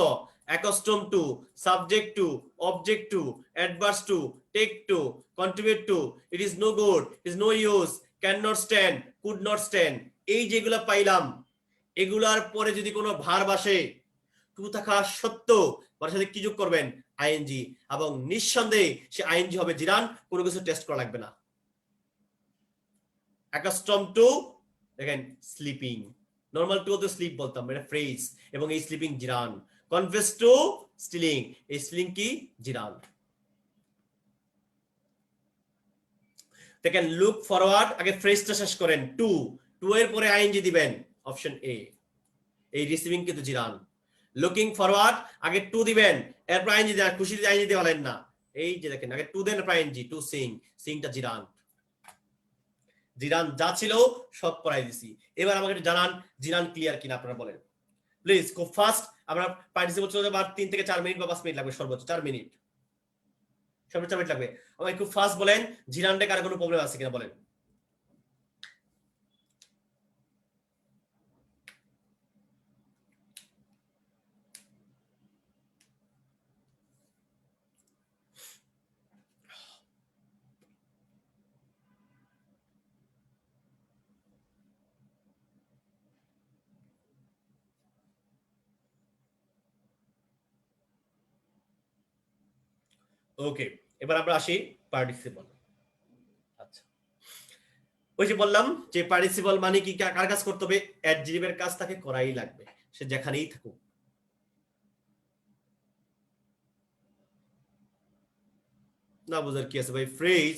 accustom to, subject to, object to, adverse to, take to, contribute to, it is no good, it is no use, can not stand, could not stand, এই যেগুলো পাইলাম, এগুলার পরে যদি কোনো ভার্ব আসে টু থাকা সত্ত্বেও তার সাথে কি যোগ করবেন, আইএনজি। এবং নিঃসন্দেহে সে আইএনজি হবে জিরান, কোনো কিছু টেস্ট করা লাগবে না। অ্যাকাস্টম টু, দেখেন স্লিপিং, নরমাল টু তো স্লিপ বলতাম, এটা ফ্রেজ, এবং এই স্লিপিং জিরান। কনফেস টু, স্টিলিং, এই স্টিলিং কি, জিরান। দেখেন লুক ফরওয়ার্ড, আগে ফ্রেজটা শেষ করেন, টু, টু এর পরে আইএনজি দিবেন, অপশন এ, এই রিসিভিং কিন্তু জিরান। লুকিং ফরওয়ার্ড, আগে টু দিবেন, এরপর আইএনজি দেন, খুশি আইএনজি দিয়ে বলেন না, এই যে দেখেন আগে টু দেন, এরপর আইএনজি, টু সিং, সিংটা জিরান। জিরান যা ছিল সব পড়াই দিছি। এবার আমাকে একটু জানান জিরান ক্লিয়ার কিনা আপনারা বলেন প্লিজ, খুব ফাস্ট। আমরা পার্টিসিপেট চলে যাবো, 3 থেকে 4 মিনিট বা 5 মিনিট লাগবে, সর্বোচ্চ 4 মিনিট, সর্বোচ্চ 4 মিনিট লাগবে। আমাকে খুব ফাস্ট বলেন জিরানটা কার কোনো প্রবলেম আছে কিনা বলেন। ওকে, এবার আমরা আসি পার্টিসিপল। আচ্ছা, ওই যে বললাম যে পার্টিসিপল মানে কি, কার কাজ করতে হবে? অ্যাডজেক্টিভের কাজ তাকে করাই লাগবে, সে যেখানেই থাকুক। না বোঝার কি আছে ভাই? ফ্রেজ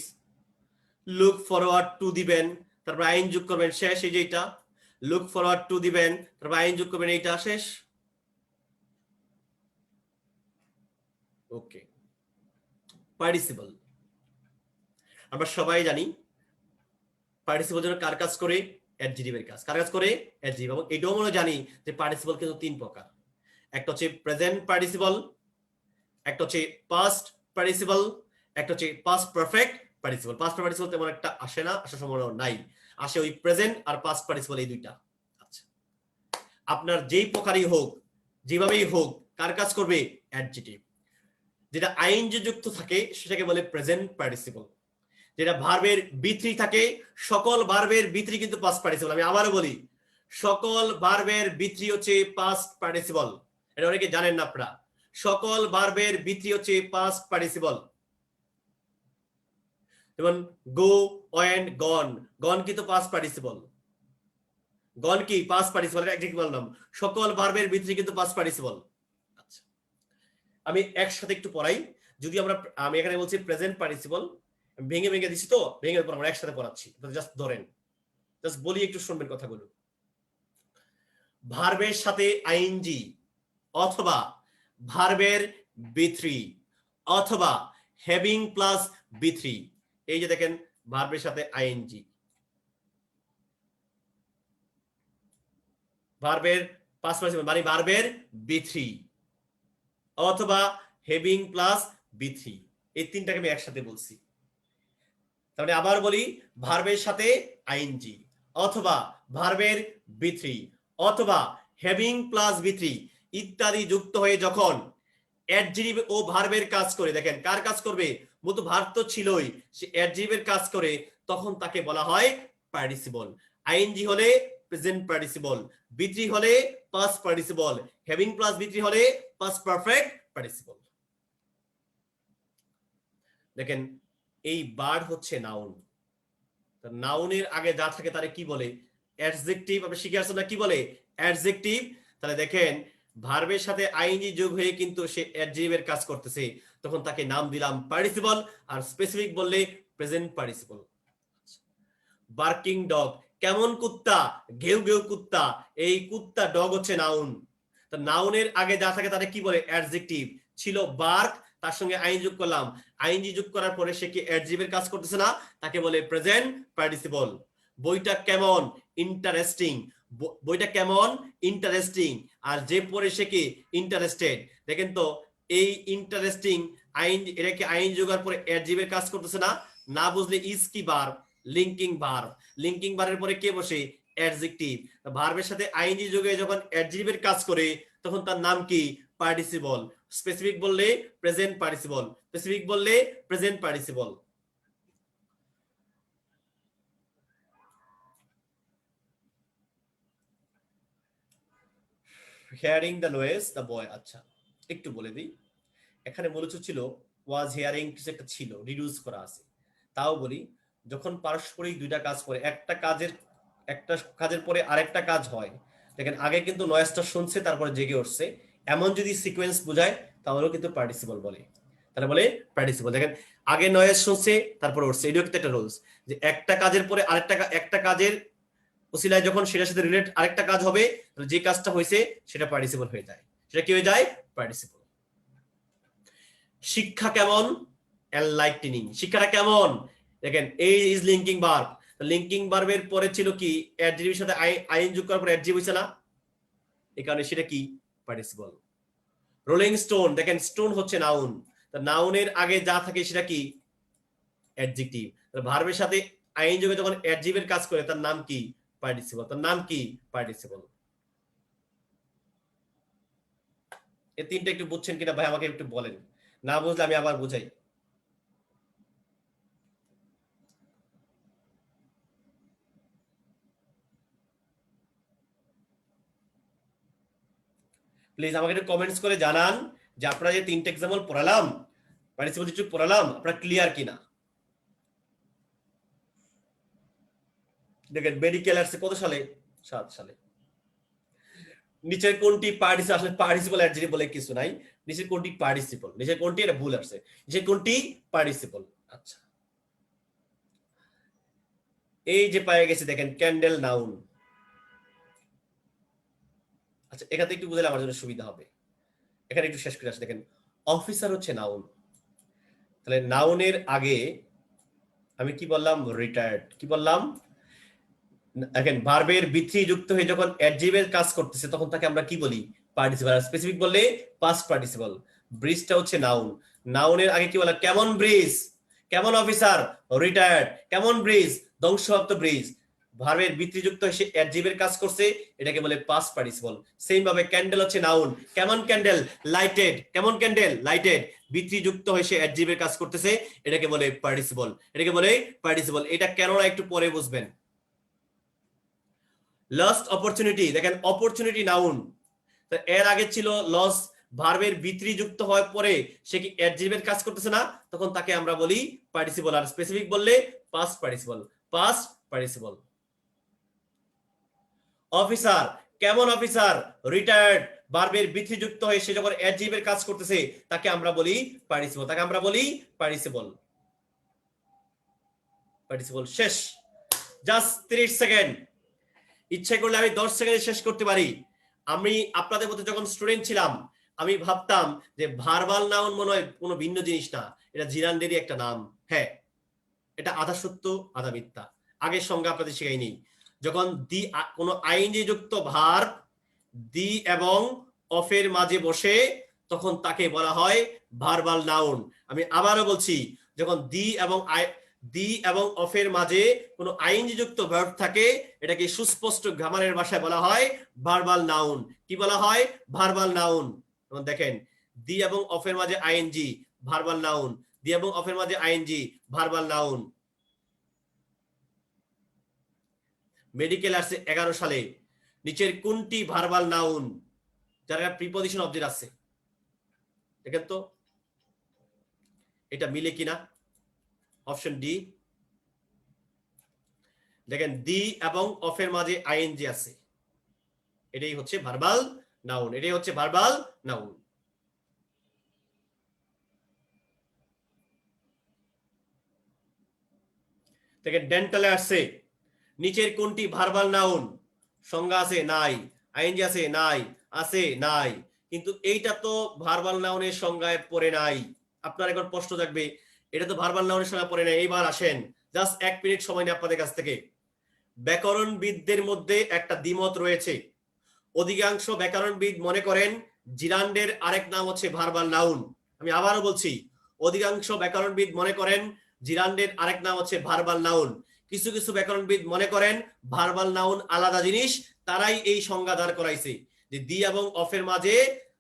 লুক ফরওয়ার্ড টু দিবেন, তারপর আইন যোগ করবেন, শেষ। এই যে এটা লুক ফরওয়ার্ড টু দিবেন, তারপর আইন যোগ করবেন, এইটা শেষ। ওকে, পার্টিসিপল আমরা সবাই জানি পার্টিসিপল যেন কার কাজ করে? অ্যাডজেক্টিভের কাজ। কার কাজ করে? অ্যাডজেক্টিভ। এবং এটাও আমরা জানি যে পার্টিসিপল কিন্তু তিন প্রকার। একটা হচ্ছে প্রেজেন্ট পার্টিসিপল, একটা হচ্ছে পাস্ট পার্টিসিপল, একটা হচ্ছে past perfect participle. Past participle তেমন একটা আসে না, আসার সম্ভাবনা নাই, আসে ওই প্রেজেন্ট আর পাস্ট পার্টিসিপল, এই দুইটা। আচ্ছা, আপনার যেই প্রকারই হোক, যেভাবেই হোক, কার কাজ করবে? অ্যাডজেক্টিভ। যেটা আইনজি যুক্ত থাকে সেটাকে বলে প্রেজেন্ট পার্টিসিপল। যেটা ভার্বের বি3 থাকে, সকল ভার্বের বি3 কিন্তু পাস্ট পার্টিসিপল। আমি আবারও বলি, সকল ভার্বের বি3 হচ্ছে পাস্ট পার্টিসিপল। এটা অনেকে জানেন না আপনারা। সকল ভার্বের বি3 হচ্ছে পাস্ট পার্টিসিপল। যেমন গো, ওয়েন্ট, গন। গন কিন্তু পাস্ট পার্টিসিপল। গন কি? Past participle. এটা ঠিক বললাম, সকল ভার্বের বি3 কিন্তু পাস্ট পার্টিসিপল। আচ্ছা, আমি একসাথে একটু পড়াই। যদি আমি এখানে বলছি প্রেজেন্ট পার্টিসিপল, ভেঙে ভেঙে দিছি, তো ভেঙে পর আমরা একসাথে পড়াচ্ছি, জাস্ট ধরেন, জাস্ট বলি, একটু শুনবেন কথাগুলো। ভার্বের সাথে আইএনজি অথবা ভার্বের বি3 অথবা হ্যাভিং প্লাস বি3। এই যে দেখেন, ভার্বের সাথে আইএনজি, ভার্বের পাস্ট পার্টিসিপল মানে ভার্বের বি3 অথবা হ্যাভিং প্লাস বি3, এই তিনটাকে আমি একসাথে বলছি। তাহলে আবার বলি, ভার্বের সাথে আইএনজি অথবা ভার্বের বি3 অথবা হ্যাভিং প্লাস বি3 ইত্যাদি যুক্ত হয়ে যখন অ্যাডজেক্টিভ ও ভার্বের কাজ করে, দেখেন কার কাজ করবে? মূলত ভার্ব তো ছিলই, সে অ্যাডজেক্টিভের কাজ করে, তখন তাকে বলা হয় পার্টিসিপল। আইএনজি হলে প্রেজেন্ট পার্টিসিপল, বি3 হলে পাস্ট পার্টিসিপল, হ্যাভিং প্লাস বি3 হলে পাস্ট পারফেক্ট পার্টিসিপল। দেখেন, এই বার্ড হচ্ছে নাউন। নাউনের আগে যা থাকে তারে কি বলে? অ্যাডজেক্টিভ। আপনি শিখে আসছেন না, কি বলে? অ্যাডজেক্টিভ। তাহলে দেখেন, ভার্বের সাথে আইএনজি যোগ হয়ে কিন্তু সে অ্যাডজেক্টিভের কাজ করতেছে, তখন তাকে নাম দিলাম পার্টিসিপল, আর স্পেসিফিক বললে প্রেজেন্ট পার্টিসিপল। বার্কিং ডগ, কেমন কুত্তা? ঘেউ ঘেউ কুত্তা। এই কুত্তা, ডগ হচ্ছে নাউন। তো নাউনের আগে যা থাকে তারে কি বলে? অ্যাডজেক্টিভ। ছিল বার্ক, তার সঙ্গে আইন যোগ করলাম, আইনজি যোগ করার পরে সে কি অ্যাডজেক্টিভের কাজ করতেছে না, তাকে বলে প্রেজেন্ট পার্টিসিপল। বইটা কেমন? ইন্টারেস্টিং। বইটা কেমন? ইন্টারেস্টিং। আর যে পড়ে সে কি? ইন্টারেস্টেড। দেখেন তো, এই ইন্টারেস্টিং আইন, এটা কি আইন যোগার পরে অ্যাডজেক্টিভের কাজ করতেছে না? না বুঝলে ইজ কি ভার্ব? Linking verb. লিঙ্কিং ভার্বের পরে কে বসে? অ্যাডজেক্টিভ। ভার্বের সাথে আইনজি যোগে যখন অ্যাডজেক্টিভের কাজ করে, তখন তার নাম কি? পার্টিসিপল। স্পেসিফিক বললে প্রেজেন্ট পার্টিসিপল, স্পেসিফিক বললে present participle. Hearing the noise the boy. আচ্ছা, একটু বলে দিই, এখানে মূলত ছিল ওয়াজ হিয়ারিং, কিছু একটা ছিল, রিডিউস করা আছে। তাও বলি, যখন পারস্পরিক দুইটা কাজ করে, একটা কাজের পরে আরেকটা কাজ হয়, দেখেন আগে কিন্তু নয়েজটা শুনছে, তারপরে জেগে উঠছে, এমন যদি সিকোয়েন্স বোঝায়, তাহলেও কিন্তু পার্টিসিপল বলে। তাহলে বলে পার্টিসিপল। দেখেন, আগে নয়েজ শুনছে, তারপরে উঠছে, এটাও কিন্তু একটা রুলস, যে একটা কাজের পরে একটা কাজের ওসিলায় যখন সেটার সাথে রিলেট আরেকটা কাজ হবে, যে কাজটা হয়েছে সেটা পার্টিসিপল হয়ে যায়। সেটা কি হয়ে যায়? পার্টিসিপল। শিক্ষা কেমন? এনলাইটেনিং। শিক্ষাটা কেমন? দেখেন, এই ইজ লিঙ্কিং ভার্ব। লিঙ্কিং ভার্বের পরে ছিল কি? অ্যাডজেক্টিভের সাথে আইন যোগ করার পরে অ্যাডজেক্টিভ হইছে না, এই কারণে সেটা কি? পার্টিসিপল। রোলিং স্টোন, দেখেন স্টোন হচ্ছে নাউন, নাউনের আগে যা থাকে সেটা কি? অ্যাডজেক্টিভ। ভার্বের সাথে আইন যোগে যখন অ্যাডজেক্টিভের কাজ করে, তার নাম কি? পার্টিসিপল। তার নাম কি? পার্টিসিপল। এই তিনটা একটু বুঝছেন কিনা ভাই আমাকে একটু বলেন, না বুঝলে আমি আবার বুঝাই। প্লিজ আমাকে একটু কমেন্টস করে জানান যে আপনারা যে তিনটা এক্সাম্পল পড়ালাম, পার্টিসিপল যেটুকু পড়ালাম আপনারা ক্লিয়ার কিনা? দেখেন মেডিকেল আসছে কত সালে? 7 সালে। নিচের কোনটি পার্টিসিপল? আসলে পার্টিসিপল অ্যাডজেক্টিভ বলে কিছু নাই। নিচের কোনটি পার্টিসিপল? নিচের কোনটি? এটা ভুল আসছে। নিচের কোনটি পার্টিসিপল? আচ্ছা, এই যে পায়ে গেছে দেখেন ক্যান্ডেল নাউন। আচ্ছা, এখানে একটু বুঝলে আমার জন্য সুবিধা হবে। এখানে একটু শেষ করে আসে দেখেন অফিসার হচ্ছে নাউন। তাহলে নাউনের আগে আমি কি বললাম? রিটায়ার্ড। কি বললাম? দেখেন ভার্বের ভিত্তি যুক্ত হয়ে যখন অ্যাডজেক্টিভের কাজ করতেছে তখন তাকে আমরা কি বলি? পার্টিসিপল। আর স্পেসিফিক বললে পাস্ট পার্টিসিপল। ব্রিজটা হচ্ছে নাউন। নাউনের আগে কি বলা? কেমন ব্রিজ, কেমন অফিসার, রিটায়ার্ড, কেমন ব্রিজ, ধ্বংসপ্রাপ্ত ব্রিজ। ভার্বের ভিত্তি যুক্ত হয়ে অ্যাডজেক্টিভের কাজ করছে, এটাকে বলে পাস্ট পার্টিসিপল। সেম ভাবে ক্যান্ডেল হচ্ছে নাউন। কেমন ক্যান্ডেল? লাইটেড। কেমন ক্যান্ডেল? লাইটেড। ভিত্তি যুক্ত হয়ে সে অ্যাডজেক্টিভের কাজ করতেছে, এটাকে বলে পার্টিসিপল। এটাকে বলে পার্টিসিপল। এটা কেন না একটু পরে বুঝবেন। লস্ট অপরচুনিটি, দেখেন অপরচুনিটি নাউন। এর আগে ছিল লস, ভার্বের ভিত্তি যুক্ত হওয়ার পরে সে কি অ্যাডজেক্টিভের কাজ করতেছে না, তখন তাকে আমরা বলি পার্টিসিপল। আর স্পেসিফিক বললে past participle. Past participle. Officer, কেমন অফিসার, রিটায়ার্ড। ভার্বের ভিত্তি যুক্ত হয়ে সে যখন অ্যাডজেক্টিভের কাজ করতেছে তাকে আমরা বলি পার্টিসিপল। তাকে আমরা বলি পার্টিসিপল। পার্টিসিপল শেষ। Just 30 second. ইচ্ছে করলে আমি 10 সেকেন্ডে শেষ করতে পারি। আমি আপনাদের মধ্যে যখন স্টুডেন্ট ছিলাম আমি ভাবতাম যে ভার্বাল নাউন মনে হয় কোনো ভিন্ন জিনিস না, এটা জিরান্ডেরই একটা নাম। হ্যাঁ, এটা আধা সত্য আধা মিথ্যা। আগের সংজ্ঞা আপনাদের শিখাইনি। যখন দি কোনো আইনজি যুক্ত ভার্ব দি এবং অফের মাঝে বসে তখন তাকে বলা হয় ভার্বাল নাউন। আমি আবারও বলছি, যখন দি এবং অফের মাঝে কোনো আইনজি যুক্ত ভার্ব থাকে এটাকে সুস্পষ্ট গ্রামারের ভাষায় বলা হয় ভার্বাল নাউন। কি বলা হয়? Verbal noun. যেমন দেখেন দি এবং অফের মাঝে আইএনজি, ভার্বাল নাউন। দি এবং অফের মাঝে আইএনজি, ভার্বাল নাউন। মেডিকেল আসছে 11 সালে। নিচের কোনটি ভার্বাল নাউন যারা প্রিপজিশন অবজেক্ট আছে? দেখেন তো এটা মিলে কিনা। Option D. দেখেন দি এবং অফের মাঝে আইএনজি আছে, এটাই হচ্ছে ভার্বাল নাউন। এটাই হচ্ছে ভার্বাল নাউন। দেখেন ডেন্টালে আসছে। নিচের কোনটি ভার্বাল নাউন? সংজ্ঞা আছে নাই, আইএনজি আছে নাই, আছে নাই, কিন্তু এইটা তো ভার্বাল নাউনের সংজ্ঞায় পড়ে নাই। আপনার এখন প্রশ্ন থাকবে এটা তো ভার্বাল নাউনের সংজ্ঞায় পড়ে নাই। এইবার আসেন, জাস্ট 1 মিনিট সময় নিয়ে আপনাদের কাছ থেকে। ব্যাকরণবিদদের মধ্যে একটা দ্বিমত রয়েছে। অধিকাংশ ব্যাকরণবিদ মনে করেন জিরান্ডের আরেক নাম হচ্ছে ভার্বাল নাউন। আমি আবারও বলছি, অধিকাংশ ব্যাকরণবিদ মনে করেন জিরান্ডের আরেক নাম হচ্ছে ভার্বাল নাউন। কিছু কিছু ব্যাকরণবিদ মনে করেন ভার্বাল নাউন আলাদা জিনিস, তারাই এই সংজ্ঞা দাঁড় করাইছে যে দি এবং অফের মাঝে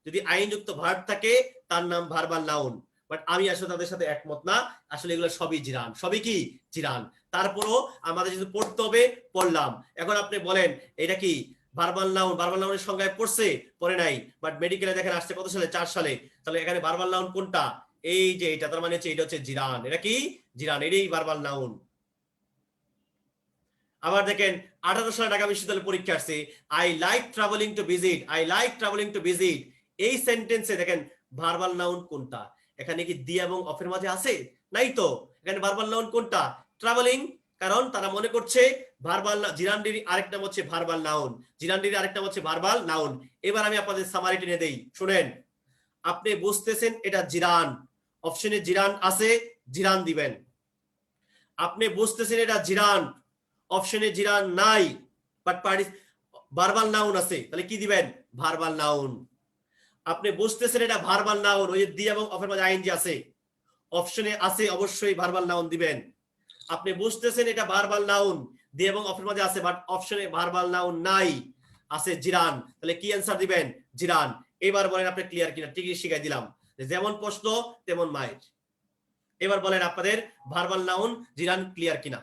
যদি আইনযুক্ত ভার্ব থাকে তার নাম ভার্বাল নাউন। বাট আমি আসলে তাদের সাথে একমত না। আসলে এগুলো সবই জিরান। সবই কি? জিরান। তারপরও আমাদের যদি পড়তে হবে পড়লাম। এখন আপনি বলেন এটা কি ভার্বাল নাউন? ভার্বাল নাউনের সংজ্ঞায় পড়ছে? পড়ে নাই। বাট মেডিকেলে দেখেন আসছে কত সালে? 4 সালে। তাহলে এখানে ভার্বাল নাউন কোনটা? এই যে এটা, তার মানে হচ্ছে এটা হচ্ছে জিরান। এটা কি? জিরান। এটাই ভার্বাল নাউন। আবার দেখেন 18 সালে ঢাকা বিশ্ববিদ্যালয়ে পরীক্ষা আসছে, I like travelling to visit, I like travelling to visit. এই সেন্টেন্সে দেখেন ভার্বাল নাউন কোনটা? এখানে কি দি এবং অফের মাঝে আছে? নাই তো। এখানে ভার্বাল নাউন কোনটা? ট্রাভেলিং। কারণ তারা মনে করছে ভার্বাল জিরান্ডির আরেক নাম হচ্ছে ভার্বাল নাউন। জিরান্ডির আরেক নাম হচ্ছে ভার্বাল নাউন। এবার আমি আপনাদের সামারি টেনে দেই, শুনেন। আপনি বুঝতেছেন এটা জিরান, অপশনে জিরান আছে, জিরান দিবেন। আপনি বুঝতেছেন এটা জিরান, অপশনে জিরান নাই, বাট ভার্বাল নাউন আছে, তাহলে কি দিবেন? Verbal noun. আপনি বুঝতেছেন এটা ভার্বাল নাউন, ওই যে দি এবং অফের মাঝে আইএনজি আছে, অপশনে আছে, অবশ্যই ভার্বাল নাউন দিবেন। আপনি বুঝতেছেন এটা ভার্বাল নাউন, দি এবং অফের মাঝে আছে, বাট অপশনে ভার্বাল নাউন নাই, আছে জিরান, তাহলে কি অ্যান্সার দিবেন? জিরান। এবার বলেন আপনি ক্লিয়ার কিনা? ঠিকই শিখাই দিলাম, যেমন প্রশ্ন তেমন মাইর। এবার বলেন আপনাদের ভার্বাল নাউন জিরান ক্লিয়ার কিনা?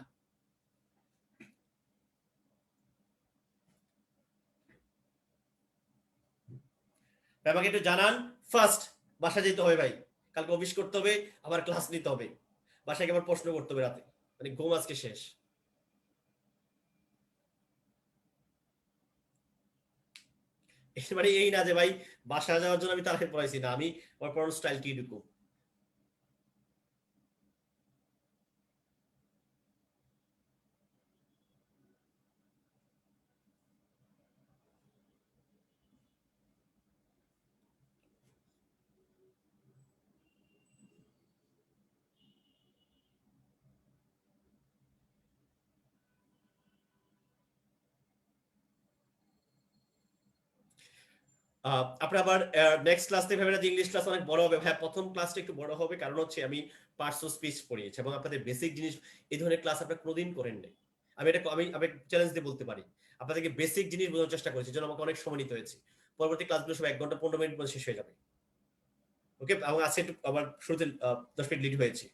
আমাকে একটু জানান। ফার্স্ট বাসা যেতে হবে ভাই, কালকে অফিস করতে হবে, আবার ক্লাস নিতে হবে, বাসায় আবার প্রশ্ন করতে হবে রাতে, মানে ঘুম আজকে শেষ। মানে এই না যে ভাই বাসায় যাওয়ার জন্য আমি তাকে পড়াইছি না, আমি আমার পড়ানোর স্টাইলটি এরকম। আপনার আবার নেক্সট ক্লাস থেকে ভেবে যে ইংলিশ ক্লাস অনেক বড় হবে। হ্যাঁ, প্রথম ক্লাসটা একটু বড় হবে, কারণ হচ্ছে আমি পার্টস অফ স্পিচ পড়িয়েছি এবং আপনাদের বেসিক জিনিস এই ধরনের ক্লাস আপনারা কোনোদিন করেন নাই। আমি চ্যালেঞ্জ দিয়ে বলতে পারি, আপনাদেরকে বেসিক জিনিস বোঝানোর চেষ্টা করেছি, যেন আমাকে অনেক সময় নিতে হয়েছে। পরবর্তী ক্লাসগুলো সব 1 ঘন্টা 15 মিনিট মধ্যে শেষ হয়ে যাবে। ওকে, এবং আজকে একটু আবার শুরুতে 10 মিনিট লিড হয়েছে।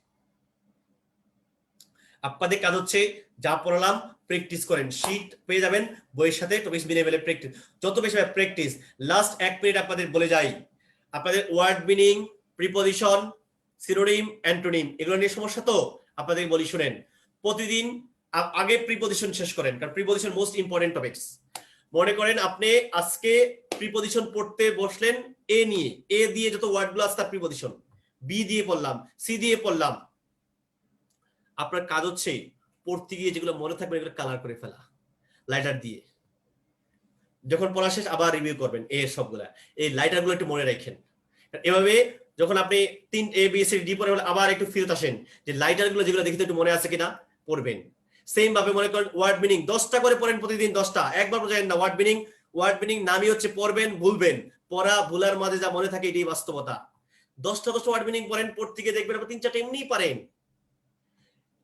আপনাদের কাজ হচ্ছে যা পড়ালাম প্র্যাকটিস করেন, শীট পেয়ে যাবেন বইয়ের সাথে, টপিকস মিলে মিলে প্র্যাকটিস, যত বেশি প্র্যাকটিস। লাস্ট 1 মিনিট আপনাদের বলে যাই, আপনাদের word meaning, preposition, synonym, antonym এগুলো নিয়ে সমস্যা তো আপনাদের বলি শুনেন। প্রতিদিন আগে প্রিপজিশন শেষ করেন, কারণ প্রিপজিশন মোস্ট ইম্পর্টেন্ট টপিকস। মনে করেন আপনি আজকে প্রিপজিশন পড়তে বসলেন এ নিয়ে, এ দিয়ে যত ওয়ার্ডগুলো আছে তার প্রিপজিশন, বি দিয়ে পড়লাম, সি দিয়ে পড়লাম। আপনার কাজ হচ্ছে পড়তে গিয়ে যেগুলো মনে থাকবে এগুলো কালার করে ফেলা লাইটার দিয়ে। যখন পড়া শেষ আবার রিভিউ করবেন এর সবগুলা, এই লাইটার গুলো একটু মনে রাখেন। এভাবে যখন আপনি 3 A B C D পড়ে আবার একটু ফিরত আসেন যে লাইটার গুলো যেগুলো দেখতে একটু মনে আছে কিনা পড়বেন। সেম ভাবে মনে করেন ওয়ার্ড মিনিং 10টা করে পড়েন প্রতিদিন, 10টা একবার বোঝেন না। ওয়ার্ড মিনিং নামই হচ্ছে পড়বেন ভুলবেন, পড়া ভুলার মাঝে যা মনে থাকে এটাই বাস্তবতা। 10টা ওয়ার্ড মিনিং পড়েন, পড়তে গিয়ে দেখবেন আপনি 3-4টা এমনিই পারেন।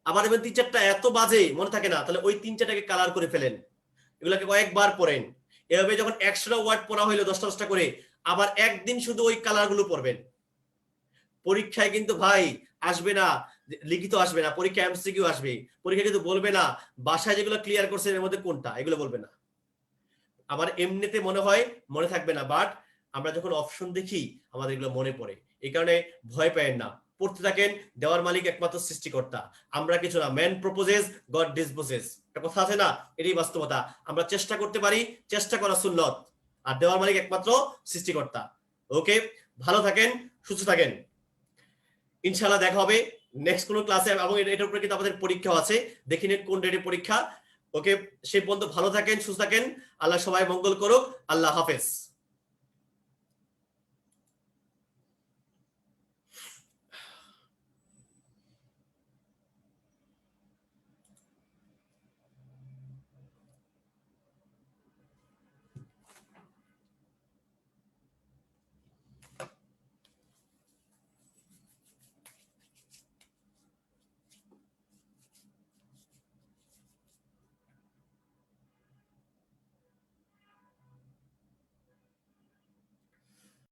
আবার দেখবেন 3-4টা এত বাজে মনে থাকে না, তাহলে ওই 3-4টাকে কালার করে ফেলেন, এগুলোকে কয়েকবার পড়েন। এভাবে যখন 100টা ওয়ার্ড পড়া হইলো 10টা করে, আবার একদিন শুধু ওই কালার গুলো পড়বেন। পরীক্ষায় কিন্তু ভাই আসবে না লিখিত, আসবে না পরীক্ষা, এমসিকিউ আসবে পরীক্ষা, কিন্তু বলবে না বাসায় যেগুলো ক্লিয়ার করছেন এর মধ্যে কোনটা, এগুলো বলবে না। আমার এমনিতে মনে হয় মনে থাকবে না, বাট আমরা যখন অপশন দেখি আমাদের এগুলো মনে পড়ে। এই কারণে ভয় পায়েন না, পড়তে থাকেন। দেওয়ার মালিক একমাত্র সৃষ্টিকর্তা, আমরা কিছু না। ম্যান প্রপোজেস, গড ডিসপোজেস, একটা কথা আছে না, এটাই বাস্তবতা। আমরা চেষ্টা করতে পারি, চেষ্টা করা সুন্নত, আর দেওয়ার মালিক একমাত্র সৃষ্টিকর্তা। ওকে, ভালো থাকেন, সুস্থ থাকেন, ইনশাআল্লাহ দেখা হবে নেক্সট কোনো ক্লাসে। এবং এটার উপরে কিন্তু আমাদের পরীক্ষা আছে, দেখি নেন কোন ডেটে পরীক্ষা। ওকে, সেই পর্যন্ত ভালো থাকেন, সুস্থ থাকেন, আল্লাহ সবাই মঙ্গল করুক। আল্লাহ হাফেজ।